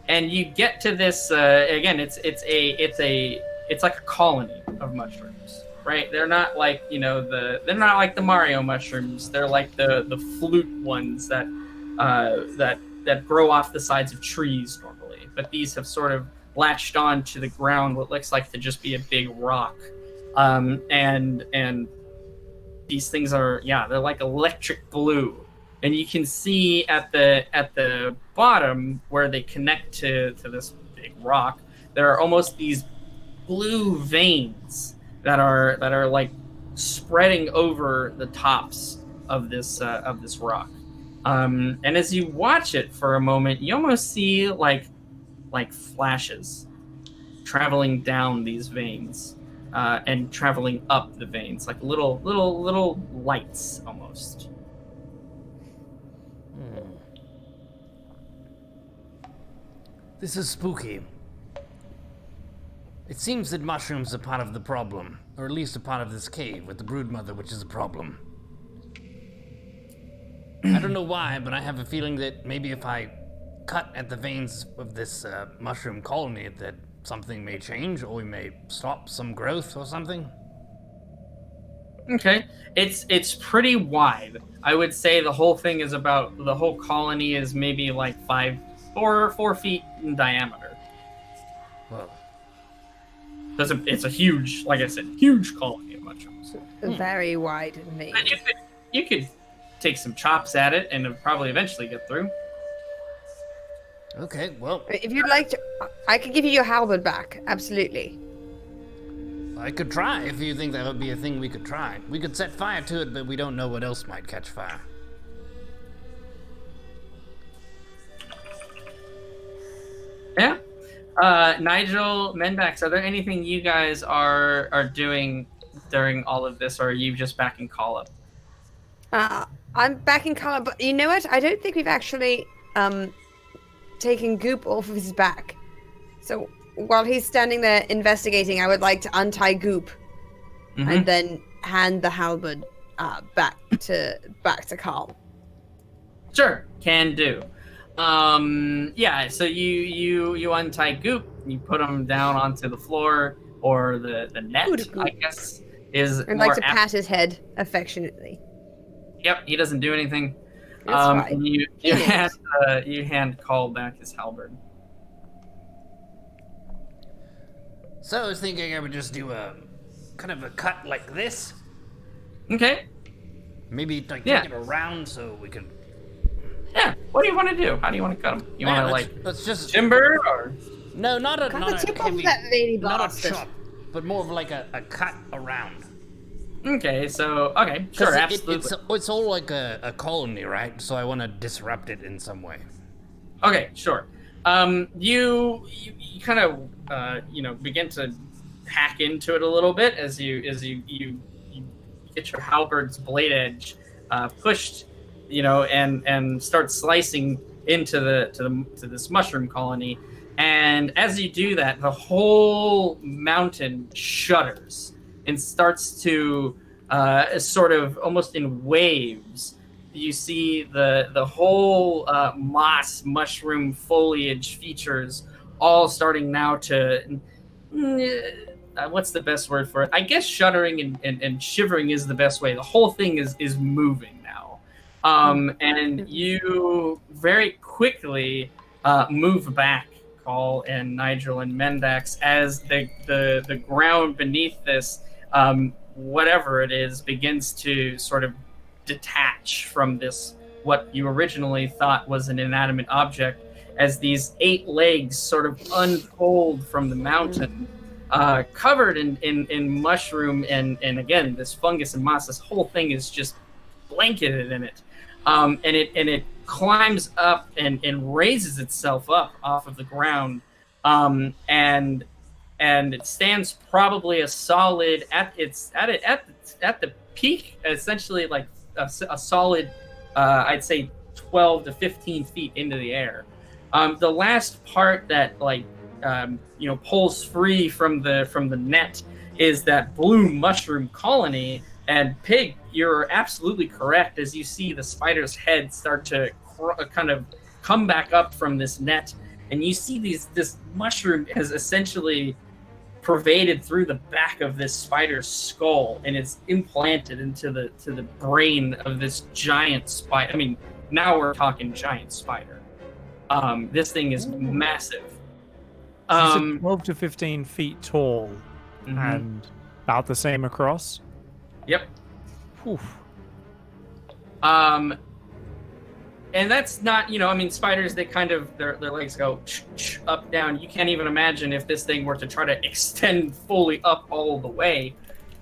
Speaker 2: And you get to this again. It's like a colony of mushrooms, right? They're not like they're not like the Mario mushrooms. They're like the flute ones that grow off the sides of trees normally. But these have sort of latched on to the ground, what looks like to just be a big rock. And these things are, they're like electric blue. and you can see at the bottom where they connect to this big rock, there are almost these blue veins that are like spreading over the tops of this rock. And as you watch it for a moment, you almost see like flashes traveling down these veins and traveling up the veins, like little lights almost.
Speaker 5: This is spooky. It seems that mushrooms are part of the problem, or at least a part of this cave with the broodmother, which is a problem. I don't know why, but I have a feeling that maybe if I cut at the veins of this mushroom colony, that something may change, or we may stop some growth or something.
Speaker 2: Okay, it's pretty wide. I would say the whole colony is maybe like 4 feet in diameter.
Speaker 5: Well,
Speaker 2: It's a huge, like I said, huge colony of mushrooms.
Speaker 4: Very wide vein.
Speaker 2: And you could take some chops at it and it'd probably eventually get through.
Speaker 5: okay, well,
Speaker 4: If you'd like to, I could give you your halberd back. Absolutely.
Speaker 5: I could try if you think that would be a thing we could try. We could set fire to it, but we don't know what else might catch fire.
Speaker 2: Yeah. Nigel, Mendax, are there anything you guys are doing during all of this, or are you just backing call up?
Speaker 4: I'm backing Carla, but you know what? I don't think we've actually taken Goop off of his back. So while he's standing there investigating, I would like to untie Goop and then hand the halberd back to Carl.
Speaker 2: Sure, can do. Yeah, so you untie Goop, you put him down onto the floor or the net, I guess is
Speaker 4: I'd
Speaker 2: more
Speaker 4: like to
Speaker 2: apt.
Speaker 4: pat his head affectionately.
Speaker 2: Yep, he doesn't do anything.
Speaker 4: That's fine.
Speaker 2: And you
Speaker 4: He knows.
Speaker 2: hand Call back his halberd.
Speaker 5: So I was thinking I would just do a kind of a cut like this.
Speaker 2: Okay.
Speaker 5: Maybe like
Speaker 2: Yeah.
Speaker 5: make it around so we can.
Speaker 2: Yeah. What do you want to do? How do you want to cut him? You want to
Speaker 5: let's just
Speaker 2: timber or?
Speaker 5: no, not
Speaker 4: Cut the
Speaker 5: a
Speaker 4: tip off
Speaker 5: heavy,
Speaker 4: that veiny
Speaker 5: not a
Speaker 4: bastard.
Speaker 5: chop, but more of like a cut around.
Speaker 2: Okay, so okay, sure, absolutely.
Speaker 5: It's all like a colony, right? So I want to disrupt it in some way.
Speaker 2: Okay, sure. You kind of begin to hack into it a little bit as you get your halberd's blade edge pushed, and start slicing into this mushroom colony. And as you do that, the whole mountain shudders and starts to sort of almost in waves. You see the whole moss, mushroom, foliage features all starting now to what's the best word for it? I guess shuddering and shivering is the best way. The whole thing is moving now. And you very quickly move back, Call and Nigel and Mendax, as the ground beneath this, whatever it is, begins to sort of detach from this, what you originally thought was an inanimate object, as these 8 legs sort of unfold from the mountain, covered in mushroom and again this fungus and moss. This whole thing is just blanketed in it, and it climbs up and raises itself up off of the ground, and it stands probably a solid at the peak, essentially like a solid, I'd say 12 to 15 feet into the air. The last part that pulls free from the net is that blue mushroom colony. And Pig, you're absolutely correct as you see the spider's head start to kind of come back up from this net, and you see this mushroom has essentially pervaded through the back of this spider's skull, and it's implanted into the brain of this giant spider. I mean, now we're talking giant spider. This thing is massive.
Speaker 3: It's 12 to 15 feet tall
Speaker 2: Mhm.
Speaker 3: and about the same across.
Speaker 2: Yep.
Speaker 3: Whew.
Speaker 2: And that's not, I mean, spiders, they kind of, their legs go up, down. You can't even imagine if this thing were to try to extend fully up all the way.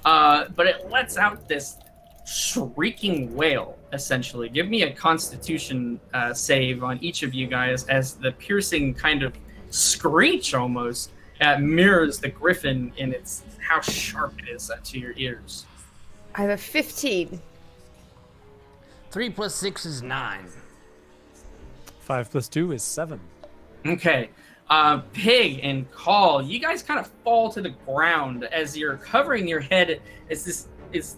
Speaker 2: But it lets out this shrieking wail, essentially. Give me a constitution save on each of you guys as the piercing kind of screech almost mirrors the griffin in its how sharp it is to your ears.
Speaker 4: I have a 15.
Speaker 5: 3 + 6 is 9.
Speaker 3: 5 + 2 is 7.
Speaker 2: Okay. Pig and Call, you guys kind of fall to the ground as you're covering your head as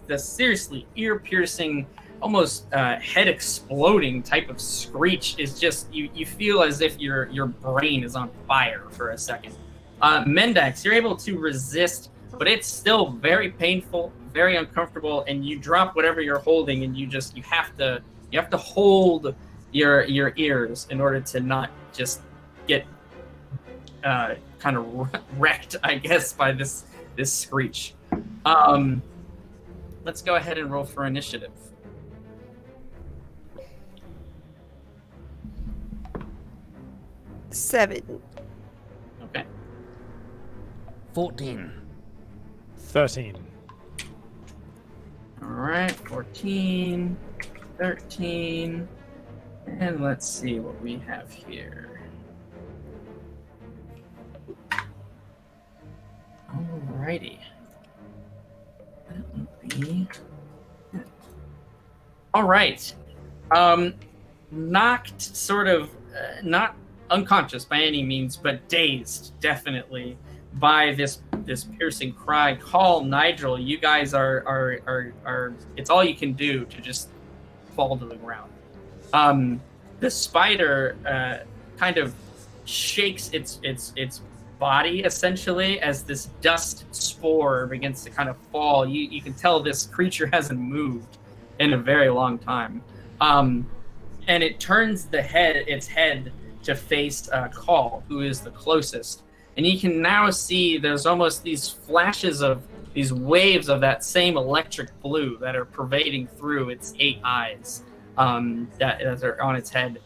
Speaker 2: the seriously ear-piercing, almost head-exploding type of screech is just, you feel as if your brain is on fire for a second. Mendax, you're able to resist, but it's still very painful, very uncomfortable, and you drop whatever you're holding, and you have to hold your ears in order to not just get kind of wrecked, I guess, by this screech. Let's go ahead and roll for initiative.
Speaker 4: Seven.
Speaker 2: Okay.
Speaker 5: 14.
Speaker 3: 13.
Speaker 2: All right, 14, 13, and let's see what we have here. Alrighty. That would be it. All right. Knocked, sort of, not unconscious by any means, but dazed, definitely, by this piercing cry. Call, Nigel, you guys are it's all you can do to just fall to the ground. The spider kind of shakes its body essentially as this dust spore begins to kind of fall. You can tell this creature hasn't moved in a very long time. And it turns its head to face Call, who is the closest. And you can now see there's almost these flashes of these waves of that same electric blue that are pervading through its 8 eyes that are on its head.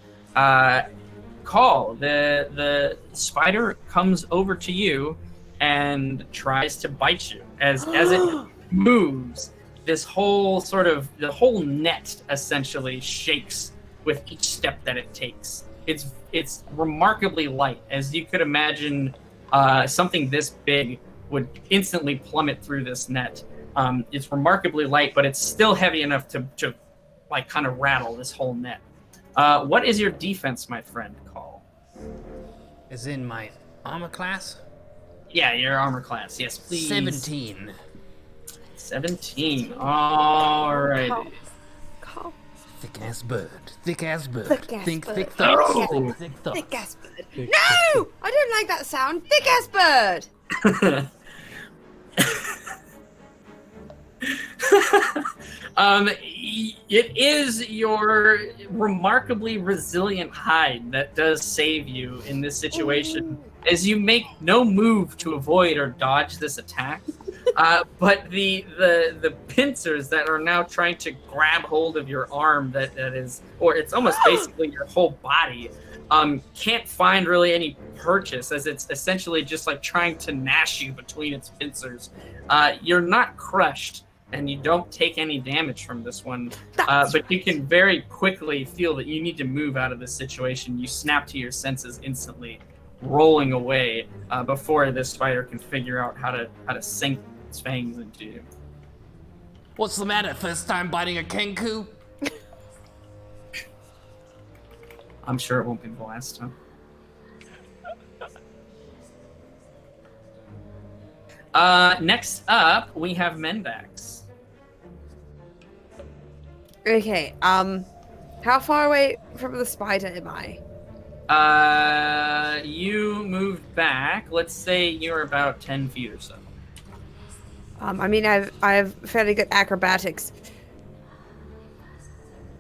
Speaker 2: Call, the spider comes over to you and tries to bite you. As it moves, this whole the whole net essentially shakes with each step that it takes. It's remarkably light, as you could imagine. Something this big would instantly plummet through this net. It's remarkably light, but it's still heavy enough to like kind of rattle this whole net. What is your defense, my friend? Call.
Speaker 5: Is in my armor class?
Speaker 2: Yeah, your armor class. Yes, please.
Speaker 5: 17.
Speaker 2: 17. All right.
Speaker 4: Call.
Speaker 5: Thick ass bird. Thick ass bird.
Speaker 4: Thick-ass
Speaker 5: Think
Speaker 4: bird.
Speaker 5: thick thoughts.
Speaker 2: Oh.
Speaker 5: Think thick thoughts.
Speaker 4: Thick ass bird. No! I don't like that sound. Thick ass bird.
Speaker 2: It is your remarkably resilient hide that does save you in this situation, as you make no move to avoid or dodge this attack. But the pincers that are now trying to grab hold of your arm that is, or it's almost basically your whole body, can't find really any purchase, as it's essentially just like trying to gnash you between its pincers. You're not crushed, and you don't take any damage from this one, but you can very quickly feel that you need to move out of this situation. You snap to your senses instantly, rolling away before this spider can figure out how to sink its fangs into you.
Speaker 5: What's the matter? First time biting a kenku?
Speaker 2: I'm sure it won't be the last time. Next up, we have Mendax.
Speaker 4: Okay, how far away from the spider am I?
Speaker 2: You moved back. Let's say you're about 10 feet or so.
Speaker 4: I mean, I have fairly good acrobatics.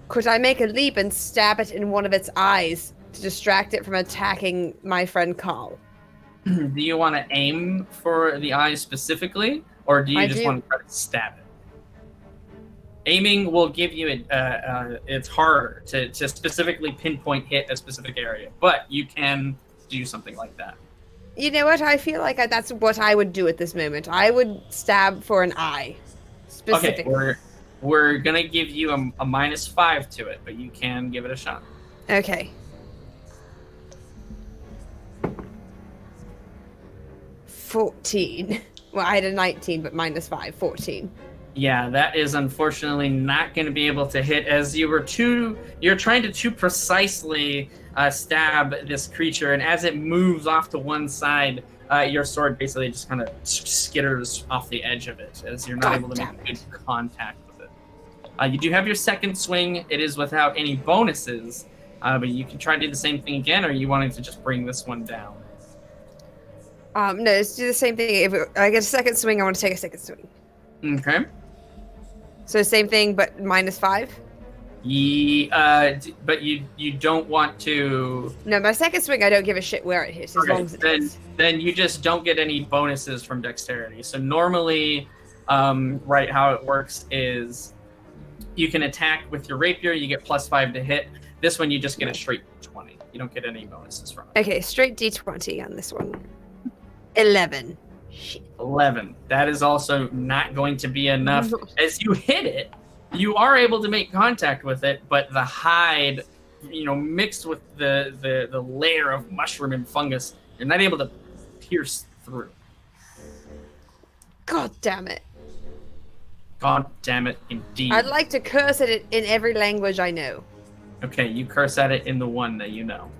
Speaker 4: Could I make a leap and stab it in one of its eyes to distract it from attacking my friend Carl?
Speaker 2: Do you want to aim for the eye specifically, or do you just want to try to stab it? Aiming will give you it's harder to specifically pinpoint hit a specific area, but you can do something like that.
Speaker 4: You know what? I feel like that's what I would do at this moment. I would stab for an eye, specifically.
Speaker 2: Okay, we're gonna give you a -5 to it, but you can give it a shot.
Speaker 4: Okay. 14. Well, I had a 19, but -5, 14.
Speaker 2: Yeah, that is unfortunately not going to be able to hit, as you're trying to too precisely stab this creature, and as it moves off to one side, your sword basically just kind of skitters off the edge of it, as you're not able to make good contact with it. You do have your second swing. It is without any bonuses, but you can try to do the same thing again, or you wanting to just bring this one down?
Speaker 4: No, let's do the same thing. If I get a second swing, I want to take a second swing.
Speaker 2: Okay.
Speaker 4: So same thing, but -5?
Speaker 2: But you don't want to...
Speaker 4: No, my second swing, I don't give a shit where it hits, as long as it hits.
Speaker 2: Then you just don't get any bonuses from dexterity. So normally, right, how it works is you can attack with your rapier, you get +5 to hit. This one, you just get a straight 20. You don't get any bonuses from it.
Speaker 4: Okay, straight D20 on this one. 11. Shit.
Speaker 2: 11. That is also not going to be enough. As you hit it, you are able to make contact with it, but the hide, mixed with the layer of mushroom and fungus, you're not able to pierce through.
Speaker 4: God damn it.
Speaker 2: God damn it, indeed.
Speaker 4: I'd like to curse at it in every language I know.
Speaker 2: Okay, you curse at it in the one that you know.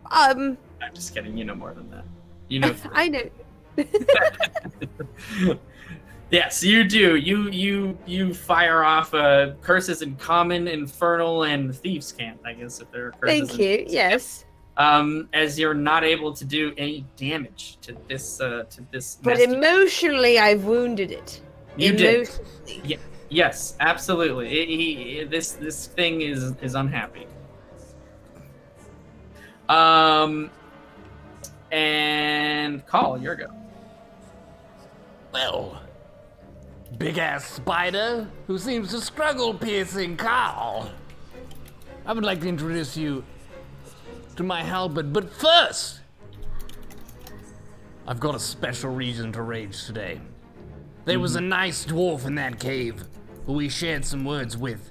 Speaker 2: I'm just kidding. You know more than that. You know.
Speaker 4: I know.
Speaker 2: Yes, you do. You fire off curses in common, infernal, and thieves' cant. I guess if there are curses.
Speaker 4: Thank you. Yes.
Speaker 2: As you're not able to do any damage to this.
Speaker 4: But emotionally, I've wounded it.
Speaker 2: You did. Yeah. Yes, absolutely. This thing is unhappy. And Call, your go.
Speaker 5: Well, big-ass spider who seems to struggle piercing Carl. I would like to introduce you to my halberd, but first, I've got a special reason to rage today. There was a nice dwarf in that cave who we shared some words with,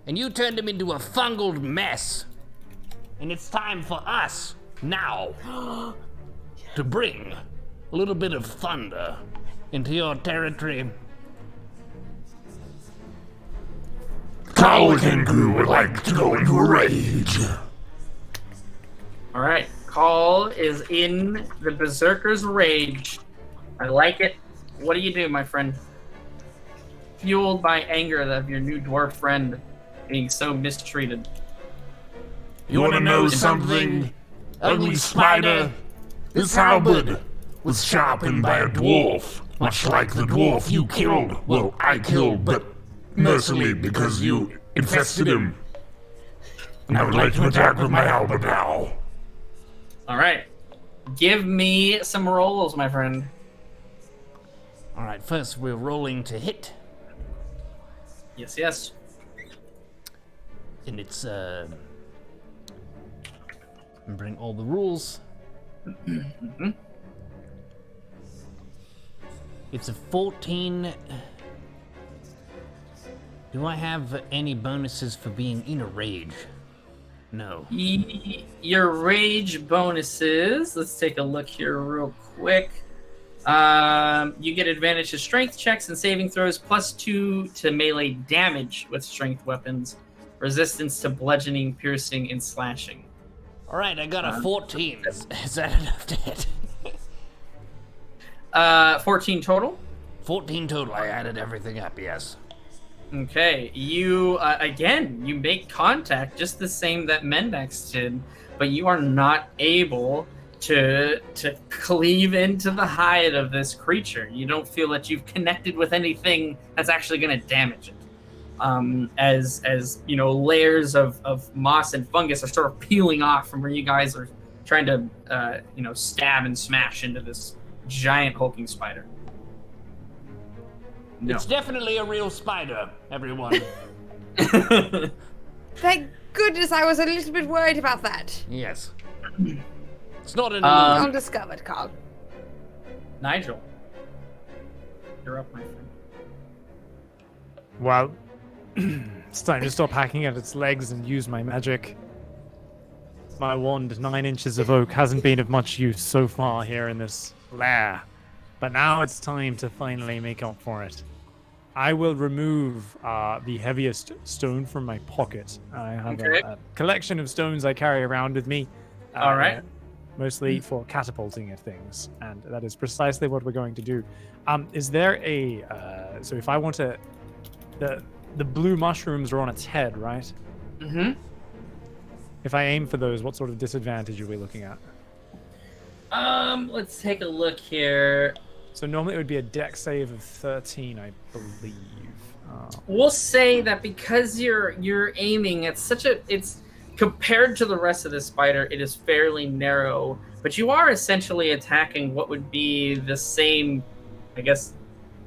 Speaker 5: and you turned him into a fungal mess. And it's time for us, now, to bring a little bit of thunder into your territory.
Speaker 1: Carl Kangaroo would like to go into a rage.
Speaker 2: All right, Call is in the Berserker's Rage. I like it. What do you do, my friend? Fueled by anger of your new dwarf friend being so mistreated.
Speaker 1: You wanna know something, ugly spider? This halberd was sharpened by a dwarf, much like the dwarf you killed. Well, I killed, but mercilessly because you infested him. And I would like to attack with my halberd now.
Speaker 2: All right. Give me some rolls, my friend.
Speaker 5: All right, first we're rolling to hit.
Speaker 2: Yes, yes.
Speaker 5: And it's, bring all the rules. It's a 14. Do I have any bonuses for being in a rage? No.
Speaker 2: Your rage bonuses, let's take a look here real quick. You get advantage to strength checks and saving throws, +2 to melee damage with strength weapons, resistance to bludgeoning, piercing, and slashing.
Speaker 5: All right, I got a 14. Is that enough to hit?
Speaker 2: 14 total?
Speaker 5: 14 total. I added everything up, yes.
Speaker 2: Okay, you, again, you make contact just the same that Mendex did, but you are not able to cleave into the hide of this creature. You don't feel that you've connected with anything that's actually going to damage it. As you know, layers of moss and fungus are sort of peeling off from where you guys are trying to, stab and smash into this giant hulking spider. No.
Speaker 5: It's definitely a real spider, everyone.
Speaker 4: Thank goodness, I was a little bit worried about that.
Speaker 5: Yes. It's not an
Speaker 4: Well discovered, Carl.
Speaker 2: Nigel, you're up, my friend.
Speaker 3: Well, it's time to stop hacking at its legs and use my magic. My wand, 9 inches of oak, hasn't been of much use so far here in this lair. But now it's time to finally make up for it. I will remove the heaviest stone from my pocket. I have a collection of stones I carry around with me.
Speaker 2: All right.
Speaker 3: Mostly for catapulting at things, and that is precisely what we're going to do. Is there a so if I want to, the blue mushrooms are on its head, right?
Speaker 2: Mm-hmm.
Speaker 3: If I aim for those, what sort of disadvantage are we looking at?
Speaker 2: Let's take a look here.
Speaker 3: So normally it would be a dex save of 13, I believe.
Speaker 2: We'll say that because you're aiming at it's compared to the rest of the spider, it is fairly narrow, but you are essentially attacking what would be the same, I guess,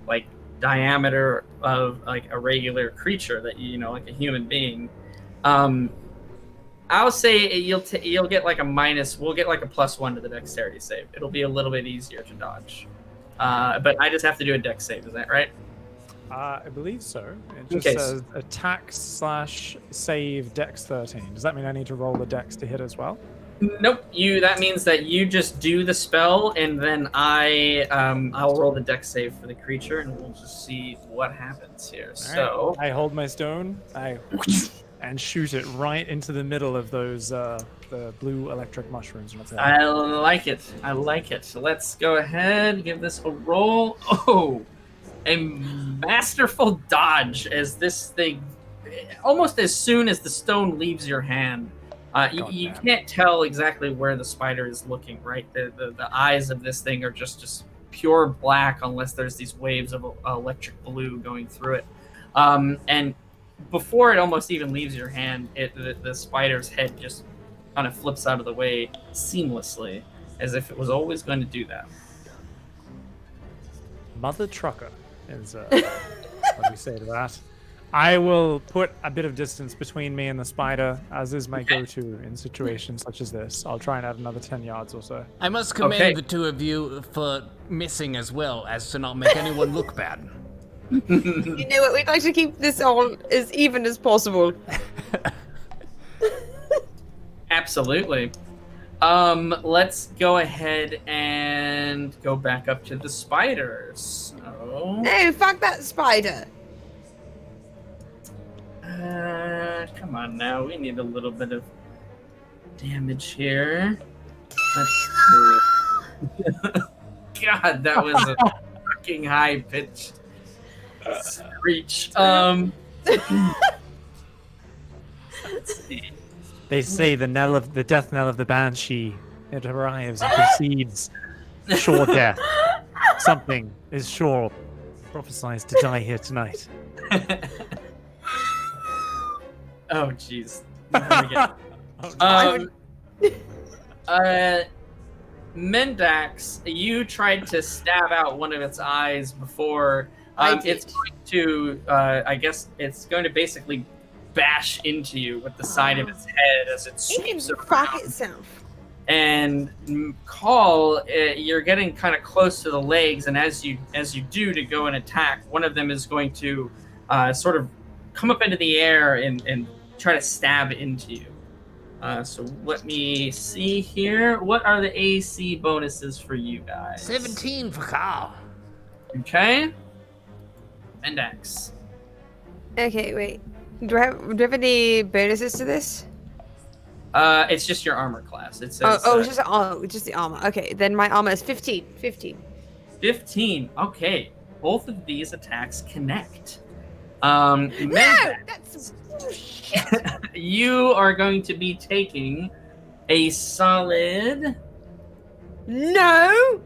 Speaker 2: like diameter of like a regular creature that like a human being. I'll say you'll get like a minus. We'll get like a +1 to the dexterity save. It'll be a little bit easier to dodge. But I just have to do a dex save. Is that right?
Speaker 3: I believe so. It just
Speaker 2: Okay.
Speaker 3: says attack/save dex 13. Does that mean I need to roll the dex to hit as well?
Speaker 2: Nope. That means that you just do the spell, and then I'll roll the dex save for the creature, and we'll just see what happens here.
Speaker 3: All right. I hold my stone, and shoot it right into the middle of those the blue electric mushrooms on its head.
Speaker 2: I like it. I like it. So let's go ahead, give this a roll. Oh, a masterful dodge as this thing, almost as soon as the stone leaves your hand. You can't tell exactly where the spider is looking, right? The eyes of this thing are just pure black unless there's these waves of electric blue going through it. And before it almost even leaves your hand, the spider's head just kind of flips out of the way seamlessly, as if it was always going to do that.
Speaker 3: Mother trucker is what do we say to that? I will put a bit of distance between me and the spider, as is my go-to in situations such as this. I'll try and add another 10 yards or so.
Speaker 5: I must commend the two of you for missing as well as to not make anyone look bad.
Speaker 4: You know what? We'd like to keep this all as even as possible.
Speaker 2: Absolutely. Let's go ahead and go back up to the spiders. So,
Speaker 4: No, fuck that spider.
Speaker 2: come on now. We need a little bit of damage here. Let's see. God, that was a fucking high-pitched screech. Let's see.
Speaker 3: They say the death knell of the banshee. It arrives and precedes sure death. Something is sure prophesies to die here tonight.
Speaker 2: Oh, jeez. Mendax, you tried to stab out one of its eyes before. It's going to, I guess, it's going to basically bash into you with the side of its head as it sweeps
Speaker 4: It can
Speaker 2: around.
Speaker 4: fuck itself.
Speaker 2: And Call, you're getting kind of close to the legs, and as you do to go and attack, one of them is going to sort of come up into the air and try to stab into you. So let me see here. What are the AC bonuses for you guys?
Speaker 5: 17 for Carl.
Speaker 2: Okay. Mendax.
Speaker 4: Okay, wait. Do I have any bonuses to this?
Speaker 2: It's just your armor class. It says
Speaker 4: It's just the armor. Okay, then my armor is 15.
Speaker 2: 15. Okay. Both of these attacks connect.
Speaker 4: No,
Speaker 2: Mendax,
Speaker 4: that's bullshit.
Speaker 2: you are going to be taking a solid
Speaker 4: No.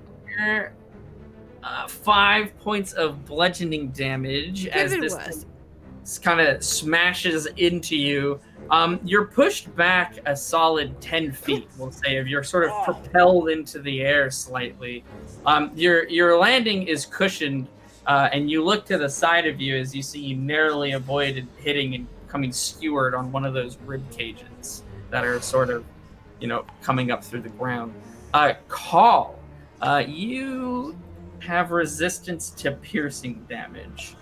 Speaker 2: 5 points of bludgeoning damage as
Speaker 4: Even
Speaker 2: this
Speaker 4: worse.
Speaker 2: kind of smashes into you. You're pushed back a solid 10 feet, we'll say, if you're sort of propelled into the air slightly. Your landing is cushioned, and you look to the side of you as you see you narrowly avoided hitting and coming skewered on one of those rib cages that are sort of, coming up through the ground. Call, you have resistance to piercing damage.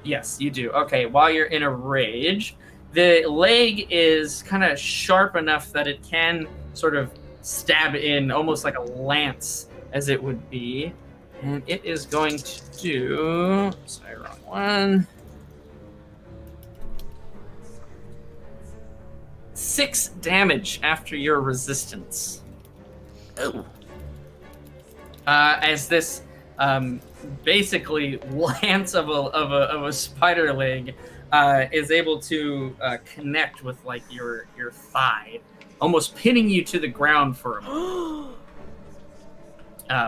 Speaker 2: Yes, you do. Okay, while you're in a rage, the leg is kind of sharp enough that it can sort of stab in almost like a lance, as it would be. And it is going to do... Sorry, wrong one. 6 damage after your resistance.
Speaker 5: Oh.
Speaker 2: As this basically lance of a spider leg is able to connect with like your thigh, almost pinning you to the ground for a moment.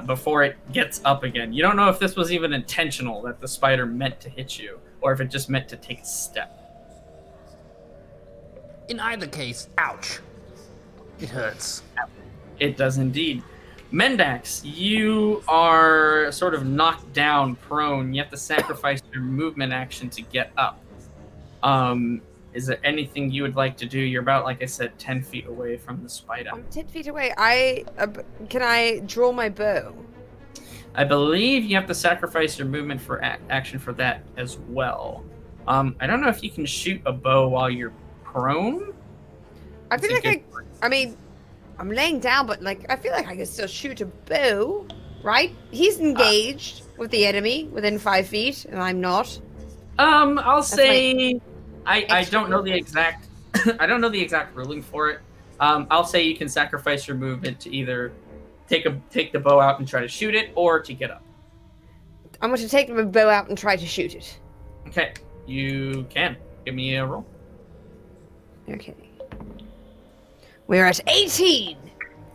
Speaker 2: Before it gets up again. You don't know if this was even intentional, that the spider meant to hit you, or if it just meant to take a step.
Speaker 5: In either case, ouch. It hurts.
Speaker 2: It does indeed. Mendax, you are sort of knocked down, prone. You have to sacrifice your movement action to get up. Is there anything you would like to do? You're about, like I said, 10 feet away from the spider.
Speaker 4: I'm 10 feet away. Can I draw my bow?
Speaker 2: I believe you have to sacrifice your movement for action for that as well. I don't know if you can shoot a bow while you're prone.
Speaker 4: I feel like I'm laying down, but like I feel like I can still shoot a bow, right? He's engaged with the enemy within 5 feet, and I'm not.
Speaker 2: I'll say I don't know the exact I don't know the exact ruling for it. I'll say you can sacrifice your movement to either take the bow out and try to shoot it, or to get up.
Speaker 4: I'm going to take my bow out and try to shoot it.
Speaker 2: Okay, you can. Give me a roll.
Speaker 4: Okay. We're at 18.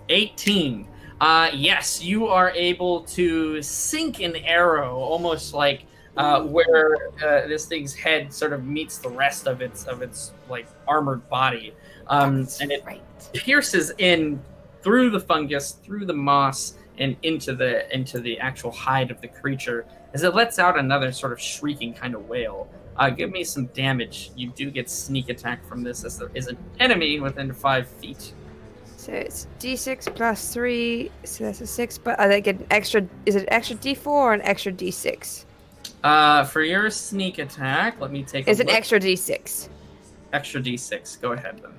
Speaker 2: 18. Yes, you are able to sink an arrow almost like where this thing's head sort of meets the rest of its like armored body, and it pierces in through the fungus, through the moss, and into the actual hide of the creature as it lets out another sort of shrieking kind of wail. Give me some damage. You do get sneak attack from this, as there is an enemy within 5 feet.
Speaker 4: So it's d6 plus 3, so that's a 6, but I get an extra, is it an extra d4 or an extra d6?
Speaker 2: For your sneak attack, let me take a
Speaker 4: It's
Speaker 2: look.
Speaker 4: an extra d6.
Speaker 2: Extra d6. Go ahead then.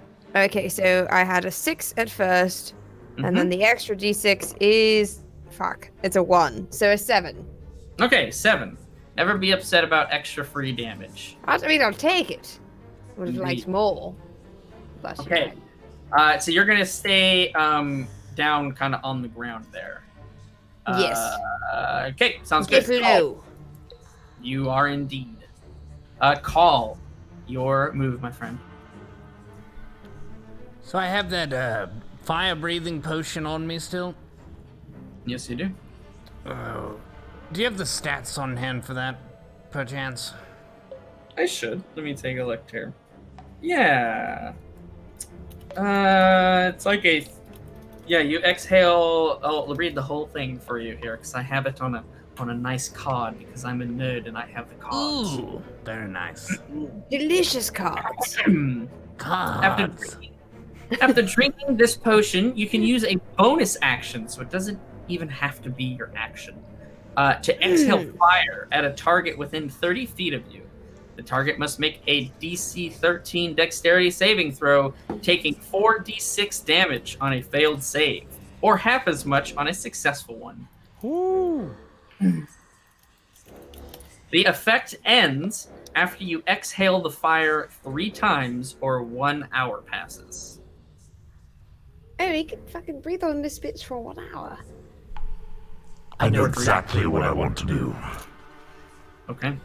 Speaker 4: Okay, so I had a 6 at first, and then the extra d6 is, it's a 1, so a 7.
Speaker 2: Okay, 7. Never be upset about extra free damage.
Speaker 4: I mean, I'll take it. Would have liked more. But
Speaker 2: Okay. So you're gonna stay down kind of on the ground there.
Speaker 4: Yes.
Speaker 2: Okay, sounds good.
Speaker 4: Below.
Speaker 2: You are indeed. Call your move, my friend.
Speaker 5: So I have that fire-breathing potion on me still?
Speaker 2: Yes, you do.
Speaker 5: Do you have the stats on hand for that, perchance?
Speaker 2: I should. Let me take a look here. Yeah. It's like a... Yeah, you exhale... I'll read the whole thing for you here, because I have it on a nice card, because I'm a nerd and I have the cards.
Speaker 5: Ooh, very nice.
Speaker 4: Delicious cards.
Speaker 5: Cards.
Speaker 2: After drinking this potion, you can use a bonus action, so it doesn't even have to be your action, to exhale fire at a target within 30 feet of you. The target must make a DC 13 dexterity saving throw, taking 4d6 damage on a failed save, or half as much on a successful one.
Speaker 3: Ooh.
Speaker 2: The effect ends after you exhale the fire 3 times or 1 hour passes.
Speaker 4: Oh, he can fucking breathe on this bitch for 1 hour.
Speaker 7: I know exactly what I want to do.
Speaker 2: Okay.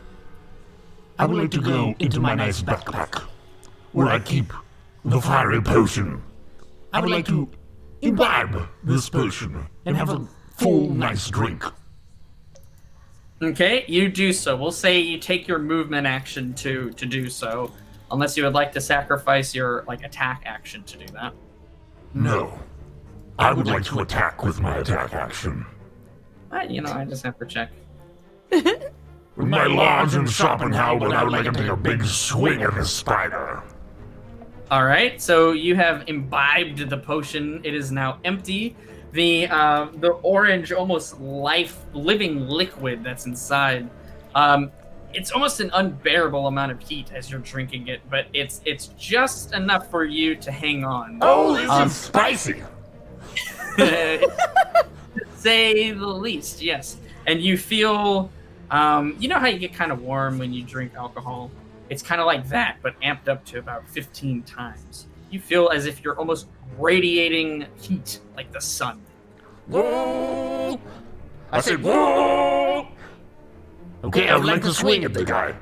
Speaker 7: I would like to go into my nice backpack, where I keep the fiery potion. I would like to imbibe this potion and have a full, nice drink.
Speaker 2: Okay, you do so. We'll say you take your movement action to do so, unless you would like to sacrifice your attack action to do that.
Speaker 7: No. I would like to attack with my attack action.
Speaker 2: I just have to check.
Speaker 7: With my large and sharpened halberd, I would like to take a big swing at this spider.
Speaker 2: All right, so you have imbibed the potion. It is now empty. The orange, almost living liquid that's inside. It's almost an unbearable amount of heat as you're drinking it, but it's just enough for you to hang on.
Speaker 7: Oh, this is spicy.
Speaker 2: To say the least, yes. And you feel, you know how you get kind of warm when you drink alcohol? It's kind of like that, but amped up to about 15 times. You feel as if you're almost radiating heat like the sun.
Speaker 7: Whoa! I said, whoa! Okay, I would like to swing at the guy.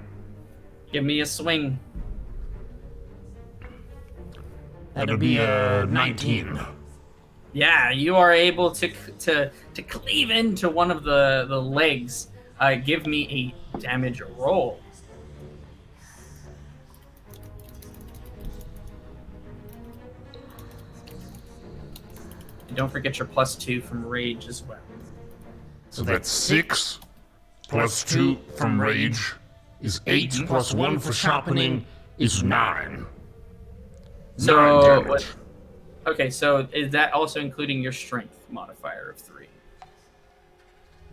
Speaker 2: Give me a swing.
Speaker 7: That'd be 19.
Speaker 2: Yeah, you are able to cleave into one of the legs. Give me a damage roll. And don't forget your +2 from rage as well.
Speaker 7: So that's 6 plus 2 from rage is 8 plus 1 for sharpening is 9.
Speaker 2: So
Speaker 7: 9 damage.
Speaker 2: what? Okay, so is that also including your strength modifier of 3?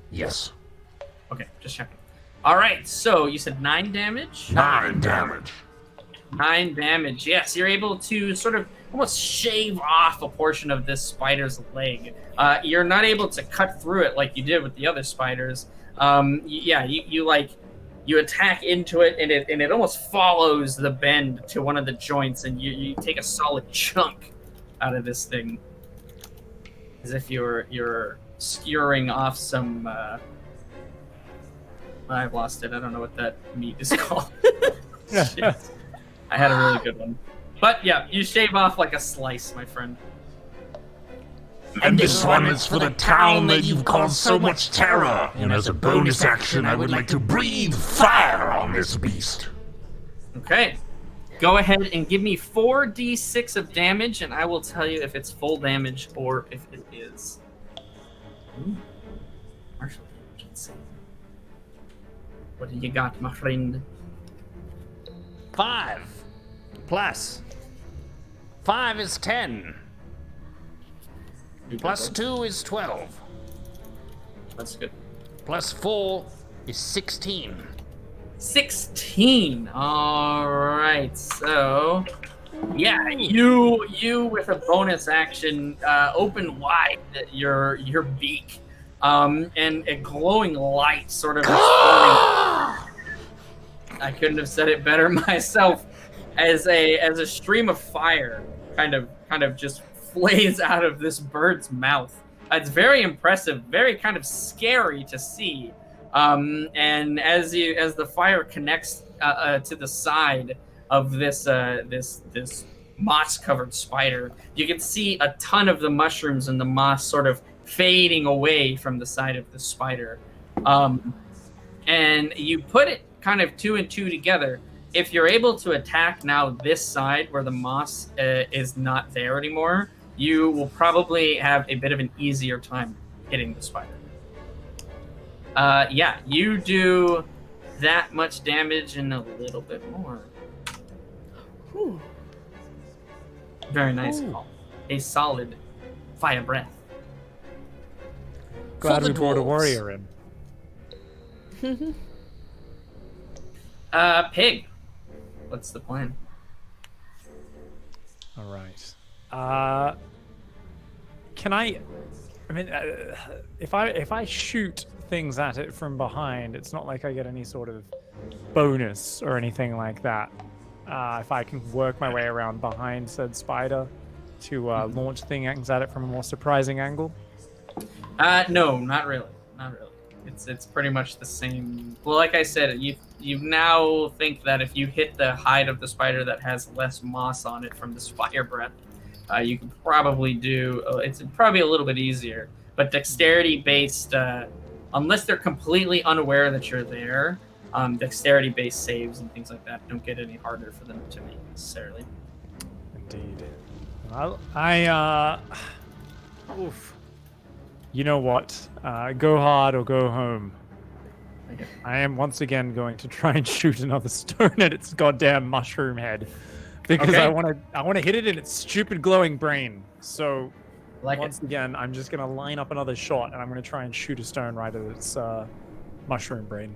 Speaker 7: Yes.
Speaker 2: Okay, just checking. All right, so you said 9 damage?
Speaker 7: 9 damage.
Speaker 2: 9 damage. Yes, you're able to sort of almost shave off a portion of this spider's leg. You're not able to cut through it like you did with the other spiders. You attack into it, and it almost follows the bend to one of the joints, and you take a solid chunk out of this thing, as if you're skewering off some. I've lost it. I don't know what that meat is called. Shit. I had a really good one. But yeah, you shave off like a slice, my friend.
Speaker 7: And this one is for the town that you've caused so much terror. And as a bonus action, I would like to breathe fire on this beast.
Speaker 2: Okay. Go ahead and give me 4d6 of damage, and I will tell you if it's full damage or if it is. Ooh. Partial damage, let's see. What do you got, my friend?
Speaker 5: 5 plus 5 is 10. Plus 2 is 12.
Speaker 2: That's good.
Speaker 5: Plus 4 is 16.
Speaker 2: 16. All right. So, yeah, you with a bonus action open wide your beak, and a glowing light sort of. I couldn't have said it better myself. As a stream of fire, kind of just flays out of this bird's mouth. It's very impressive, very kind of scary to see. And as the fire connects to the side of this moss-covered spider, you can see a ton of the mushrooms and the moss sort of fading away from the side of the spider. And you put it kind of 2 and 2 together. If you're able to attack now this side where the moss is not there anymore, you will probably have a bit of an easier time hitting the spider. Yeah, you do that much damage and a little bit more.
Speaker 4: Whew.
Speaker 2: Very nice. A solid fire breath.
Speaker 3: Glad
Speaker 5: For
Speaker 3: we
Speaker 5: the
Speaker 3: brought a
Speaker 5: dwarves.
Speaker 3: warrior in.
Speaker 2: Pig. What's the plan?
Speaker 3: All right. Can I mean, if I shoot things at it from behind, it's not like I get any sort of bonus or anything like that. If I can work my way around behind said spider to launch things at it from a more surprising angle.
Speaker 2: No, not really. Not really. It's pretty much the same. Well, like I said, you now think that if you hit the hide of the spider that has less moss on it from the fire breath, you can probably do. It's probably a little bit easier. But dexterity-based, unless they're completely unaware that you're there, dexterity-based saves and things like that don't get any harder for them to make necessarily.
Speaker 3: Indeed. Well, oof. You know what? Go hard or go home. I am once again going to try and shoot another stone at its goddamn mushroom head, because
Speaker 2: Okay.
Speaker 3: I want to hit it in its stupid glowing brain. So
Speaker 2: Like it.
Speaker 3: once again, I'm just gonna line up another shot, and I'm gonna try and shoot a stone right at its mushroom brain.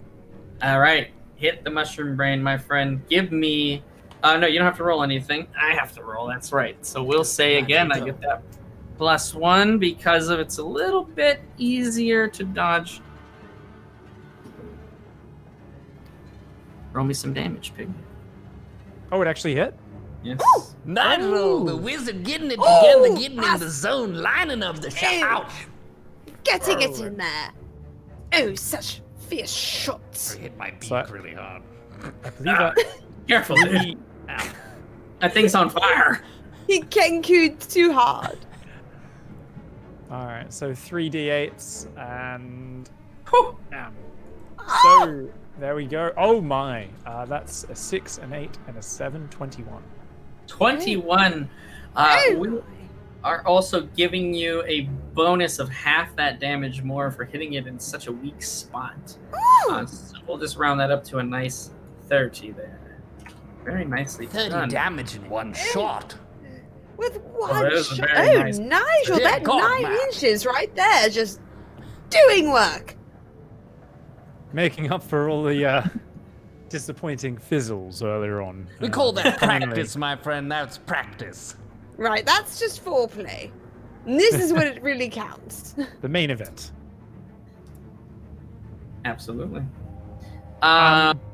Speaker 2: All right, hit the mushroom brain, my friend. Give me. No, you don't have to roll anything. I have to roll. That's right. So we'll say again, I get that +1 because of it's a little bit easier to dodge. Roll me some damage, pig.
Speaker 3: Oh, it actually hit.
Speaker 2: Yes.
Speaker 5: Nigel, the wizard getting it together, getting in the zone, lining up the shot.
Speaker 4: Ew.
Speaker 5: Ouch!
Speaker 4: Getting it in there. Oh, such fierce shots.
Speaker 5: I hit my beak
Speaker 3: So-
Speaker 5: really hard.
Speaker 3: I believe that.
Speaker 2: Careful, dude. That thing's on fire.
Speaker 4: He kenku'd too hard.
Speaker 3: All right, so 3d8s and
Speaker 2: Whew.
Speaker 3: so there we go. Oh my, that's a 6, an 8, and a 7, 21.
Speaker 2: 21.
Speaker 4: Oh.
Speaker 2: We are also giving you a bonus of half that damage more for hitting it in such a weak spot. So we'll just round that up to a nice 30 there. Very nicely
Speaker 5: 30
Speaker 2: done.
Speaker 5: damage in one shot.
Speaker 4: With one
Speaker 2: that is
Speaker 4: shot.
Speaker 2: very
Speaker 4: Oh,
Speaker 2: nice.
Speaker 4: Nigel,
Speaker 5: Yeah,
Speaker 4: that
Speaker 5: God,
Speaker 4: 9
Speaker 5: man.
Speaker 4: inches right there, just doing work.
Speaker 3: Making up for all the disappointing fizzles earlier on.
Speaker 5: We call that
Speaker 3: finally.
Speaker 5: practice, my friend. That's practice.
Speaker 4: Right, that's just foreplay. And this is what it really counts.
Speaker 3: The main event.
Speaker 2: Absolutely.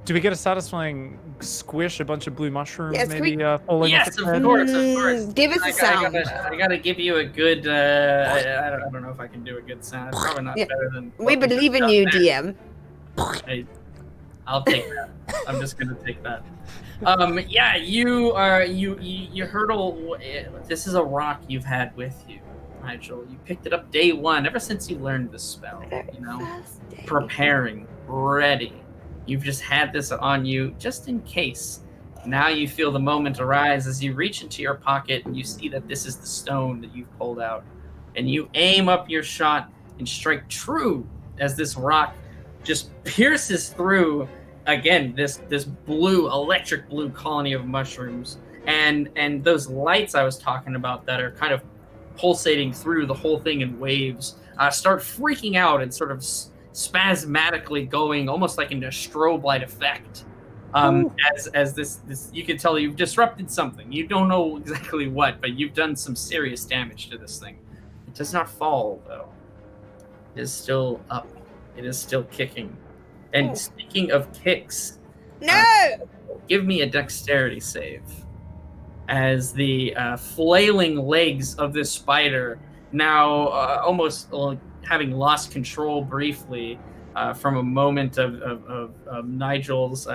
Speaker 3: Do we get a satisfying squish? A bunch of blue mushrooms,
Speaker 4: Yes, can
Speaker 3: maybe
Speaker 4: we-
Speaker 3: falling
Speaker 2: Yes,
Speaker 3: off its
Speaker 2: of
Speaker 3: head?
Speaker 2: course, of course.
Speaker 4: Give us a sound.
Speaker 2: I gotta give you a good. I don't know if I can do a good sound. It's probably not
Speaker 4: Yeah.
Speaker 2: better than.
Speaker 4: We
Speaker 2: what we
Speaker 4: believe in
Speaker 2: just
Speaker 4: you,
Speaker 2: done there.
Speaker 4: DM.
Speaker 2: I'll take that. I'm just gonna take that. Yeah, you hurdle. This is a rock you've had with you, Nigel. You picked it up day one, ever since you learned the spell. You know,
Speaker 4: First day.
Speaker 2: preparing, ready. You've just had this on you just in case. Now you feel the moment arise as you reach into your pocket and you see that this is the stone that you've pulled out. And you aim up your shot and strike true as this rock just pierces through again this blue, electric blue colony of mushrooms. And those lights I was talking about that are kind of pulsating through the whole thing in waves start freaking out and sort of spasmodically going almost like into a strobe light effect. As this you can tell you've disrupted something. You don't know exactly what, but you've done some serious damage to this thing. It does not fall though. It is still up. It is still kicking. And speaking of kicks,
Speaker 4: No!
Speaker 2: give me a dexterity save. As the flailing legs of this spider, now almost having lost control briefly from a moment of Nigel's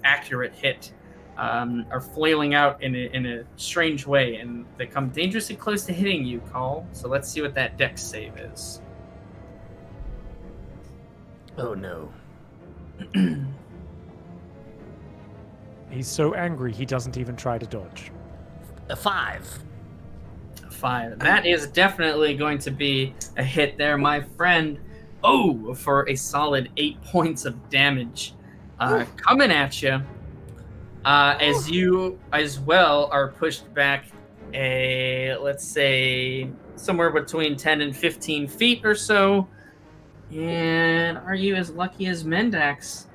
Speaker 2: accurate hit, are flailing out in a strange way, and they come dangerously close to hitting you, Call. So let's see what that dex save is.
Speaker 5: Oh no.
Speaker 3: He's so angry he doesn't even try to dodge.
Speaker 5: A 5.
Speaker 2: 5. That is definitely going to be a hit there, my friend. Oh, for a solid 8 points of damage coming at you. As you as well are pushed back let's say, somewhere between 10 and 15 feet or so. And are you as lucky as Mendax?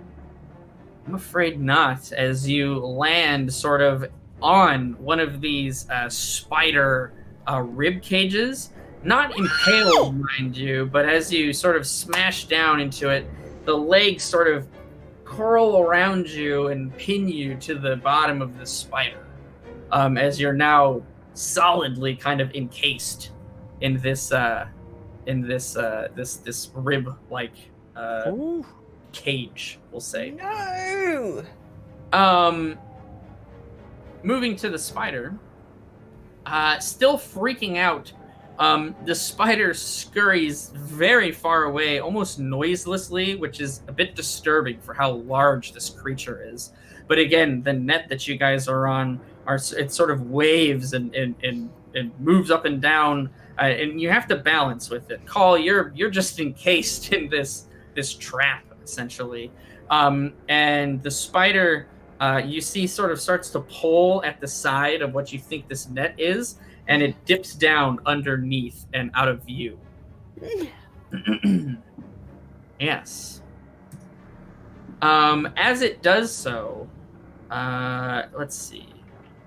Speaker 2: I'm afraid not, as you land sort of on one of these spider rib cages. Not impaled, mind you, but as you sort of smash down into it, the legs sort of curl around you and pin you to the bottom of the spider, as you're now solidly kind of encased in this this rib-like
Speaker 3: Ooh.
Speaker 2: cage, we'll say.
Speaker 4: No!
Speaker 2: Moving to the spider, still freaking out. The spider scurries very far away, almost noiselessly, which is a bit disturbing for how large this creature is. But again, the net that you guys are on, it sort of waves and moves up and down, and you have to balance with it. Call, you're just encased in this trap essentially. And the spider, you see, sort of starts to pull at the side of what you think this net is, and it dips down underneath and out of view. Yes. As it does so, let's see.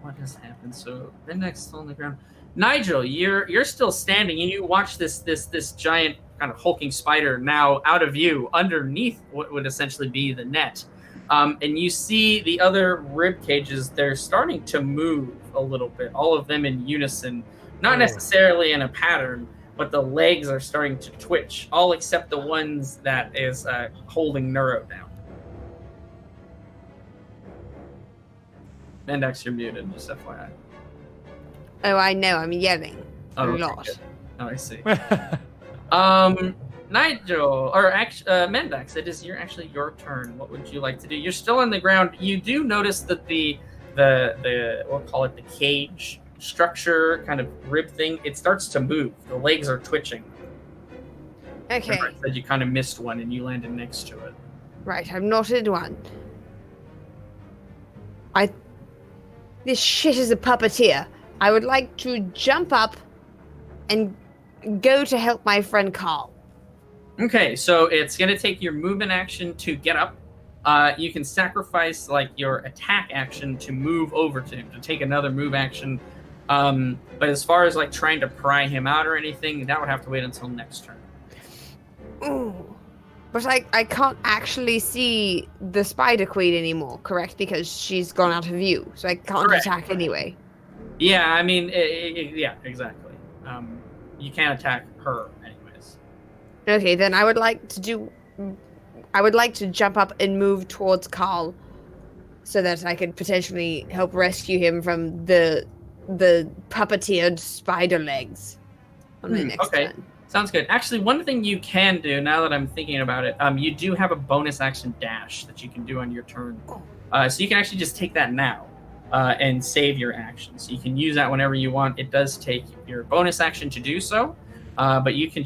Speaker 2: What has happened? So Mendex still on the ground. Nigel, you're still standing, and you watch this giant kind of hulking spider now out of view underneath what would essentially be the net. And you see the other rib cages, they're starting to move a little bit, all of them in unison, not necessarily in a pattern, but the legs are starting to twitch, all except the ones that is holding Neuro down. Mendex, you're muted, just FYI.
Speaker 4: Oh, I know. I'm yelling a lot.
Speaker 2: Good. Oh, I see. Nigel, or Mendex, it is actually your turn. What would you like to do? You're still on the ground. You do notice that the we'll call it the cage structure, kind of rib thing, it starts to move. The legs are twitching.
Speaker 4: Okay.
Speaker 2: Remember I said you kind of missed one and you landed next to it.
Speaker 4: Right, I've knotted one. This shit is a puppeteer. I would like to jump up and go to help my friend Carl.
Speaker 2: Okay, so it's going to take your movement action to get up. You can sacrifice like your attack action to move over to him, to take another move action. But as far as like trying to pry him out or anything, that would have to wait until next turn.
Speaker 4: Ooh. But I can't actually see the Spider Queen anymore, correct? Because she's gone out of view, so I can't attack anyway.
Speaker 2: Yeah, I mean, yeah, exactly. You can't attack her anyways.
Speaker 4: Okay, then I would like to jump up and move towards Carl, so that I could potentially help rescue him from the puppeteered spider legs on my next turn.
Speaker 2: Sounds good. Actually, one thing you can do, now that I'm thinking about it, you do have a bonus action dash that you can do on your turn. So you can actually just take that now and save your action. So you can use that whenever you want. It does take your bonus action to do so, but you can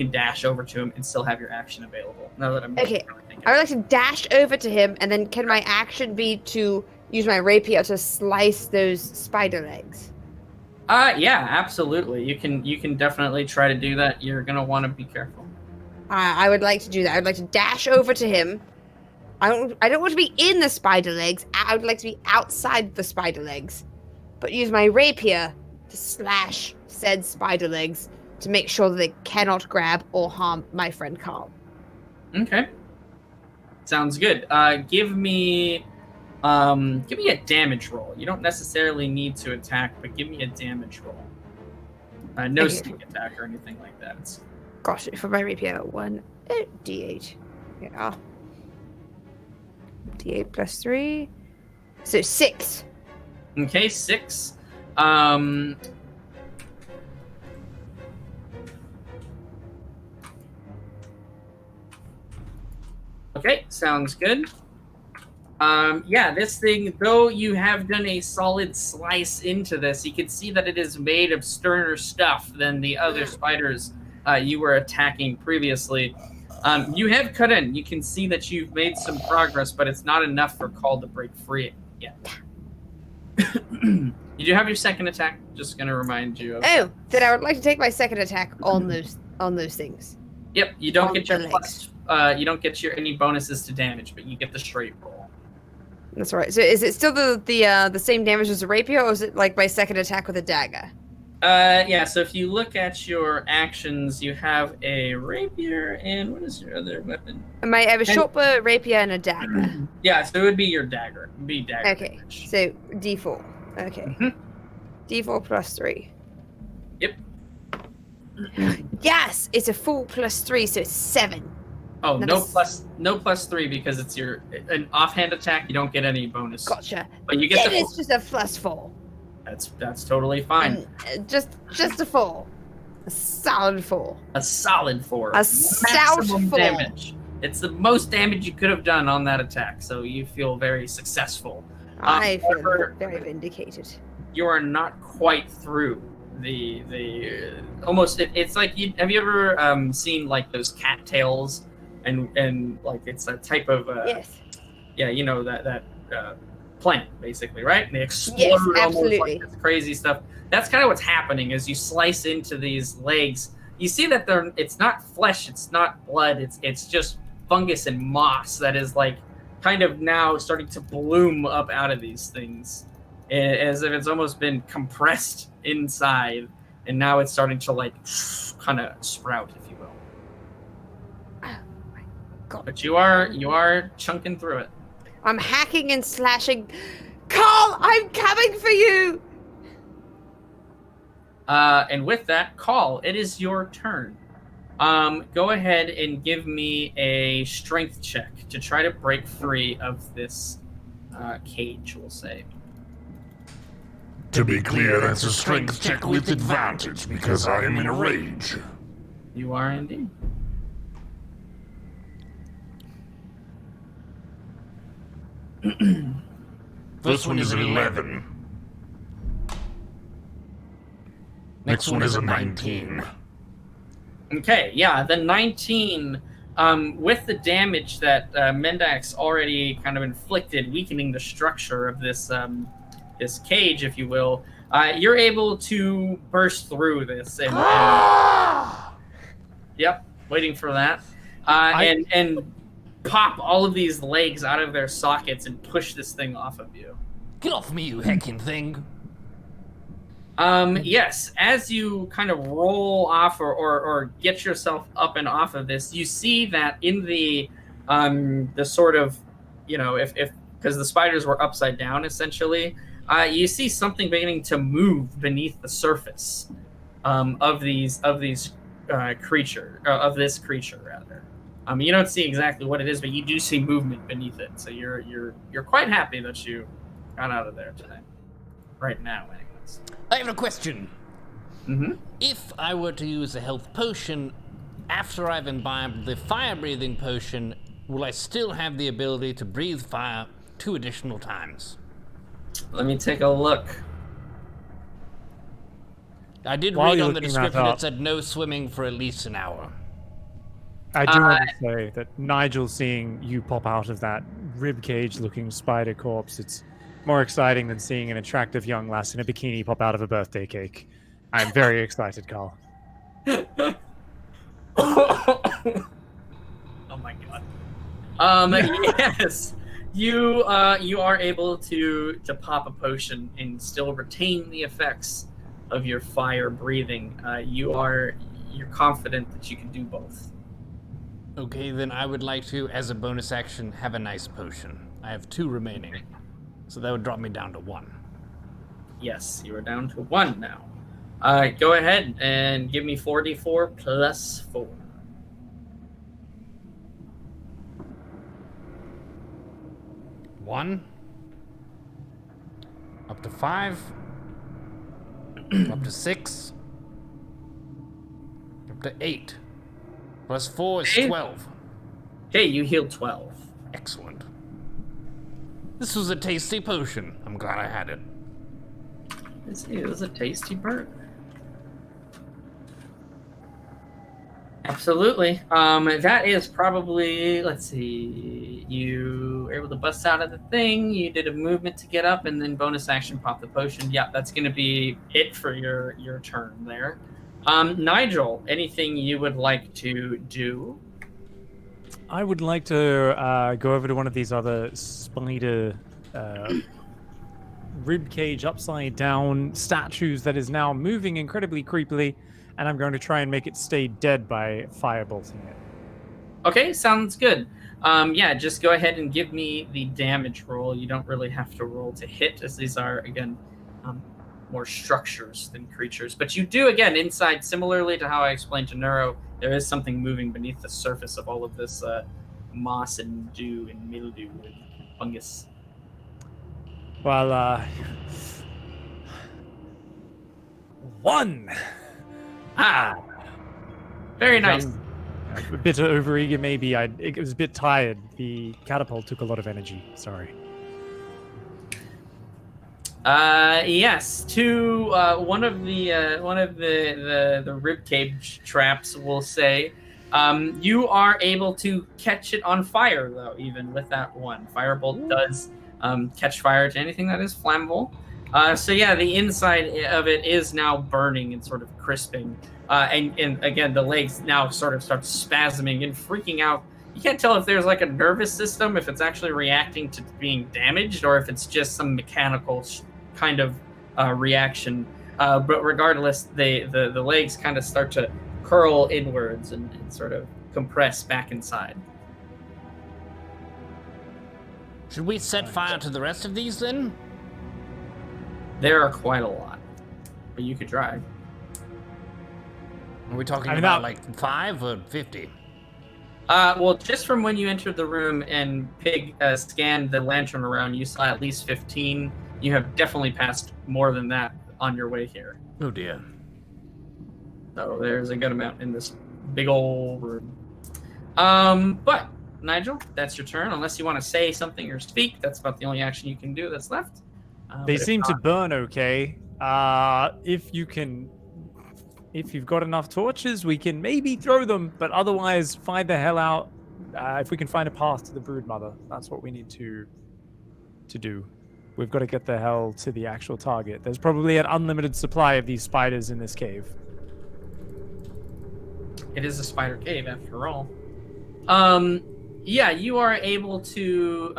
Speaker 2: dash over to him and still have your action available. Now that I'm
Speaker 4: okay, I would like to dash over to him, and then can my action be to use my rapier to slice those spider legs?
Speaker 2: Yeah, absolutely. You can definitely try to do that. You're gonna want to be careful.
Speaker 4: I would like to do that. I would like to dash over to him. I don't want to be in the spider legs. I would like to be outside the spider legs, but use my rapier to slash said spider legs to make sure that they cannot grab or harm my friend Carl.
Speaker 2: Okay. Sounds good. Give me a damage roll. You don't necessarily need to attack, but give me a damage roll. No sneak attack or anything like that.
Speaker 4: Gosh, for my rapier, 1d8. Yeah. D8 plus 3. So 6.
Speaker 2: Okay, 6. Okay, sounds good. Yeah, this thing, though you have done a solid slice into this, you can see that it is made of sterner stuff than the other spiders you were attacking previously. You have cut in. You can see that you've made some progress, but it's not enough for Call to break free yet. You do have your second attack. Just going to remind you of.
Speaker 4: Oh, then I would like to take my second attack on those things.
Speaker 2: Yep, you don't get your plus. You don't get your any bonuses to damage, but you get the straight roll.
Speaker 4: That's right. So is it still the same damage as a rapier, or is it like my second attack with a dagger?
Speaker 2: Yeah, so if you look at your actions, you have a rapier, and what is your other weapon?
Speaker 4: I have a short bow, rapier, and a dagger.
Speaker 2: Yeah, so it would be your dagger. It would be dagger.
Speaker 4: Okay,
Speaker 2: damage.
Speaker 4: so D4. Okay.
Speaker 2: Mhm.
Speaker 4: D4 plus 3.
Speaker 2: Yep.
Speaker 4: Yes! It's a full plus 3, so it's 7.
Speaker 2: Oh,
Speaker 4: That's-
Speaker 2: no plus 3 because it's an offhand attack. You don't get any bonus.
Speaker 4: Gotcha.
Speaker 2: But you get
Speaker 4: Then
Speaker 2: the.
Speaker 4: it's just a plus 4.
Speaker 2: That's totally fine.
Speaker 4: Just a 4. A solid 4.
Speaker 2: A solid 4.
Speaker 4: A stout
Speaker 2: Maximum
Speaker 4: 4.
Speaker 2: damage. It's the most damage you could have done on that attack, so you feel very successful.
Speaker 4: I feel
Speaker 2: however,
Speaker 4: very vindicated.
Speaker 2: You are not quite through the almost. It's like have you ever seen like those cattails and like it's a type of
Speaker 4: Yes.
Speaker 2: yeah, you know that plant basically, right? And they explode
Speaker 4: Yes,
Speaker 2: almost
Speaker 4: absolutely.
Speaker 2: like this crazy stuff. That's kind of what's happening as you slice into these legs. You see that it's not flesh, it's not blood, it's just fungus and moss that is like kind of now starting to bloom up out of these things, as if it's almost been compressed inside, and now it's starting to like kind of sprout, if you will.
Speaker 4: Oh my God.
Speaker 2: But you are chunking through it.
Speaker 4: I'm hacking and slashing. Carl, I'm coming for you!
Speaker 2: And with that, Call, it is your turn. Go ahead and give me a strength check to try to break free of this cage, we'll say.
Speaker 7: To be clear, that's a strength check with advantage because I am in a rage.
Speaker 2: You are indeed.
Speaker 7: This one is an 11. Next one is a 19.
Speaker 2: Okay, yeah, the 19, with the damage that Mendax already kind of inflicted, weakening the structure of this this cage, if you will, you're able to burst through this and yep, waiting for that, and pop all of these legs out of their sockets and push this thing off of you.
Speaker 5: Get off me, you heckin' thing.
Speaker 2: Yes, as you kind of roll off or get yourself up and off of this, you see that in the sort of, you know, if because the spiders were upside down essentially, you see something beginning to move beneath the surface of this creature rather. You don't see exactly what it is, but you do see movement beneath it. So you're quite happy that you got out of there today, right now, anyways.
Speaker 5: I have a question.
Speaker 2: Mm-hmm.
Speaker 5: If I were to use a health potion after I've imbibed the fire-breathing potion, will I still have the ability to breathe fire 2 additional times?
Speaker 2: Let me take a look.
Speaker 5: I did
Speaker 3: While
Speaker 5: read
Speaker 3: you're
Speaker 5: on the
Speaker 3: looking that
Speaker 5: description
Speaker 3: up-
Speaker 5: it said no swimming for at least an hour.
Speaker 3: I do want to say that Nigel seeing you pop out of that ribcage-looking spider corpse, it's more exciting than seeing an attractive young lass in a bikini pop out of a birthday cake. I'm very excited, Carl.
Speaker 2: Oh my god. Yes, you are able to pop a potion and still retain the effects of your fire breathing. You're confident that you can do both.
Speaker 5: Okay, then I would like to, as a bonus action, have a nice potion. I have 2 remaining, so that would drop me down to 1.
Speaker 2: Yes, you are down to 1 now. Go ahead and give me 4d4 plus 4.
Speaker 5: One, up to 5, up to 6, up to 8. Plus 4 is 12.
Speaker 2: Okay, you healed 12.
Speaker 5: Excellent. This was a tasty potion. I'm glad I had it.
Speaker 2: This is a tasty burger. Absolutely. That is probably, let's see, you were able to bust out of the thing, you did a movement to get up, and then bonus action pop the potion. Yeah, that's going to be it for your turn there. Nigel, anything you would like to do?
Speaker 3: I would like to go over to one of these other spider ribcage upside down statues that is now moving incredibly creepily, and I'm going to try and make it stay dead by firebolting it.
Speaker 2: Okay, sounds good. Yeah, just go ahead and give me the damage roll. You don't really have to roll to hit, as these are, again, more structures than creatures. But you do, again, inside, similarly to how I explained to Neuro, there is something moving beneath the surface of all of this moss and dew and mildew and fungus.
Speaker 3: Well, 1!
Speaker 2: Ah! Very nice.
Speaker 3: A bit overeager, maybe. I was a bit tired. The catapult took a lot of energy. Sorry.
Speaker 2: Yes, to one of the rib cage traps, we'll say, You are able to catch it on fire, though, even with that one. Firebolt does catch fire to anything that is flammable. So yeah, the inside of it is now burning and sort of crisping. And again, the legs now sort of start spasming and freaking out. You can't tell if there's like a nervous system, if it's actually reacting to being damaged, or if it's just some mechanical kind of reaction. But regardless, the legs kind of start to curl inwards and sort of compress back inside.
Speaker 5: Should we set fire to the rest of these then?
Speaker 2: There are quite a lot, but you could try.
Speaker 5: Are we talking
Speaker 3: I mean,
Speaker 5: about
Speaker 3: that-
Speaker 5: like 5 or 50?
Speaker 2: Well, just from when you entered the room and Pig scanned the lantern around, you saw at least 15. You have definitely passed more than that on your way here.
Speaker 5: Oh dear.
Speaker 2: So there's a good amount in this big old room. But Nigel, that's your turn. Unless you want to say something or speak, that's about the only action you can do that's left.
Speaker 3: They
Speaker 2: But if
Speaker 3: seem to
Speaker 2: not-
Speaker 3: burn okay. If you've got enough torches, we can maybe throw them, but otherwise, find the hell out. If we can find a path to the Broodmother, that's what we need to do. We've got to get the hell to the actual target. There's probably an unlimited supply of these spiders in this cave.
Speaker 2: It is a spider cave after all. Yeah, you are able to.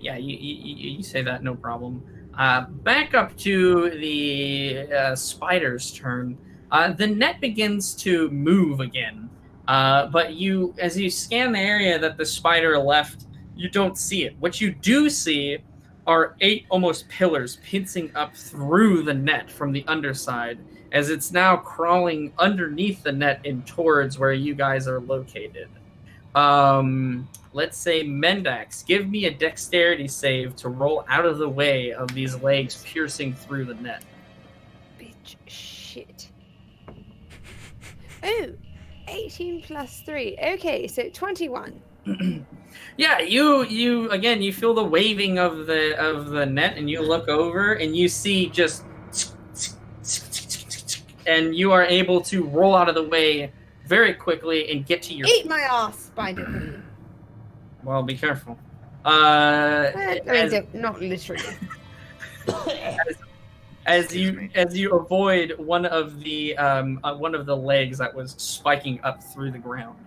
Speaker 2: Yeah, you say that, no problem. Back up to the spider's turn. The net begins to move again, but as you scan the area that the spider left, you don't see it. What you do see are 8 almost pillars pincing up through the net from the underside, as it's now crawling underneath the net and towards where you guys are located. Let's say Mendax, give me a dexterity save to roll out of the way of these legs piercing through the net.
Speaker 4: Bitch, shit. Oh, 18 plus 3. Okay, so 21.
Speaker 2: Yeah, you again, you feel the waving of the net, and you look over and you see just, and you are able to roll out of the way very quickly and get to your.
Speaker 4: Eat my ass, spider.
Speaker 2: Well, be careful.
Speaker 4: I mean, not literally.
Speaker 2: As you avoid one of the legs that was spiking up through the ground.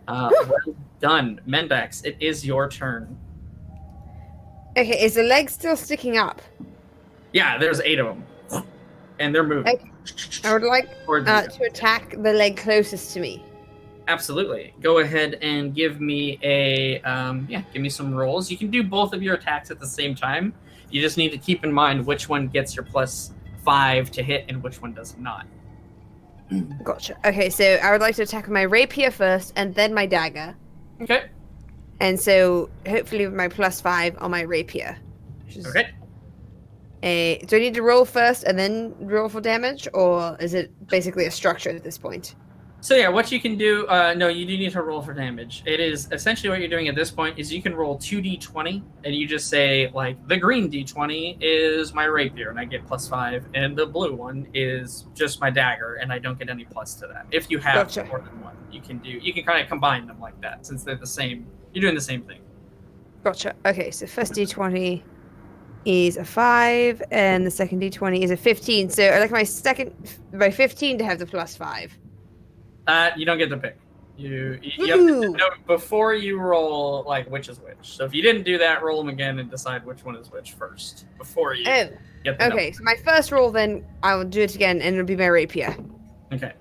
Speaker 2: Well done, Mendax. It is your turn.
Speaker 4: Okay, is the leg still sticking up?
Speaker 2: Yeah, there's 8 of them, and they're moving.
Speaker 4: Okay. I would like
Speaker 2: towards you.
Speaker 4: to attack the leg closest to me.
Speaker 2: Absolutely. Go ahead and give me give me some rolls. You can do both of your attacks at the same time. You just need to keep in mind which one gets your +5 to hit and which one does not.
Speaker 4: Gotcha. Okay, so I would like to attack with my rapier first and then my dagger.
Speaker 2: Okay.
Speaker 4: And so hopefully with my +5 on my rapier.
Speaker 2: Okay.
Speaker 4: Do I need to roll first and then roll for damage, or is it basically a structure at this point?
Speaker 2: So yeah, what you can do, no, you do need to roll for damage. It is essentially what you're doing at this point is you can roll 2d20, and you just say, like, the green d20 is my rapier, and I get +5, and the blue one is just my dagger, and I don't get any plus to that. If you have
Speaker 4: Gotcha.
Speaker 2: more than one, you can kind of combine them like that, since they're the same. You're doing the same thing.
Speaker 4: Gotcha. Okay, so first d20 is a 5, and the second d20 is a 15. So I like my 15 to have the +5.
Speaker 2: You don't get to pick. You have to know before you roll, like, which is which. So if you didn't do that, roll them again and decide which one is which first before you
Speaker 4: Oh,
Speaker 2: get the
Speaker 4: okay. So my first roll, then I will do it again, and it'll be my rapier.
Speaker 2: number. Okay.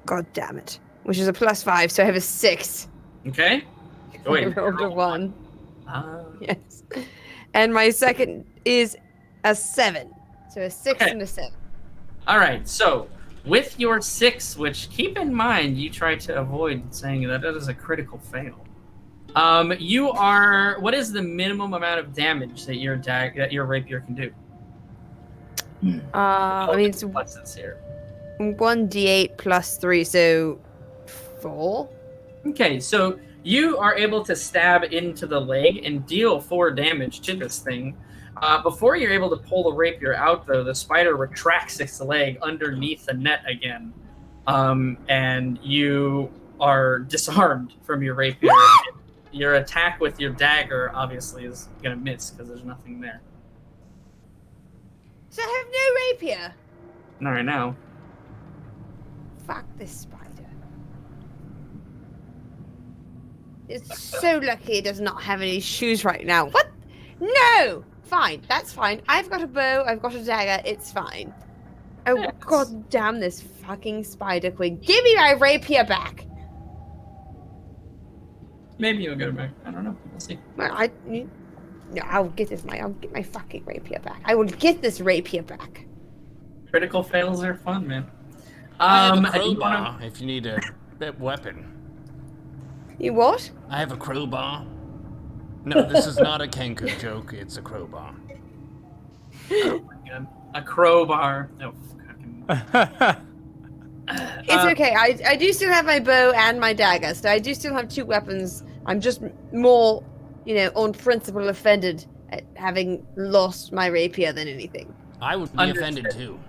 Speaker 4: God damn it! Which is a +5, so I have a 6.
Speaker 2: Okay. Go
Speaker 4: I
Speaker 2: ahead.
Speaker 4: rolled a 1.
Speaker 2: Ah.
Speaker 4: Yes. And my second is a 7. So a 6
Speaker 2: Okay.
Speaker 4: and a 7.
Speaker 2: All right. So with your 6, which keep in mind, you try to avoid saying that it is a critical fail. You are. What is the minimum amount of damage that your rapier can do?
Speaker 4: I mean, it's
Speaker 2: Pluses here.
Speaker 4: 1d8 plus 3, so 4.
Speaker 2: Okay, so you are able to stab into the leg and deal 4 damage to this thing. Before you're able to pull the rapier out, though, the spider retracts its leg underneath the net again. And you are disarmed from your rapier. Your attack with your dagger obviously is gonna miss because there's nothing there.
Speaker 4: So I have no rapier.
Speaker 2: Not right now.
Speaker 4: Fuck this spider. It's so lucky it does not have any shoes right now. What? No! Fine, that's fine. I've got a bow, I've got a dagger, it's fine. Oh,
Speaker 2: Yes.
Speaker 4: god damn this fucking spider queen. Give me my rapier back!
Speaker 2: Maybe you'll get it back. I don't know. We'll see.
Speaker 4: Well, no, I'll get my fucking rapier back. I will get this rapier back.
Speaker 2: Critical fails are fun, man.
Speaker 5: I have a
Speaker 2: do you
Speaker 5: crowbar
Speaker 2: wanna-
Speaker 5: if you need a weapon.
Speaker 4: You what?
Speaker 5: I have a crowbar. No, this is not a Kenku joke. It's a crowbar.
Speaker 2: God. A crowbar. No, fucking.
Speaker 4: It's okay. I do still have my bow and my dagger, so I do still have 2 weapons. I'm just more, on principle offended at having lost my rapier than anything.
Speaker 5: I would be
Speaker 2: Understood.
Speaker 5: offended too.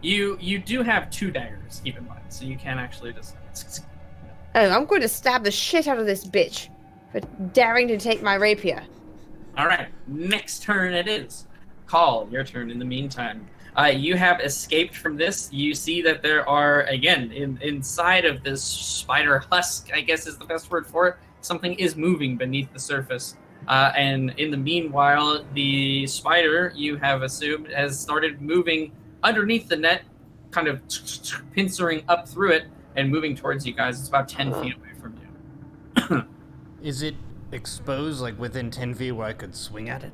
Speaker 2: You do have 2 daggers, keep in mind, so you can actually just.
Speaker 4: Oh, I'm going to stab the shit out of this bitch for daring to take my rapier.
Speaker 2: All right, next turn it is. Call, your turn in the meantime. You have escaped from this. You see that there are, again, inside of this spider husk, I guess is the best word for it, something is moving beneath the surface. And in the meanwhile, the spider, you have assumed, has started moving underneath the net, kind of pincering up through it and moving towards you guys. It's about 10 feet away from you.
Speaker 5: Is it exposed, like within 10 feet where I could swing at it?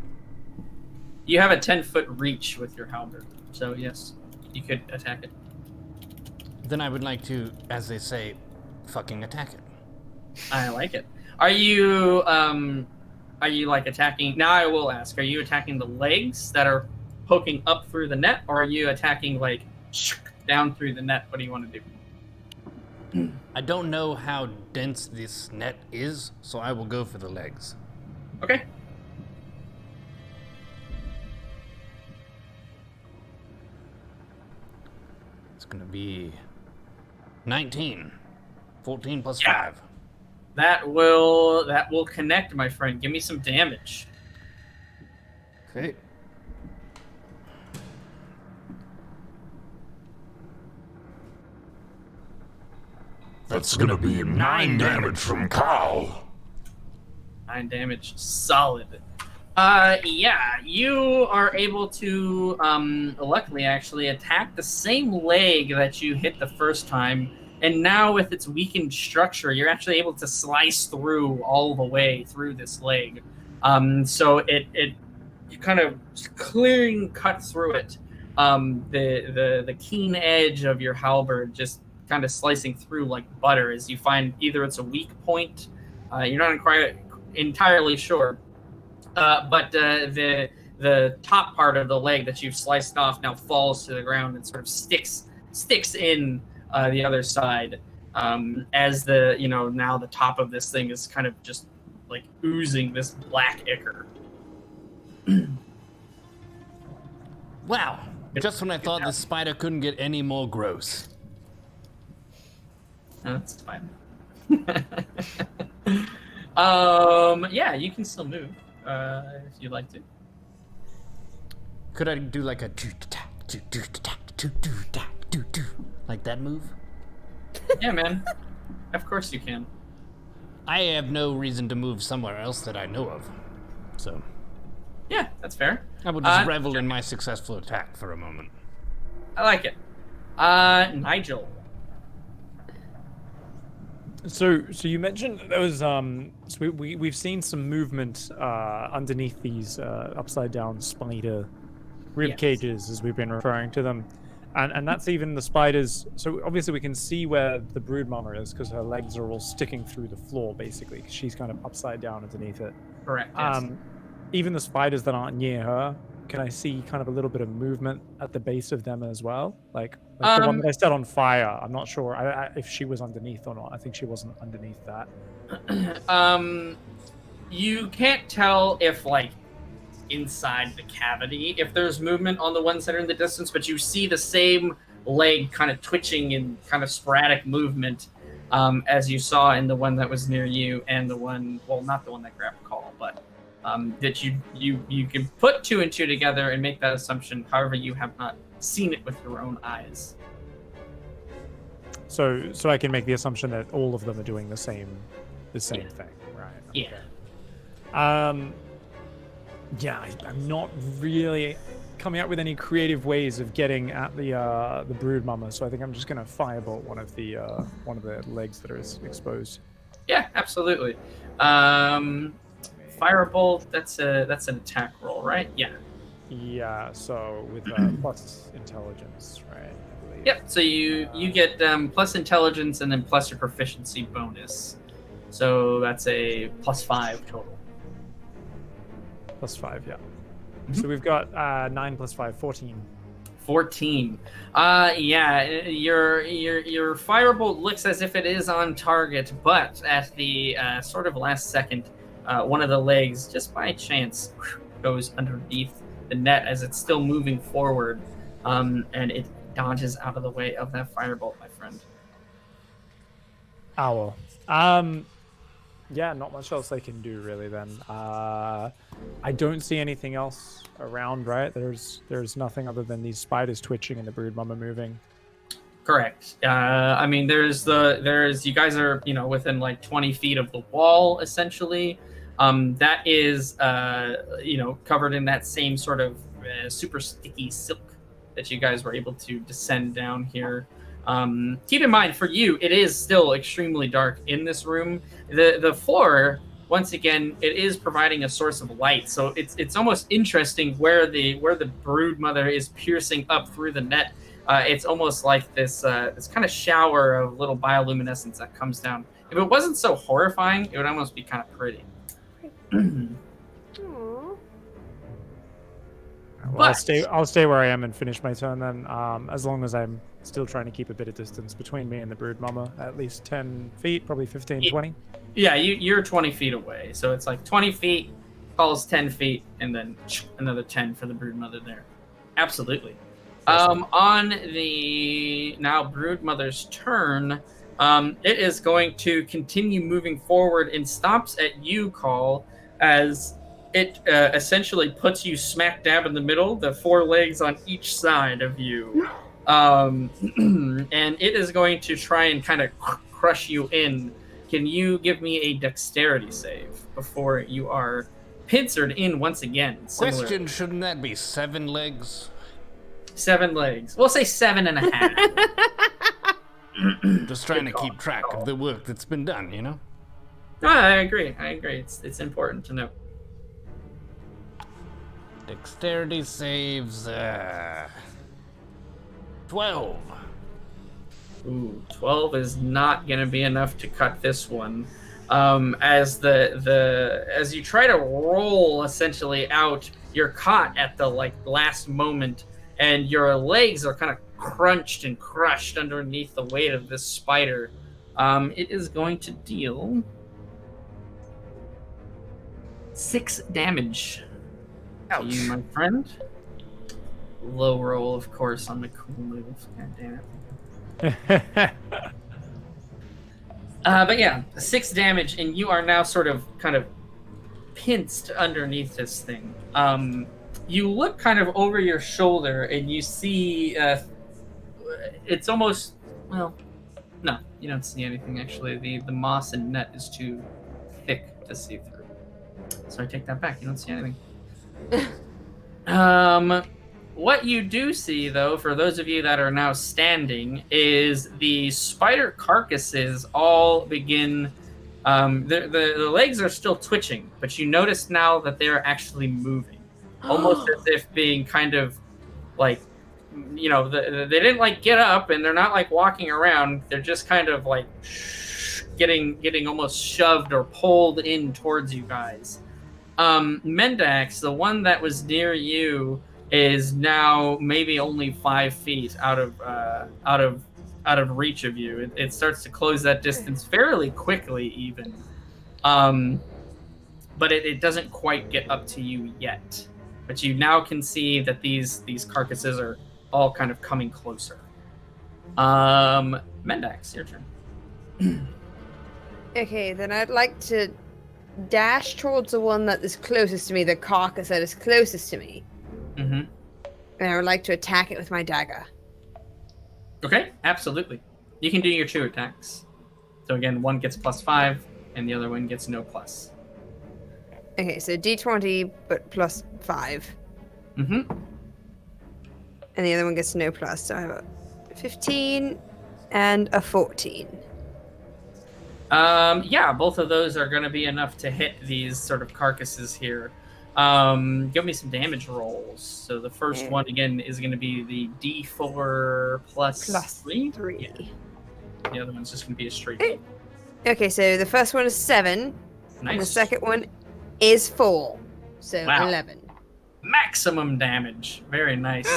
Speaker 2: You have a 10-foot reach with your halberd, so yes, you could attack it.
Speaker 5: Then I would like to, as they say, fucking attack it.
Speaker 2: I like it. Are you like attacking? Now I will ask: are you attacking the legs that are poking up through the net, or are you attacking like down through the net? What do you want to do?
Speaker 5: I don't know how dense this net is, so I will go for the legs.
Speaker 2: Okay.
Speaker 5: It's gonna be 19. 14 plus
Speaker 2: Yeah.
Speaker 5: 5.
Speaker 2: That will connect, my friend. Give me some damage.
Speaker 5: Okay.
Speaker 7: That's gonna be 9 damage from Carl.
Speaker 2: 9 damage, solid. Yeah, you are able to, luckily actually, attack the same leg that you hit the first time, and now with its weakened structure, you're actually able to slice through all the way through this leg. So you kind of clean cut through it. The keen edge of your halberd just kind of slicing through like butter as you find either it's a weak point, you're not quite entirely sure, but the top part of the leg that you've sliced off now falls to the ground and sort of sticks in the other side, as now the top of this thing is kind of just like oozing this black ichor.
Speaker 5: Wow. Just when I thought this spider couldn't get any more gross.
Speaker 2: That's fine. Yeah, you can still move if you'd like to.
Speaker 5: Could I do like a like that move?
Speaker 2: Yeah, man. Of course you can.
Speaker 5: I have no reason to move somewhere else that I know of. So
Speaker 2: Yeah, that's fair.
Speaker 5: I will just revel in my successful attack for a moment.
Speaker 2: I like it. Nigel.
Speaker 3: So you mentioned there was so we've seen some movement underneath these upside down spider rib
Speaker 2: Yes.
Speaker 3: cages, as we've been referring to them, and that's even the spiders. So obviously we can see where the brood mama is because her legs are all sticking through the floor basically, 'cause she's kind of upside down underneath it.
Speaker 2: Correct. Yes.
Speaker 3: Even the spiders that aren't near her, can I see kind of a little bit of movement at the base of them as well? Like the one that I set on fire. I'm not sure if she was underneath or not. I think she wasn't underneath that.
Speaker 2: You can't tell if like inside the cavity if there's movement on the ones that are in the distance, but you see the same leg kind of twitching in kind of sporadic movement as you saw in the one that was near you, and the one, well, not the one that grabbed Call, but that you can put 2 and 2 together and make that assumption. However, you have not seen it with your own eyes.
Speaker 3: So I can make the assumption that all of them are doing the same thing, right?
Speaker 2: Yeah.
Speaker 3: Yeah, I'm not really coming up with any creative ways of getting at the brood mama, so I think I'm just gonna firebolt one of the legs that are exposed.
Speaker 2: Yeah, absolutely. Firebolt. That's an attack roll, right? Yeah.
Speaker 3: Yeah. So with plus intelligence, right? I believe.
Speaker 2: Yep. So you get plus intelligence and then plus your proficiency bonus. So that's a +5 total.
Speaker 3: +5, yeah. So we've got 9 + 5, 14.
Speaker 2: 14. Yeah, your firebolt looks as if it is on target, but at the sort of last second, one of the legs, just by chance, goes underneath the net as it's still moving forward, and it dodges out of the way of that firebolt, my friend.
Speaker 3: Owl. Yeah, not much else they can do really then. I don't see anything else around, right? There's nothing other than these spiders twitching and the brood mama moving.
Speaker 2: Correct. I mean, there's you guys are, within like 20 feet of the wall, essentially. That is, covered in that same sort of super sticky silk that you guys were able to descend down here. Keep in mind, for you, it is still extremely dark in this room. The floor, once again, it is providing a source of light, so it's almost interesting where the brood mother is piercing up through the net. It's almost like this kind of shower of little bioluminescence that comes down. If it wasn't so horrifying, it would almost be kind of pretty.
Speaker 3: Well, I'll stay where I am and finish my turn then. As long as I'm still trying to keep a bit of distance between me and the brood mama, at least 10 feet, probably 15, 20.
Speaker 2: Yeah, you're 20 feet away, so it's like 20 feet, Paul's 10 feet, and then another 10 for the brood mother there. Absolutely. On the now brood mother's turn, it is going to continue moving forward and stops at you, Call, as it essentially puts you smack dab in the middle, the 4 legs on each side of you. And it is going to try and kind of crush you in. Can you give me a dexterity save before you are pincered in once again?
Speaker 5: Question, shouldn't that be 7 legs?
Speaker 2: 7 legs. We'll say 7.5.
Speaker 5: Just trying to keep track of the work that's been done,
Speaker 2: No, I agree. It's important to know.
Speaker 5: Dexterity saves, 12.
Speaker 2: Ooh, 12 is not going to be enough to cut this one. As as you try to roll essentially out, you're caught at the last moment, and your legs are kind of crunched and crushed underneath the weight of this spider. It is going to deal 6 damage. To you, my friend. Low roll, of course, on the cool move. God damn it. But yeah, 6 damage, and you are now sort of kind of pinched underneath this thing. You look kind of over your shoulder, and you see it's almost, well, no, you don't see anything actually. The moss and net is too thick to see through. So I take that back. You don't see anything. What you do see, though, for those of you that are now standing, is the spider carcasses all begin. The legs are still twitching, but you notice now that they are actually moving, almost as if being kind of like, they didn't get up and they're not walking around. They're just kind of getting almost shoved or pulled in towards you guys. Mendax, the one that was near you, is now maybe only 5 feet out of reach of you. It starts to close that distance fairly quickly, even. But it doesn't quite get up to you yet. But you now can see that these carcasses are all kind of coming closer. Mendax, your turn.
Speaker 4: Okay, then I'd like to dash towards the one that is closest to me, the carcass that is closest to me.
Speaker 2: Mm-hmm.
Speaker 4: And I would like to attack it with my dagger.
Speaker 2: Okay, absolutely. You can do your 2 attacks. So again, one gets +5, and the other one gets no plus.
Speaker 4: Okay, so d20, but +5.
Speaker 2: Mm-hmm.
Speaker 4: And the other one gets no plus, so I have a 15 and a 14.
Speaker 2: Yeah, both of those are going to be enough to hit these sort of carcasses here. Give me some damage rolls. So the first one, again, is going to be the D4 plus 3. Yeah. The other one's just going to be a straight 8.
Speaker 4: Okay, so the first one is 7.
Speaker 2: Nice.
Speaker 4: And the second one is 4. So
Speaker 2: Wow.
Speaker 4: 11.
Speaker 2: Maximum damage. Very nice.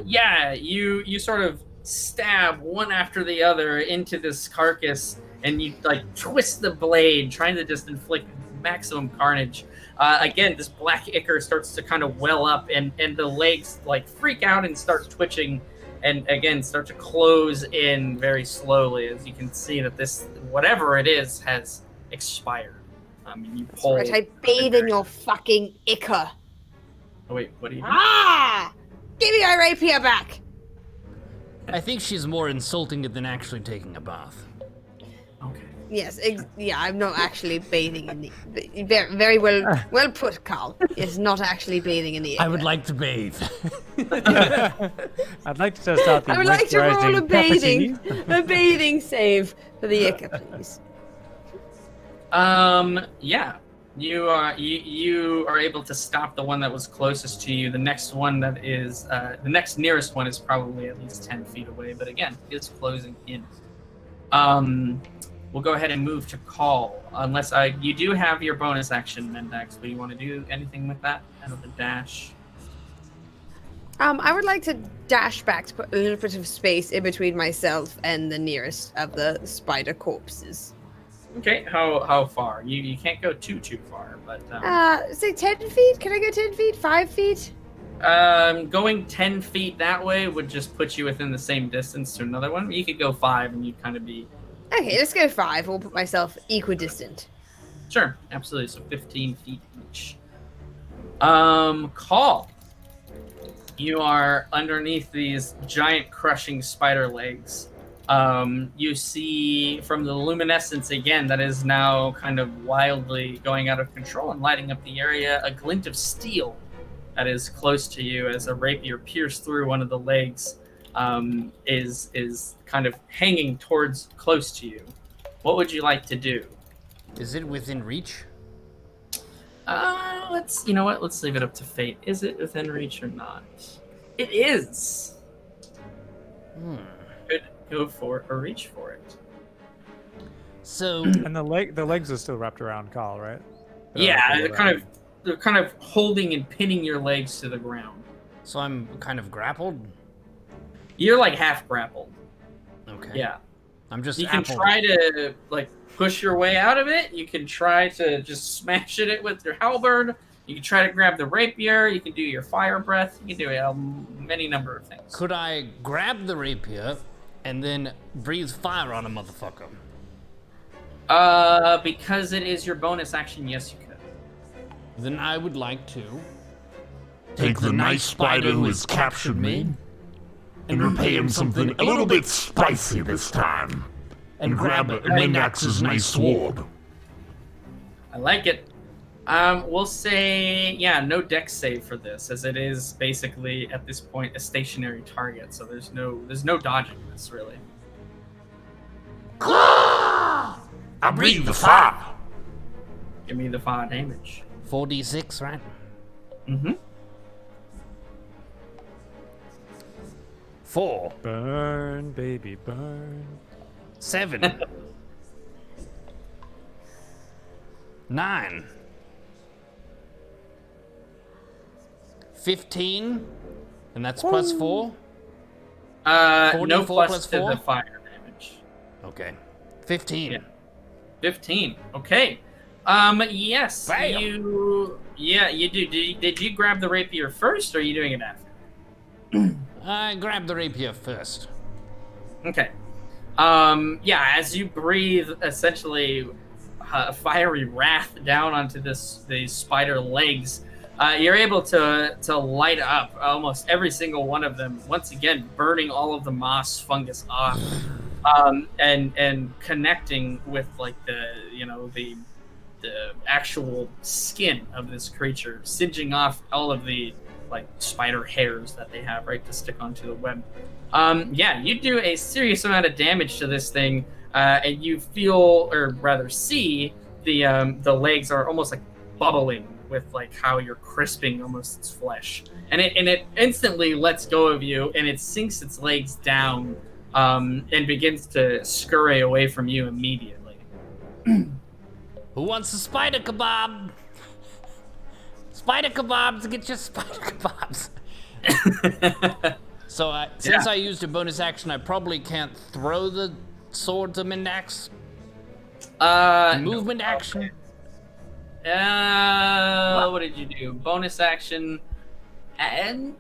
Speaker 2: Yeah, you sort of stab one after the other into this carcass, and you like twist the blade, trying to just inflict maximum carnage. Again, this black ichor starts to kind of well up, and the legs like freak out and start twitching, and again start to close in very slowly, as you can see that this whatever it is has expired. You pull.
Speaker 4: Right, I bathe in your fucking ichor.
Speaker 2: Oh wait, what are you doing?
Speaker 4: Ah! Give me my rapier back!
Speaker 5: I think she's more insulting it than actually taking a bath.
Speaker 2: Okay.
Speaker 4: Yes, yeah, I'm not actually bathing in the... Very, very well put, Carl. It's not actually bathing in the ichor.
Speaker 5: I would like to bathe.
Speaker 3: I'd like to test out the
Speaker 4: I would like to roll a
Speaker 3: moisturizing
Speaker 4: bathing,
Speaker 3: properties.
Speaker 4: a bathing save for the ichor, please.
Speaker 2: Yeah. You are able to stop the one that was closest to you. The next one that is the next nearest one is probably at least 10 feet away, but again, is closing in. We'll go ahead and move to call, unless you do have your bonus action, Mendax. But you want to do anything with that? Out of the dash.
Speaker 4: I would like to dash back to put a little bit of space in between myself and the nearest of the spider corpses.
Speaker 2: Okay, how far? You can't go too far, but
Speaker 4: Say 10 feet? Can I go 10 feet? 5 feet?
Speaker 2: going 10 feet that way would just put you within the same distance to another one. You could go 5 and you'd kind of be...
Speaker 4: Okay, let's go 5. We'll put myself equidistant.
Speaker 2: Sure, absolutely. So 15 feet each. Call. You are underneath these giant crushing spider legs. You see from the luminescence again that is now kind of wildly going out of control and lighting up the area, a glint of steel that is close to you as a rapier pierced through one of the legs is kind of hanging towards close to you. What would you like to do?
Speaker 5: Is it within reach?
Speaker 2: Let's leave it up to fate. Is it within reach or not? It is. Could go for or reach for it.
Speaker 5: So
Speaker 3: And the legs are still wrapped around Carl, right?
Speaker 2: Yeah, they're kind of holding and pinning your legs to the ground.
Speaker 5: So I'm kind of grappled?
Speaker 2: You're like half grappled.
Speaker 5: Okay.
Speaker 2: Yeah.
Speaker 5: I'm just
Speaker 2: You can
Speaker 5: apple-
Speaker 2: try to like push your way out of it. You can try to just smash at it with your halberd. You can try to grab the rapier. You can do your fire breath. You can do many number of things.
Speaker 5: Could I grab the rapier and then breathe fire on a motherfucker?
Speaker 2: Because it is your bonus action, yes, you could.
Speaker 5: Then I would like to
Speaker 7: Take the nice spider who has captured me and repay him something a little bit spicy this time. And grab Mendax's nice sword.
Speaker 2: I like it. We'll say, yeah, no dex save for this, as it is basically at this point a stationary target. So there's no dodging this really.
Speaker 7: I breathe the fire.
Speaker 2: Give me the fire damage.
Speaker 5: 4d6, right?
Speaker 2: Mm-hmm.
Speaker 5: 4.
Speaker 3: Burn, baby, burn.
Speaker 5: 7. 9. 15. And that's plus 4.
Speaker 2: No
Speaker 5: 44
Speaker 2: plus
Speaker 5: plus
Speaker 2: to
Speaker 5: 4?
Speaker 2: the fire damage.
Speaker 5: Okay. 15.
Speaker 2: Yeah. 15. Okay. Yes.
Speaker 5: Bam.
Speaker 2: You do. Did you grab the rapier first, or are you doing it after?
Speaker 5: I grabbed the rapier first.
Speaker 2: Okay. As you breathe, essentially, fiery wrath down onto these spider legs, you're able to light up almost every single one of them. Once again, burning all of the moss fungus off, and connecting with like the actual skin of this creature, singeing off all of the like spider hairs that they have right to stick onto the web. You do a serious amount of damage to this thing, and you feel, or rather see, the legs are almost like bubbling with like how you're crisping almost its flesh, and it instantly lets go of you, and it sinks its legs down, and begins to scurry away from you immediately.
Speaker 5: Who wants a spider kebab? Spider kebabs, get your spider kebabs. So since I used a bonus action, I probably can't throw the sword to Mendax. Movement action.
Speaker 2: What did you do? Bonus action, and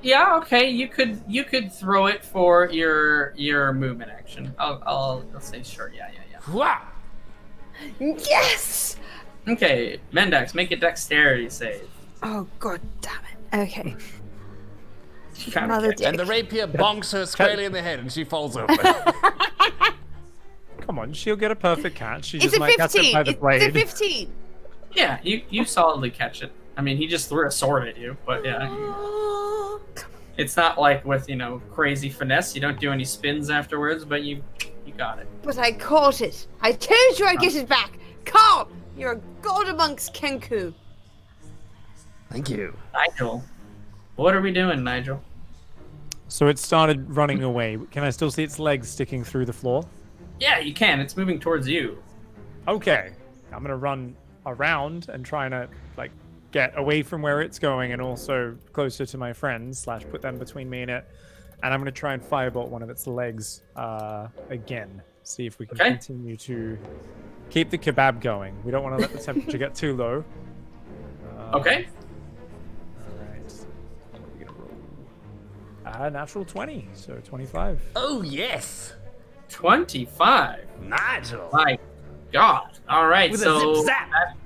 Speaker 2: okay, you could throw it for your movement action. I'll say sure. Yeah.
Speaker 5: Wow.
Speaker 4: Yes!
Speaker 2: Okay, Mendax, make a dexterity save.
Speaker 4: Oh, god damn it. Okay.
Speaker 2: Kinda
Speaker 4: Another
Speaker 2: okay.
Speaker 4: dick.
Speaker 5: And the rapier bonks her squarely in the head, and she falls over.
Speaker 3: Come on, she'll get a perfect catch. She
Speaker 4: It's
Speaker 3: just
Speaker 4: a
Speaker 3: might catch it
Speaker 4: 15.
Speaker 3: by the
Speaker 4: It's a
Speaker 3: blade.
Speaker 4: 15.
Speaker 2: Yeah, you solidly catch it. I mean, he just threw a sword at you, but yeah.
Speaker 4: Oh,
Speaker 2: It's not like with, crazy finesse. You don't do any spins afterwards, but you got it.
Speaker 4: but I caught it. I told you I'd get it back. Carl, you're a god amongst Kenku.
Speaker 5: Thank you.
Speaker 2: Nigel. What are we doing, Nigel?
Speaker 3: So it started running away. Can I still see its legs sticking through the floor?
Speaker 2: Yeah, you can. It's moving towards you.
Speaker 3: Okay. I'm gonna run around and try to get away from where it's going and also closer to my friends / put them between me and it. And I'm gonna try and firebolt one of its legs again. See if we can
Speaker 2: Okay.
Speaker 3: continue to keep the kebab going. We don't want to let the temperature get too low.
Speaker 2: Okay.
Speaker 3: Alright. What are we gonna roll? Natural 20, so 25.
Speaker 5: Oh, yes.
Speaker 2: 25.
Speaker 5: Nigel.
Speaker 2: My God. All right.
Speaker 5: With a
Speaker 2: so
Speaker 5: zip zap.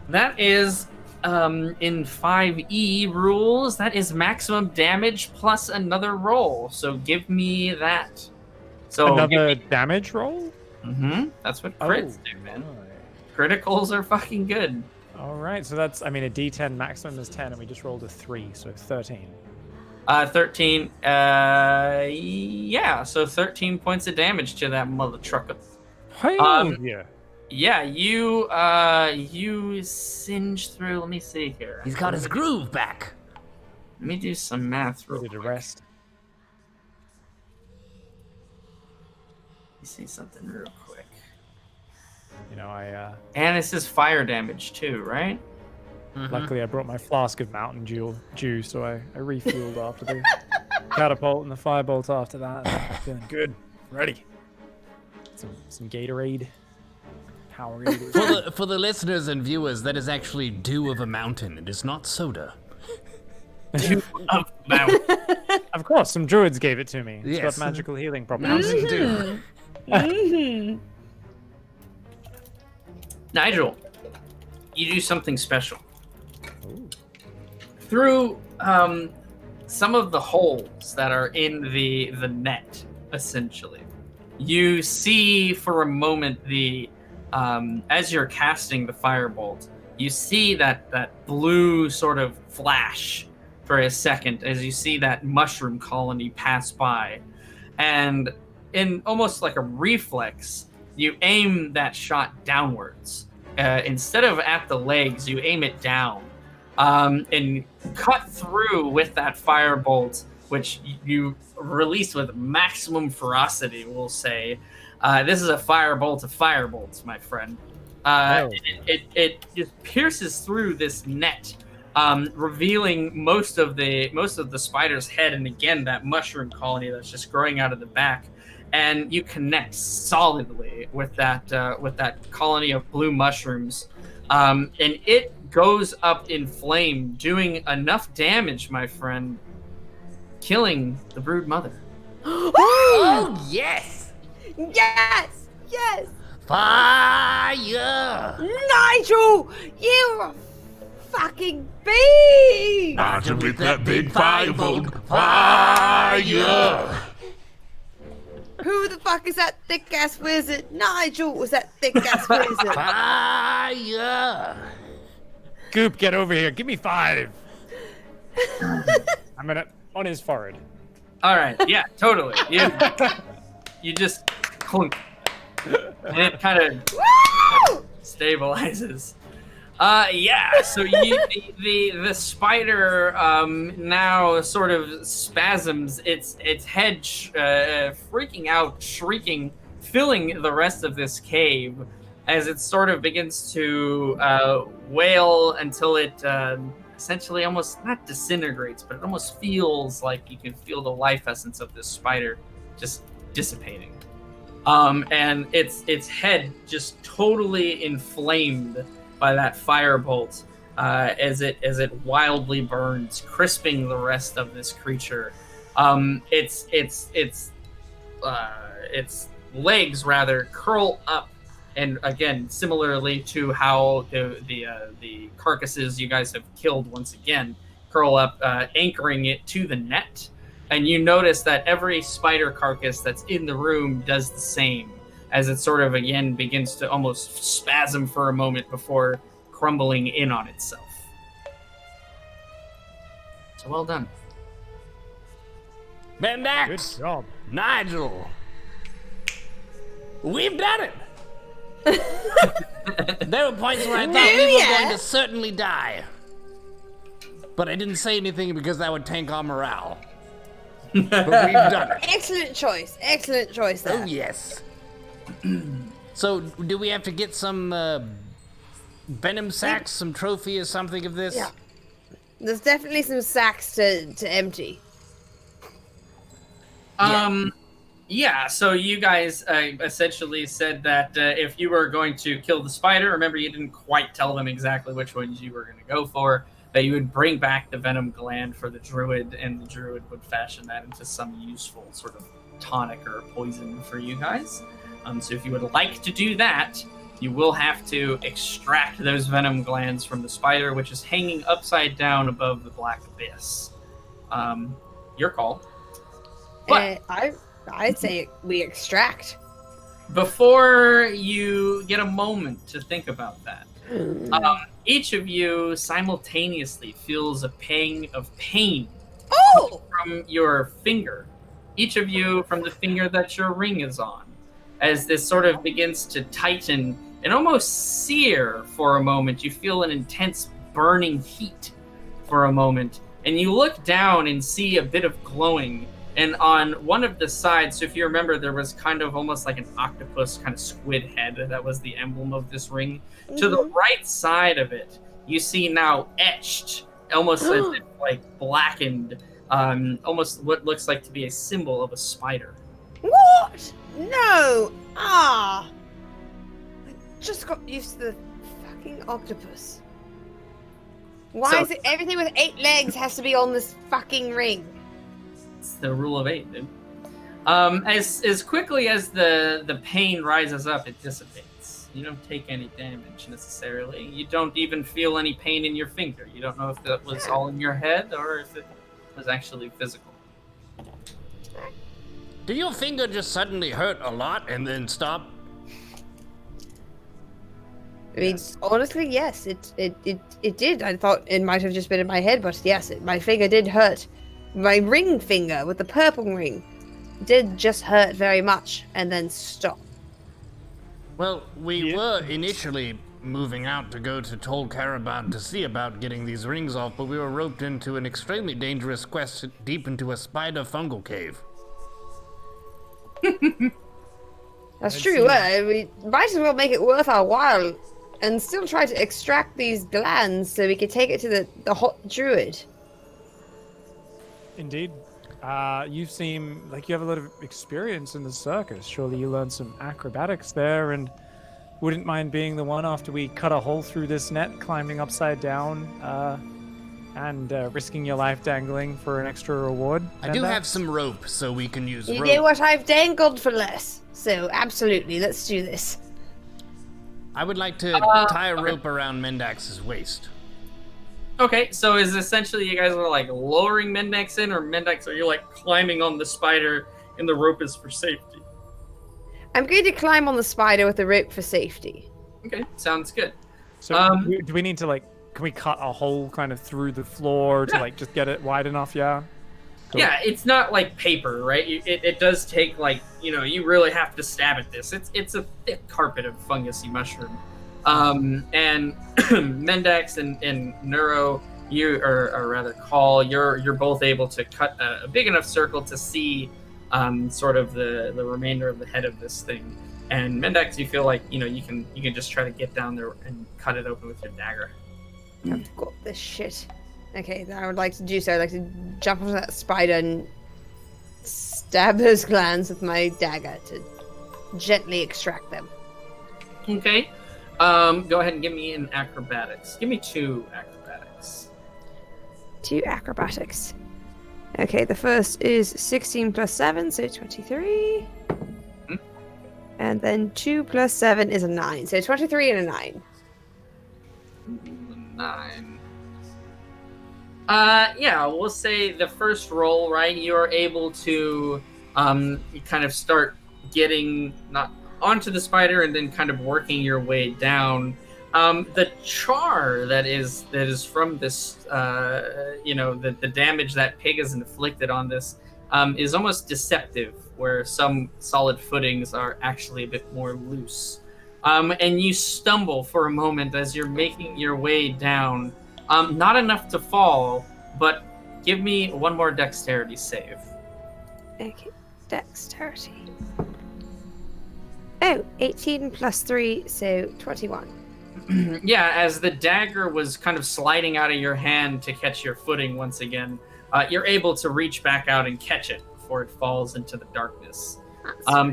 Speaker 2: that is in 5e rules. That is maximum damage plus another roll. So give me that. So
Speaker 3: Another damage roll?
Speaker 2: That's what crits do, man. Criticals are fucking good.
Speaker 3: Alright, so that's, a D10 maximum is 10, and we just rolled a 3, so 13.
Speaker 2: 13. So 13 points of damage to that mother trucker.
Speaker 3: Hey, yeah.
Speaker 2: Yeah, you singe through. Let me see here.
Speaker 5: He's got his groove back.
Speaker 2: Let me do some math real
Speaker 3: Ready to
Speaker 2: quick.
Speaker 3: rest.
Speaker 2: Let me see something real quick.
Speaker 3: I
Speaker 2: And this is fire damage too, right?
Speaker 3: luckily I brought my flask of Mountain Dew, so I refueled after the catapult and the firebolt after that. Feeling good, ready. Some Gatorade. Powerade.
Speaker 5: For the listeners and viewers, that is actually dew of a mountain. It is not soda.
Speaker 3: Of course, some druids gave it to me. It's
Speaker 5: Yes.
Speaker 3: got magical healing properties.
Speaker 5: Mountain dew.
Speaker 2: Nigel, you do something special. Through some of the holes that are in the net, essentially, you see for a moment the as you're casting the firebolt, you see that blue sort of flash for a second as you see that mushroom colony pass by, and in almost like a reflex, you aim that shot downwards. Instead of at the legs, you aim it down, and cut through with that firebolt, which you release with maximum ferocity, we'll say. This is a firebolt of firebolts, my friend. It just pierces through this net, revealing most of the spider's head, and again that mushroom colony that's just growing out of the back. And you connect solidly with that colony of blue mushrooms, and it goes up in flame, doing enough damage, my friend, killing the brood mother.
Speaker 5: Oh, yes.
Speaker 4: Yes! Yes!
Speaker 5: Fire!
Speaker 4: Nigel! You're a fucking beast!
Speaker 7: Nigel with that big firebolt. Fire!
Speaker 4: Who the fuck is that thick ass wizard? Nigel was that thick ass wizard.
Speaker 5: Fire!
Speaker 3: Goop, get over here. Give me 5. I'm gonna on his forehead.
Speaker 2: All right. Yeah, totally. You just clunk, and it kind of
Speaker 4: Woo!
Speaker 2: stabilizes. Yeah. So the spider now sort of spasms. Its head freaking out, shrieking, filling the rest of this cave as it sort of begins to wail until it essentially almost not disintegrates, but it almost feels like you can feel the life essence of this spider just dissipating. And its head just totally inflamed by that firebolt as it wildly burns, crisping the rest of this creature. Its legs rather curl up, and again, similarly to how the carcasses you guys have killed once again curl up, anchoring it to the net. And you notice that every spider carcass that's in the room does the same, as it sort of again begins to almost spasm for a moment before crumbling in on itself. So well done.
Speaker 3: Good
Speaker 5: Mendax!
Speaker 3: job.
Speaker 5: Nigel! We've done it! There were points where I thought we were going to certainly die. But I didn't say anything because that would tank our morale. But we've done it.
Speaker 4: Excellent choice. Excellent choice there.
Speaker 5: Oh, yes. So, do we have to get some venom sacks, some trophy or something of this?
Speaker 4: Yeah. There's definitely some sacks to empty.
Speaker 2: Yeah, so you guys essentially said that if you were going to kill the spider, remember you didn't quite tell them exactly which ones you were going to go for, that you would bring back the venom gland for the druid, and the druid would fashion that into some useful sort of tonic or poison for you guys. So if you would like to do that, you will have to extract those venom glands from the spider, which is hanging upside down above the black abyss. Your call. But
Speaker 4: I'd say we extract.
Speaker 2: before you get a moment to think about that, each of you simultaneously feels a pang of pain from your finger. Each of you from the finger that your ring is on, as this sort of begins to tighten and almost sear for a moment. You feel an intense burning heat for a moment, and you look down and see a bit of glowing. And on one of the sides, so if you remember, there was kind of almost like an octopus kind of squid head that was the emblem of this ring. Mm-hmm. To the right side of it, you see now etched, almost as if like blackened, almost what looks like to be a symbol of a spider.
Speaker 4: What? No! I just got used to the fucking octopus. Why is it everything with 8 legs has to be on this fucking ring?
Speaker 2: It's the rule of 8, dude. As quickly as the pain rises up, it dissipates. You don't take any damage necessarily. You don't even feel any pain in your finger. You don't know if that was all in your head or if it was actually physical.
Speaker 5: Did your finger just suddenly hurt a lot and then stop?
Speaker 4: I mean, honestly, yes, it did. I thought it might have just been in my head, but yes, my finger did hurt. My ring finger with the purple ring did just hurt very much and then stop.
Speaker 5: Well, we were initially moving out to go to Tol Caraban to see about getting these rings off, but we were roped into an extremely dangerous quest deep into a spider fungal cave.
Speaker 4: That's true. We might as well make it worth our while and still try to extract these glands so we could take it to the hot druid.
Speaker 3: Indeed. You seem like you have a lot of experience in the circus. Surely you learned some acrobatics there and wouldn't mind being the one after we cut a hole through this net, climbing upside down, and risking your life dangling for an extra reward.
Speaker 5: I do
Speaker 3: Mendax?
Speaker 5: have some rope, so we can use
Speaker 4: You
Speaker 5: rope.
Speaker 4: know what? I've dangled for less. So, absolutely, let's do this.
Speaker 5: I would like to tie a rope around Mendax's waist.
Speaker 2: Okay, so is essentially you guys are like lowering Mendax in, or Mendax are you like climbing on the spider and the rope is for safety?
Speaker 4: I'm going to climb on the spider with the rope for safety.
Speaker 2: Okay, sounds good.
Speaker 3: So do we need to can we cut a hole kind of through the floor to just get it wide enough? Yeah. Cool.
Speaker 2: Yeah, it's not like paper, right? It does take you really have to stab at this. It's a thick carpet of fungusy mushroom. And Mendax and Neuro, or rather Call, you're both able to cut a big enough circle to see sort of the remainder of the head of this thing. And Mendax, you feel like you can just try to get down there and cut it open with your dagger.
Speaker 4: I've got this shit. Okay, then I would like to do so. I'd like to jump onto that spider and stab those glands with my dagger to gently extract them.
Speaker 2: Okay. Go ahead and give me an acrobatics. Give me 2 acrobatics.
Speaker 4: 2 acrobatics. Okay, the first is 16 plus 7, so 23.
Speaker 2: Hmm?
Speaker 4: And then 2 plus 7 is a 9, so 23 and a 9.
Speaker 2: 9. Yeah, we'll say the first roll, right? You're able to kind of start getting not onto the spider and then kind of working your way down. The char that is from this, the damage that pig has inflicted on this is almost deceptive, where some solid footings are actually a bit more loose. And you stumble for a moment as you're making your way down. Not enough to fall, but give me one more dexterity save.
Speaker 4: Okay, dexterity. Oh, 18 plus 3, so 21.
Speaker 2: Yeah, as the dagger was kind of sliding out of your hand to catch your footing once again, you're able to reach back out and catch it before it falls into the darkness.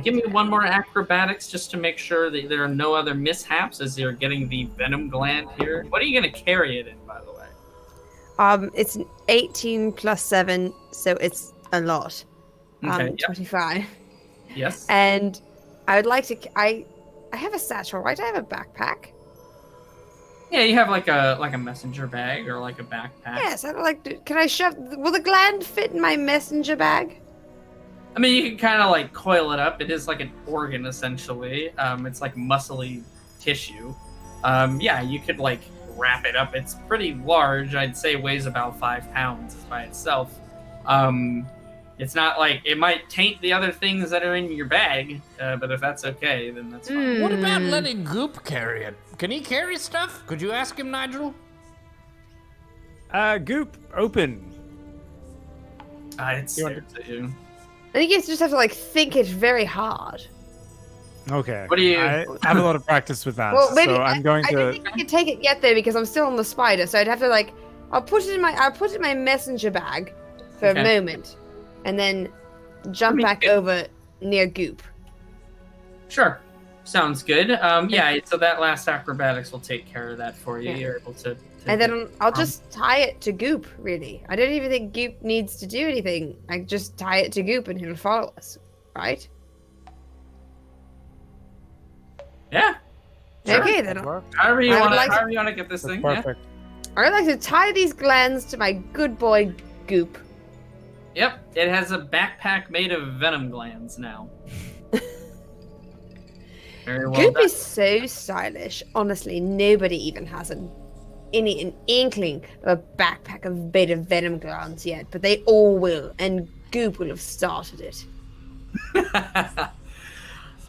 Speaker 2: Give me one more acrobatics just to make sure that there are no other mishaps as you're getting the venom gland here. What are you going to carry it in, by the way?
Speaker 4: It's an 18 plus 7, so it's a lot.
Speaker 2: Okay, yep.
Speaker 4: 25.
Speaker 2: Yes.
Speaker 4: And I would like to... I have a satchel, right? I have a backpack.
Speaker 2: Yeah, you have like a messenger bag or like a backpack.
Speaker 4: Yes, I'd like to... Can I shove... Will the gland fit in my messenger bag?
Speaker 2: I mean, you can kind of like coil it up. It is like an organ, essentially. It's like muscly tissue. Yeah, you could like wrap it up. It's pretty large. I'd say weighs about 5 pounds by itself. It's not like it might taint the other things that are in your bag, but if that's okay, then that's fine.
Speaker 5: What about letting Goop carry it? Can he carry stuff? Could you ask him, Nigel?
Speaker 3: Goop, open.
Speaker 2: It stares at you.
Speaker 4: I think you just have to like think it very hard.
Speaker 3: Okay.
Speaker 2: What do you-
Speaker 3: I have a lot of practice with that,
Speaker 4: Well, maybe
Speaker 3: so I'm going
Speaker 4: I
Speaker 3: to.
Speaker 4: don't think I could take it yet though because I'm still on the spider, so I'd have to like I'll put it in my messenger bag for
Speaker 2: Okay.
Speaker 4: a moment, and then jump back over near Goop.
Speaker 2: Sure. Sounds good. Yeah, so that last acrobatics will take care of that for you.
Speaker 4: Yeah.
Speaker 2: You're able to
Speaker 4: And then I'll just tie it to Goop, really. I don't even think Goop needs to do anything. I just tie it to Goop and he'll follow us, right?
Speaker 2: Yeah. Sure.
Speaker 4: Okay, then
Speaker 2: However you
Speaker 4: I would
Speaker 2: want
Speaker 4: like to-
Speaker 2: to get this thing. Yeah.
Speaker 3: Perfect.
Speaker 4: I'd like to tie these glands to my good boy Goop.
Speaker 2: Yep. It has a backpack made of venom glands now. Very well
Speaker 4: Goop
Speaker 2: done.
Speaker 4: is so stylish. Honestly, nobody even has an inkling of a backpack of made of venom glands yet, but they all will, and Goop will have started it.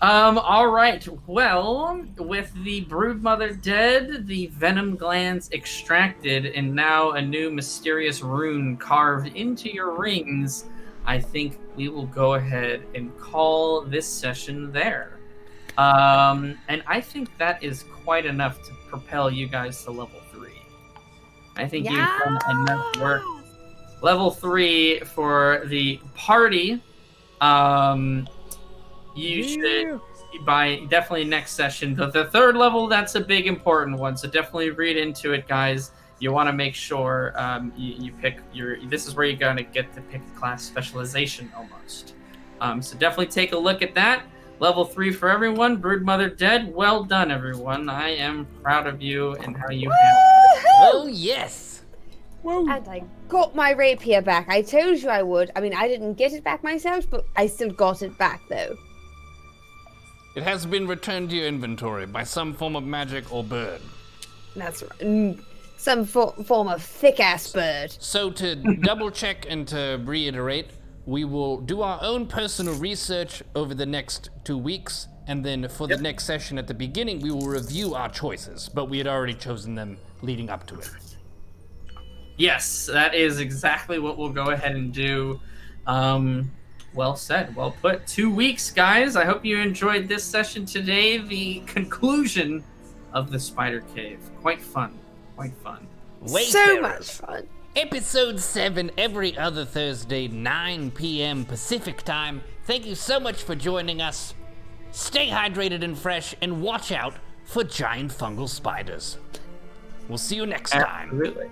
Speaker 2: All right. Well, with the broodmother dead, the venom glands extracted, and now a new mysterious rune carved into your rings, I think we will go ahead and call this session there. And I think that is quite enough to propel you guys to level 3. I think you've done enough work. Level 3 for the party. You should by definitely next session. The third level, that's a big important one, so definitely read into it, guys. you want to make sure you pick this is where you're going to get to pick a class specialization almost. So definitely take a look at that. Level 3 for everyone. Broodmother dead. Well done, everyone. I am proud of you and how you handled
Speaker 5: Oh, yes.
Speaker 4: And I got my rapier back. I told you I would. I mean, I didn't get it back myself, but I still got it back, though.
Speaker 1: It has been returned to your inventory by some form of magic or bird.
Speaker 4: That's right. Some form of thick-ass bird.
Speaker 1: So to double check and to reiterate, we will do our own personal research over the next 2 weeks, and then for the next session at the beginning, we will review our choices, but we had already chosen them leading up to it.
Speaker 2: Yes, that is exactly what we'll go ahead and do. Well said, well put. 2 weeks, guys. I hope you enjoyed this session today, the conclusion of the Spider Cave. Quite fun, quite fun.
Speaker 4: So much fun.
Speaker 5: Episode 7 every other Thursday, 9 p.m. Pacific time. Thank you so much for joining us. Stay hydrated and fresh, and watch out for giant fungal spiders. We'll see you next time.
Speaker 2: Absolutely.